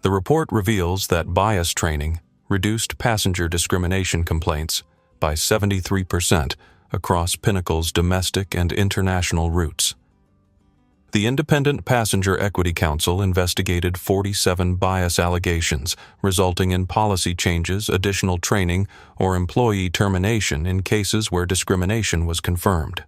The report reveals that bias training reduced passenger discrimination complaints by 73% across Pinnacle's domestic and international routes. The Independent Passenger Equity Council investigated 47 bias allegations, resulting in policy changes, additional training, or employee termination in cases where discrimination was confirmed.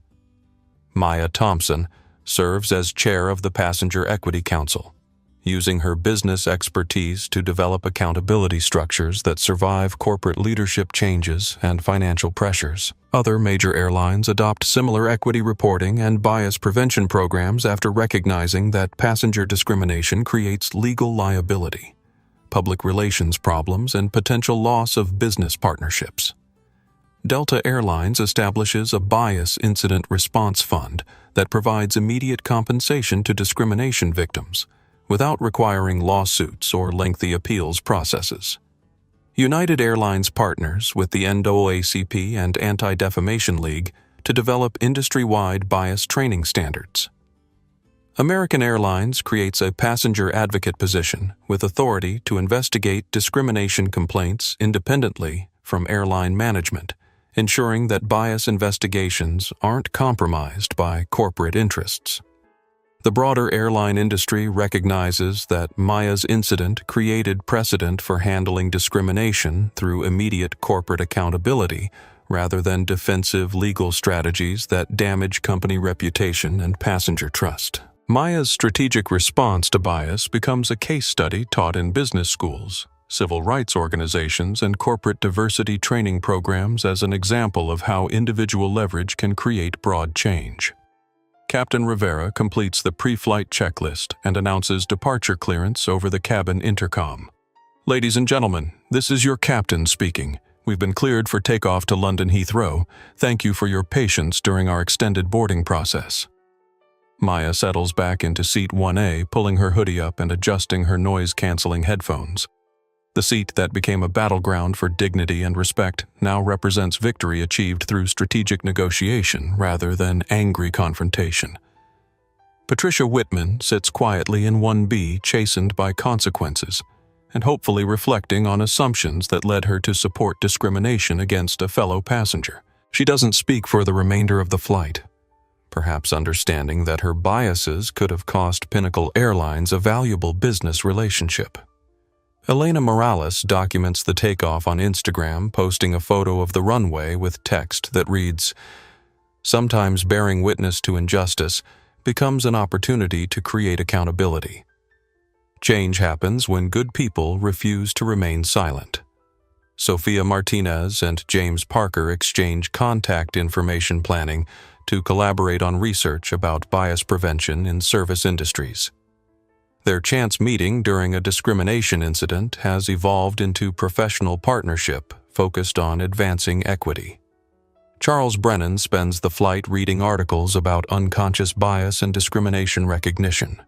Maya Thompson serves as chair of the Passenger Equity Council, using her business expertise to develop accountability structures that survive corporate leadership changes and financial pressures. Other major airlines adopt similar equity reporting and bias prevention programs after recognizing that passenger discrimination creates legal liability, public relations problems, and potential loss of business partnerships. Delta Airlines establishes a bias incident response fund that provides immediate compensation to discrimination victims, without requiring lawsuits or lengthy appeals processes. United Airlines partners with the NAACP and Anti-Defamation League to develop industry-wide bias training standards. American Airlines creates a passenger advocate position with authority to investigate discrimination complaints independently from airline management, ensuring that bias investigations aren't compromised by corporate interests. The broader airline industry recognizes that Maya's incident created precedent for handling discrimination through immediate corporate accountability rather than defensive legal strategies that damage company reputation and passenger trust. Maya's strategic response to bias becomes a case study taught in business schools, civil rights organizations, and corporate diversity training programs as an example of how individual leverage can create broad change. Captain Rivera completes the pre-flight checklist and announces departure clearance over the cabin intercom. "Ladies and gentlemen, this is your captain speaking. We've been cleared for takeoff to London Heathrow. Thank you for your patience during our extended boarding process." Maya settles back into seat 1A, pulling her hoodie up and adjusting her noise-canceling headphones. The seat that became a battleground for dignity and respect now represents victory achieved through strategic negotiation rather than angry confrontation. Patricia Whitman sits quietly in 1B, chastened by consequences, and hopefully reflecting on assumptions that led her to support discrimination against a fellow passenger. She doesn't speak for the remainder of the flight, perhaps understanding that her biases could have cost Pinnacle Airlines a valuable business relationship. Elena Morales documents the takeoff on Instagram, posting a photo of the runway with text that reads, "Sometimes bearing witness to injustice becomes an opportunity to create accountability. Change happens when good people refuse to remain silent." Sophia Martinez and James Parker exchange contact information planning to collaborate on research about bias prevention in service industries. Their chance meeting during a discrimination incident has evolved into professional partnership focused on advancing equity. Charles Brennan spends the flight reading articles about unconscious bias and discrimination recognition,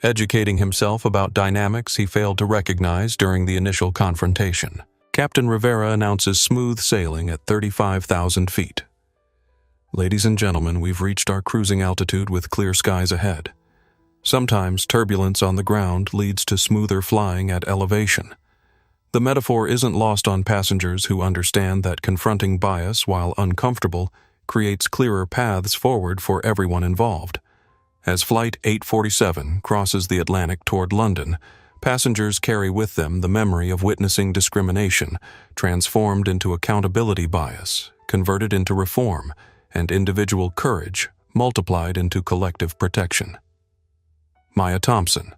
educating himself about dynamics he failed to recognize during the initial confrontation. Captain Rivera announces smooth sailing at 35,000 feet. "Ladies and gentlemen, we've reached our cruising altitude with clear skies ahead. Sometimes turbulence on the ground leads to smoother flying at elevation. The metaphor isn't lost on passengers who understand that confronting bias, while uncomfortable, creates clearer paths forward for everyone involved. As Flight 847 crosses the Atlantic toward London, passengers carry with them the memory of witnessing discrimination, transformed into accountability bias, converted into reform, and individual courage, multiplied into collective protection." Maya Thompson,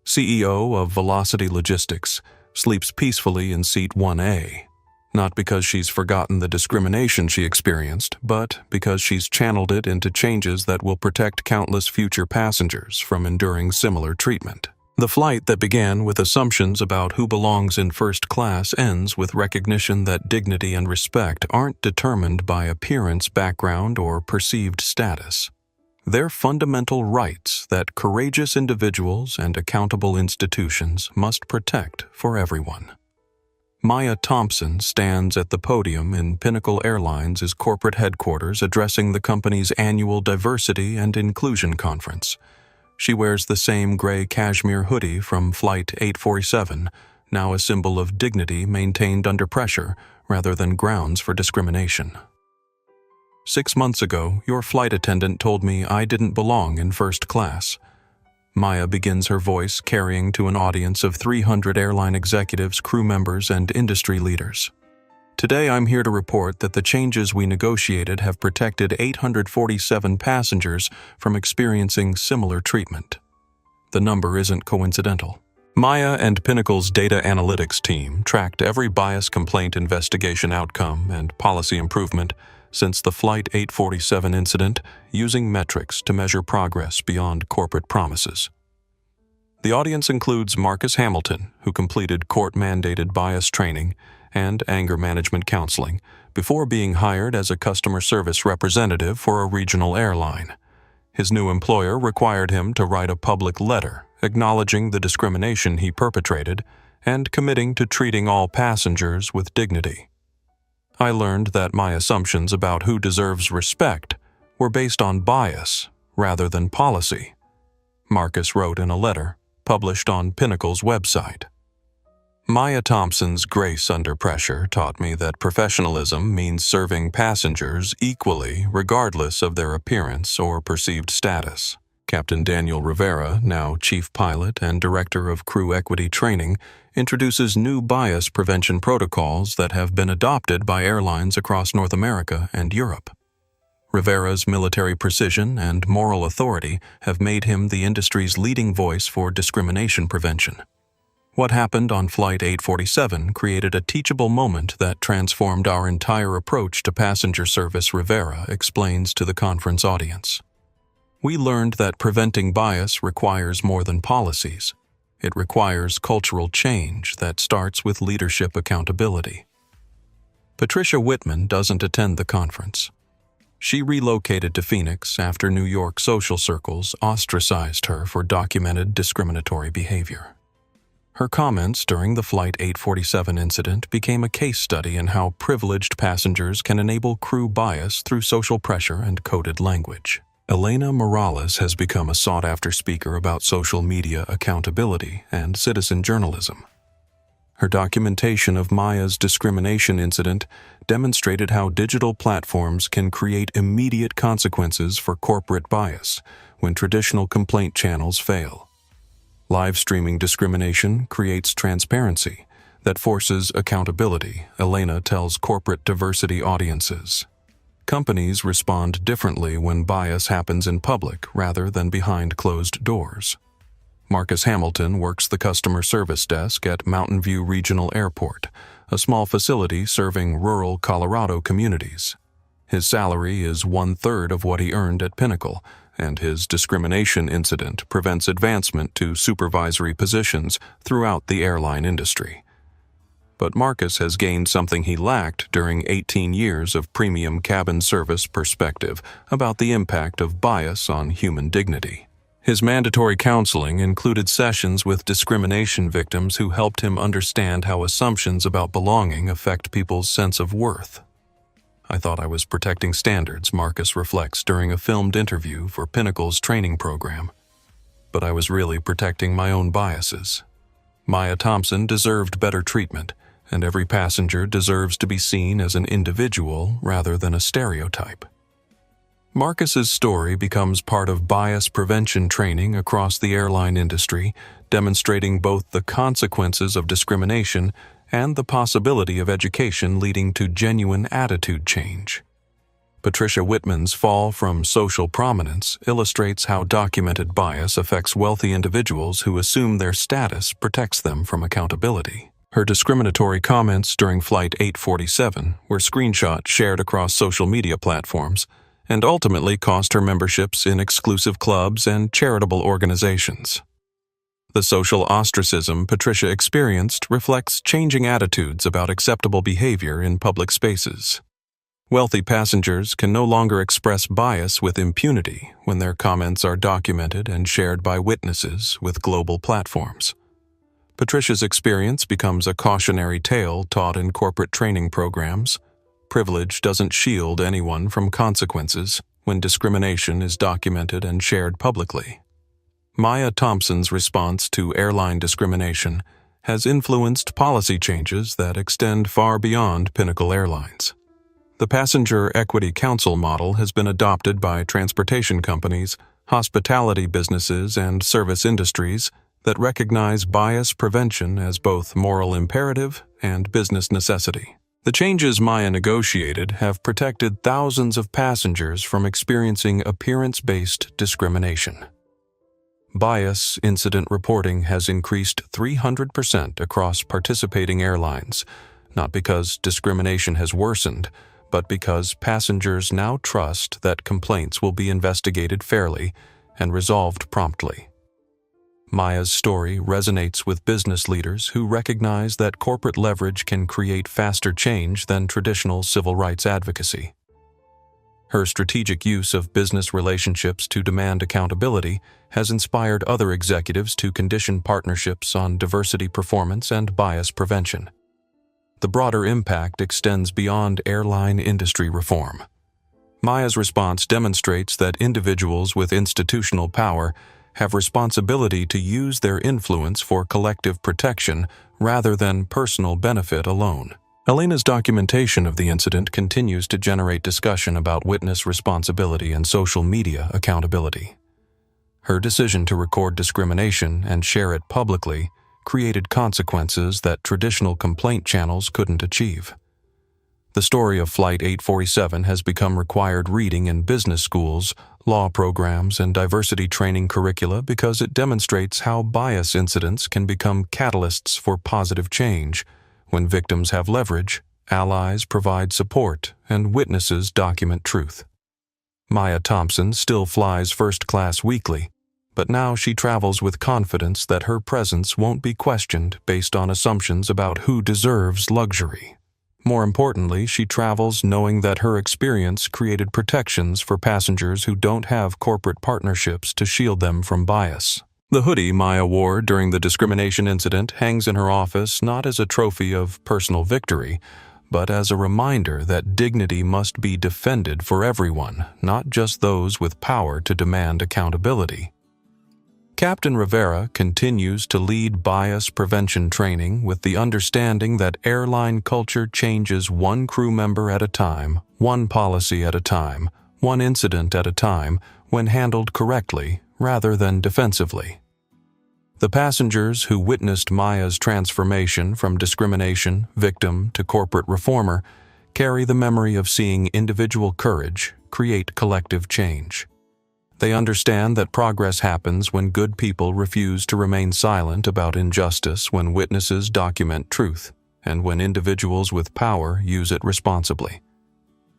CEO of Velocity Logistics, sleeps peacefully in seat 1A, not because she's forgotten the discrimination she experienced, but because she's channeled it into changes that will protect countless future passengers from enduring similar treatment. The flight that began with assumptions about who belongs in first class ends with recognition that dignity and respect aren't determined by appearance, background, or perceived status. They're fundamental rights that courageous individuals and accountable institutions must protect for everyone. Maya Thompson stands at the podium in Pinnacle Airlines' corporate headquarters addressing the company's annual Diversity and Inclusion Conference. She wears the same gray cashmere hoodie from Flight 847, now a symbol of dignity maintained under pressure rather than grounds for discrimination. 6 months ago, your flight attendant told me I didn't belong in first class. Maya begins her voice carrying to an audience of 300 airline executives, crew members, and industry leaders. Today I'm here to report that the changes we negotiated have protected 847 passengers from experiencing similar treatment. The number isn't coincidental. Maya and Pinnacle's data analytics team tracked every bias complaint investigation outcome and policy improvement since the Flight 847 incident, using metrics to measure progress beyond corporate promises. The audience includes Marcus Hamilton, who completed court-mandated bias training and anger management counseling before being hired as a customer service representative for a regional airline. His new employer required him to write a public letter acknowledging the discrimination he perpetrated and committing to treating all passengers with dignity. I learned that my assumptions about who deserves respect were based on bias rather than policy, Marcus wrote in a letter published on Pinnacle's website. Maya Thompson's grace under pressure taught me that professionalism means serving passengers equally regardless of their appearance or perceived status. Captain Daniel Rivera, now chief pilot and director of crew equity training, introduces new bias prevention protocols that have been adopted by airlines across North America and Europe. Rivera's military precision and moral authority have made him the industry's leading voice for discrimination prevention. What happened on Flight 847 created a teachable moment that transformed our entire approach to passenger service, Rivera explains to the conference audience. We learned that preventing bias requires more than policies. It requires cultural change that starts with leadership accountability. Patricia Whitman doesn't attend the conference. She relocated to Phoenix after New York social circles ostracized her for documented discriminatory behavior. Her comments during the Flight 847 incident became a case study in how privileged passengers can enable crew bias through social pressure and coded language. Elena Morales has become a sought-after speaker about social media accountability and citizen journalism. Her documentation of Maya's discrimination incident demonstrated how digital platforms can create immediate consequences for corporate bias when traditional complaint channels fail. Live streaming discrimination creates transparency that forces accountability, Elena tells corporate diversity audiences. Companies respond differently when bias happens in public rather than behind closed doors. Marcus Hamilton works the customer service desk at Mountain View Regional Airport, a small facility serving rural Colorado communities. His salary is 1/3 of what he earned at Pinnacle, and his discrimination incident prevents advancement to supervisory positions throughout the airline industry. But Marcus has gained something he lacked during 18 years of premium cabin service perspective about the impact of bias on human dignity. His mandatory counseling included sessions with discrimination victims who helped him understand how assumptions about belonging affect people's sense of worth. I thought I was protecting standards, Marcus reflects during a filmed interview for Pinnacle's training program. But I was really protecting my own biases. Maya Thompson deserved better treatment, and every passenger deserves to be seen as an individual rather than a stereotype. Marcus's story becomes part of bias prevention training across the airline industry, demonstrating both the consequences of discrimination and the possibility of education leading to genuine attitude change. Patricia Whitman's fall from social prominence illustrates how documented bias affects wealthy individuals who assume their status protects them from accountability. Her discriminatory comments during Flight 847 were screenshots shared across social media platforms and ultimately cost her memberships in exclusive clubs and charitable organizations. The social ostracism Patricia experienced reflects changing attitudes about acceptable behavior in public spaces. Wealthy passengers can no longer express bias with impunity when their comments are documented and shared by witnesses with global platforms. Patricia's experience becomes a cautionary tale taught in corporate training programs. Privilege doesn't shield anyone from consequences when discrimination is documented and shared publicly. Maya Thompson's response to airline discrimination has influenced policy changes that extend far beyond Pinnacle Airlines. The Passenger Equity Council model has been adopted by transportation companies, hospitality businesses, and service industries that recognize bias prevention as both moral imperative and business necessity. The changes Maya negotiated have protected thousands of passengers from experiencing appearance-based discrimination. Bias incident reporting has increased 300% across participating airlines, not because discrimination has worsened, but because passengers now trust that complaints will be investigated fairly and resolved promptly. Maya's story resonates with business leaders who recognize that corporate leverage can create faster change than traditional civil rights advocacy. Her strategic use of business relationships to demand accountability has inspired other executives to condition partnerships on diversity performance and bias prevention. The broader impact extends beyond airline industry reform. Maya's response demonstrates that individuals with institutional power have responsibility to use their influence for collective protection rather than personal benefit alone. Elena's documentation of the incident continues to generate discussion about witness responsibility and social media accountability. Her decision to record discrimination and share it publicly created consequences that traditional complaint channels couldn't achieve. The story of Flight 847 has become required reading in business schools, law programs, and diversity training curricula because it demonstrates how bias incidents can become catalysts for positive change. When victims have leverage, allies provide support, and witnesses document truth. Maya Thompson still flies first class weekly, but now she travels with confidence that her presence won't be questioned based on assumptions about who deserves luxury. More importantly, she travels knowing that her experience created protections for passengers who don't have corporate partnerships to shield them from bias. The hoodie Maya wore during the discrimination incident hangs in her office not as a trophy of personal victory, but as a reminder that dignity must be defended for everyone, not just those with power to demand accountability. Captain Rivera continues to lead bias prevention training with the understanding that airline culture changes one crew member at a time, one policy at a time, one incident at a time, when handled correctly rather than defensively. The passengers who witnessed Maya's transformation from discrimination victim to corporate reformer carry the memory of seeing individual courage create collective change. They understand that progress happens when good people refuse to remain silent about injustice, when witnesses document truth, and when individuals with power use it responsibly.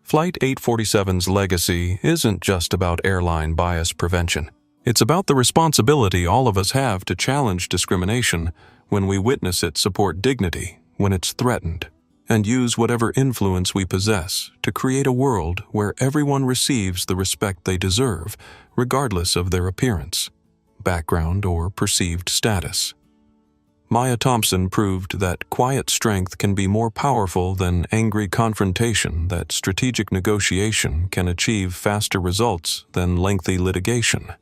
Flight 847's legacy isn't just about airline bias prevention. It's about the responsibility all of us have to challenge discrimination when we witness it, support dignity when it's threatened, and use whatever influence we possess to create a world where everyone receives the respect they deserve, regardless of their appearance, background, or perceived status. Maya Thompson proved that quiet strength can be more powerful than angry confrontation, that strategic negotiation can achieve faster results than lengthy litigation,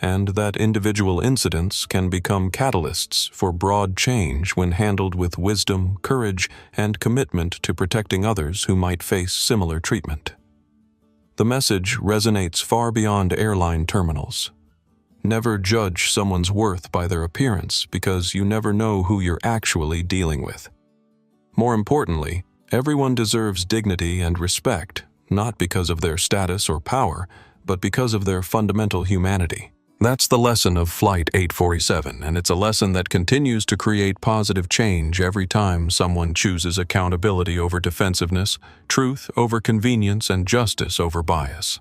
and that individual incidents can become catalysts for broad change when handled with wisdom, courage, and commitment to protecting others who might face similar treatment. The message resonates far beyond airline terminals. Never judge someone's worth by their appearance, because you never know who you're actually dealing with. More importantly, everyone deserves dignity and respect, not because of their status or power, but because of their fundamental humanity. That's the lesson of Flight 847, and it's a lesson that continues to create positive change every time someone chooses accountability over defensiveness, truth over convenience, and justice over bias.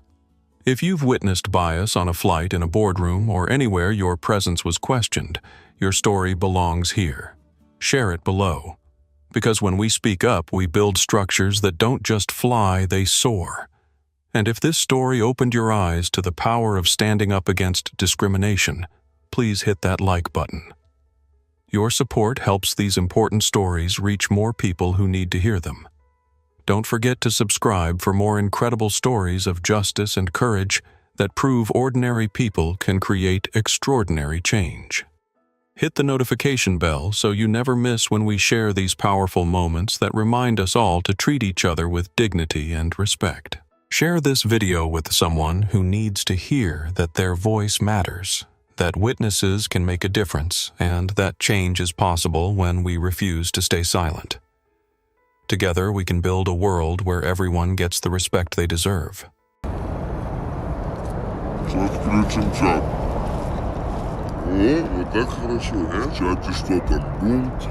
If you've witnessed bias on a flight, in a boardroom, or anywhere your presence was questioned, your story belongs here. Share it below. Because when we speak up, we build structures that don't just fly, they soar. And if this story opened your eyes to the power of standing up against discrimination, please hit that like button. Your support helps these important stories reach more people who need to hear them. Don't forget to subscribe for more incredible stories of justice and courage that prove ordinary people can create extraordinary change. Hit the notification bell so you never miss when we share these powerful moments that remind us all to treat each other with dignity and respect. Share this video with someone who needs to hear that their voice matters, that witnesses can make a difference, and that change is possible when we refuse to stay silent. Together, we can build a world where everyone gets the respect they deserve. Отключим чат. О, вот так хорошо. В чате что там? Бунт.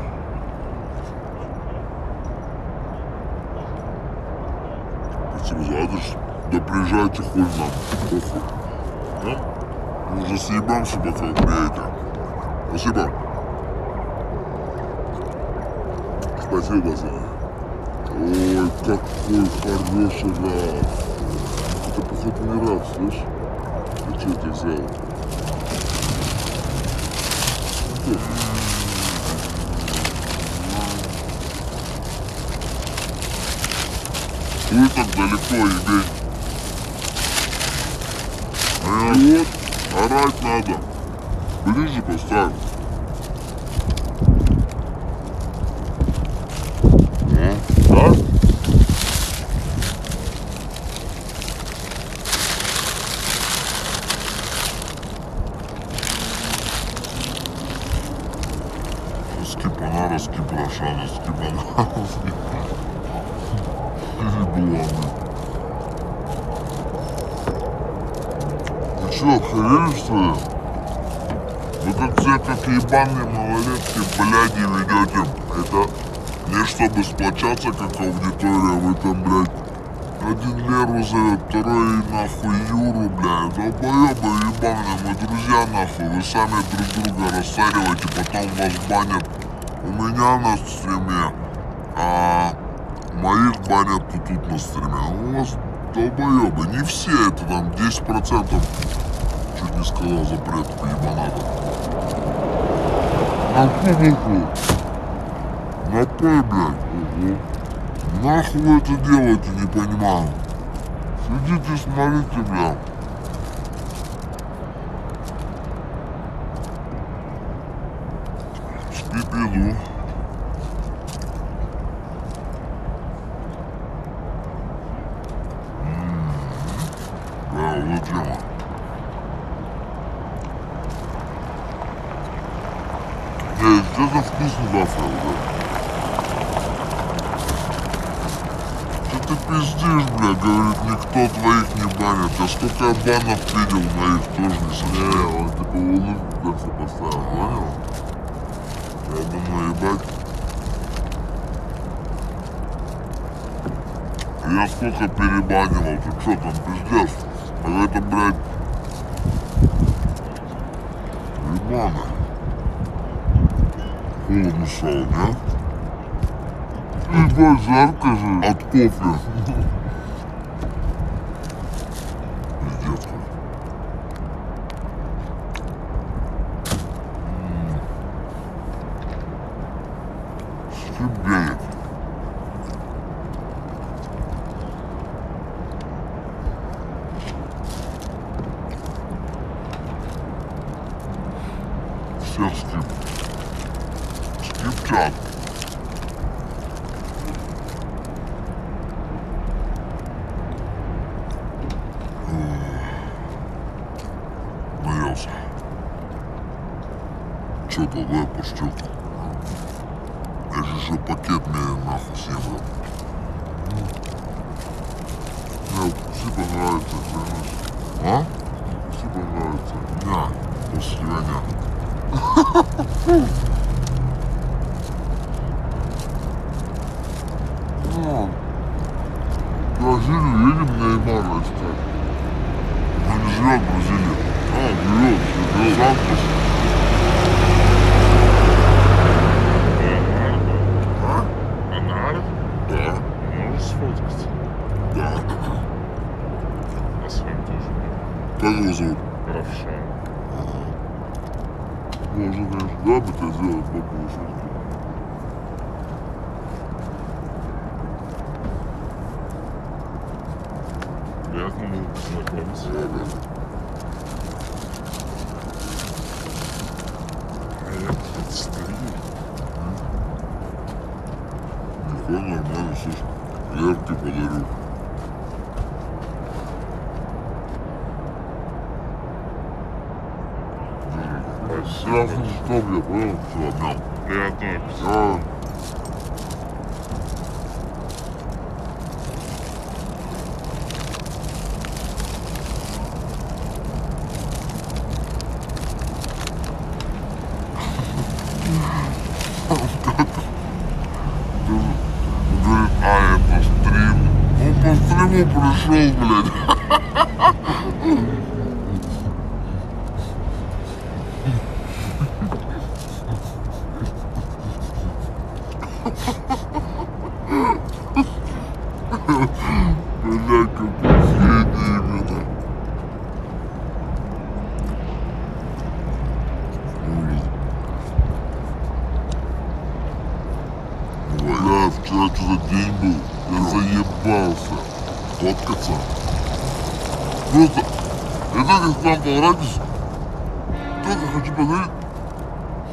Спасибо за адрес. Да приезжайте хуй нам. Похуй. А? Мы уже съебемся, пока вы приедете. Спасибо. Спасибо за... Ой, какой хороший раб. Это, походу, не раб, слышь? Ты что это взял? Хуй так далеко, ебень. Вот, орать надо. Ближе поставь. Да? Скипана, скипрошана, скипана, Ебланы. Вы чё, охуели, что ли? Вы как все, как ебаные малолетки, бляди, ведете. Это не чтобы сплочаться, как аудитория, вы там, блядь, один Леру зовет, второй нахуй Юру, блядь. Долбоёбы ебаные, мы друзья нахуй, вы сами друг друга рассариваете, потом вас банят у меня на стриме, а моих банят тут на стриме. У вас долбоёбы, не все, это там 10%, чуть не сказал, запрет по ебанатам. Напой, блядь. Угу. Нахуй вы это делаете, не понимаю. Сидите, смотрите, блядь. Спи-пиду. Да, вот тема. Что-то вкусно завтра уже. Что ты пиздишь, бля, говорит, никто твоих не банит. Я сколько банов видел моих, тоже не сожалею. Он типа улыбку как-то поставил, понял? Я думаю, ебать. Я сколько перебанивал, ты что там, пиздец? А это, блядь, ебано. Холодно стало, нет? Ебать, жарко же от кофе. Пиздец. Скибенит. Всех скип. Скип-чат. Наелся. Чё тогда я пустил? Я же еще пакет мне нахуй съем. Мне спасибо нравится, клянусь. А? Спасибо нравится. Ня, после тебя ня. В Бразилию едем на Неймара искать. Он не живет в Бразилии. Живет. Сантос. Да. Можешь сфоткать? Да. На своем тоже. Как его зовут? Равшан. Можно, конечно, да, бы это сделать бабу шутку. Приятно было познакомиться. Ладно. А я тут стою. Нихуя нормально, слушай. Лерки подарю. Красный стоп, я понял, все, обнял. Приятного аппетита. А, говорит, а это стрим. Он по стриму пришел, блядь. Блядь, какой гений именно. Бля, вчера что-то день был, я заебался фоткаться. Просто, я только к вам поворачиваюсь, только хочу посмотреть.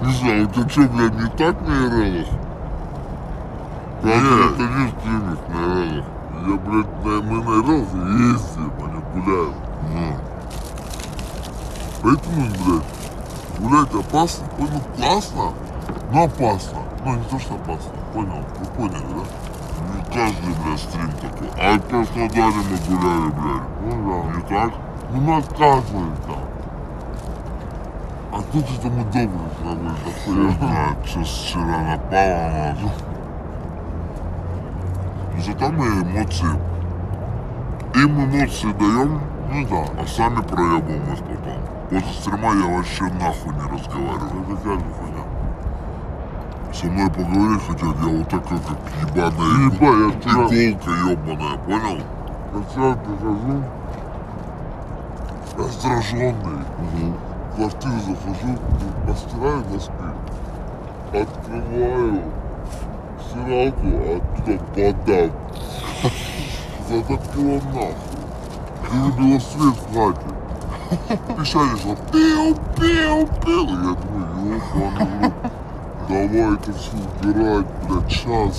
Не знаю, у тебя что, блядь, не так на ИРЛах? Правда, это не стримишь на ИРЛах. Я, блядь, мы на ИРЛах ездим, а не гуляем. Поэтому, блядь, гулять опасно, понял, классно, но опасно. Ну, не то, что опасно, понял, вы поняли, да? Не каждый, блядь, стрим такой. А в Краснодаре мы гуляли, блядь. Ну да. Не так? Ну, мы отказывали там. А тут это мы добрые пробыли, такой, я знаю, что вчера напало на нас. Но зато мы эмоции. Им эмоции даем, ну да, а сами проебываемся потом. После стрима я вообще нахуй не разговариваю. Это какая хуйня. Со мной поговорить хотят, я вот такой, как ебаная иголка ебаная, понял? Я вчера прихожу, раздраженный, в квартиру захожу, постираю носки, открываю стиралку, а оттуда вода. Затопило нахуй. И выбило свет в хате. Пищали шло пиу-пиу-пиу. Я думаю, ёбаный рот. Давай это все убирать, блядь, час.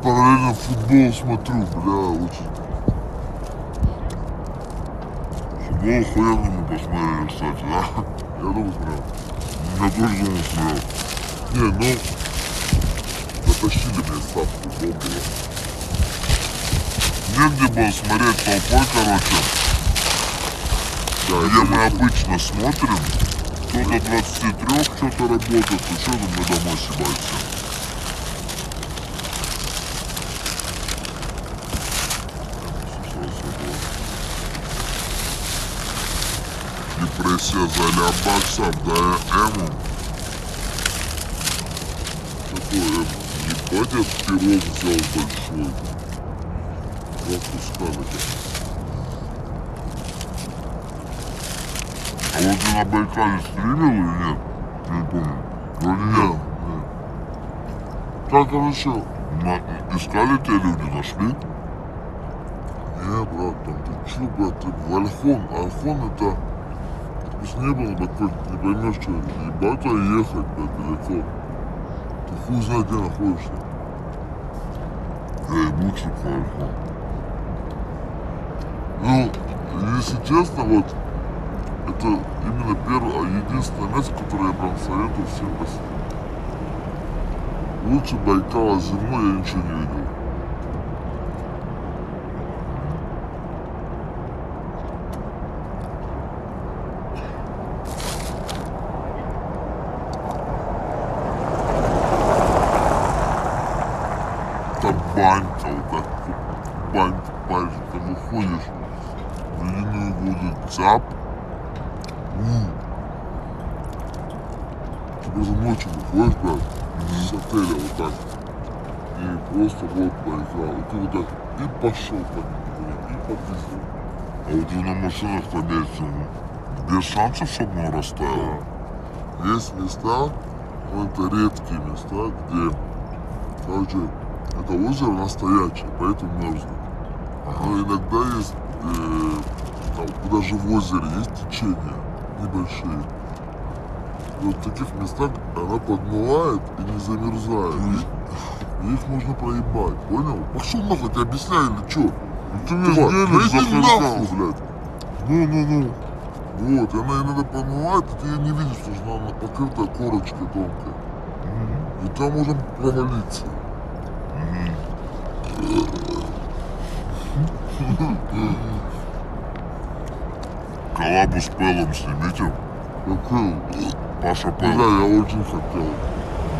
Параллельно футбол смотрю, бля, очень. Футбол охуенно мы посмотрели, кстати, да? Я думаю, смотрел. Я тоже думал, смотрел. Не, ну, затащили мне ставку, футбол было. Негде было смотреть толпой, короче. Да, где мы обычно смотрим. Кто до 23 что-то работает, то что мы домой съебаемся. Депрессия за лябаксов, да, Эму. Какой Эму? Ебать, я пирог взял большой. Пропускали. А вот ты на Байкале стримил или нет? Я не помню. Вроде нет. Как, короче, искали тебя люди, нашли? Не, брат, там ты чё, брат, ты в Альхон. Альхон это... Если не было такой, не поймешь, что ебать, а ехать, блядь, далеко. Ты хуй знает, где находишься. Я ебу лучше по Альхон. Ну, если честно, вот, это именно единственное место, которое я прям советую всем посетить. Лучше Байкала зимой я ничего не видел. Там банька, вот так, банька, пальчик, ты выходишь в ледяную воду, цап. Ты просто ночью выходишь, брат, с отеля вот так. И просто вот поиграл. И ты вот так и пошел по нему, и попиздил. А вот вы на машинах поедете, без шансов, чтобы он растаял. Есть места, но это редкие места, где, короче, это озеро настоящее, поэтому мерзнет. Но иногда есть, там, даже в озере есть течения небольшие. И вот в таких местах она подмывает и не замерзает. И их можно проебать, понял? Пошел нахуй, тебе объясняю или чё? Ты Да иди нахуй, блядь. Ну. Вот, и она иногда подмывает, и ты ее не видишь, потому что она покрыта корочкой тонкой. И там можно провалиться. Коллабу с Пэлом снимите. Какую? Паша Пэл. Да, я очень хотел.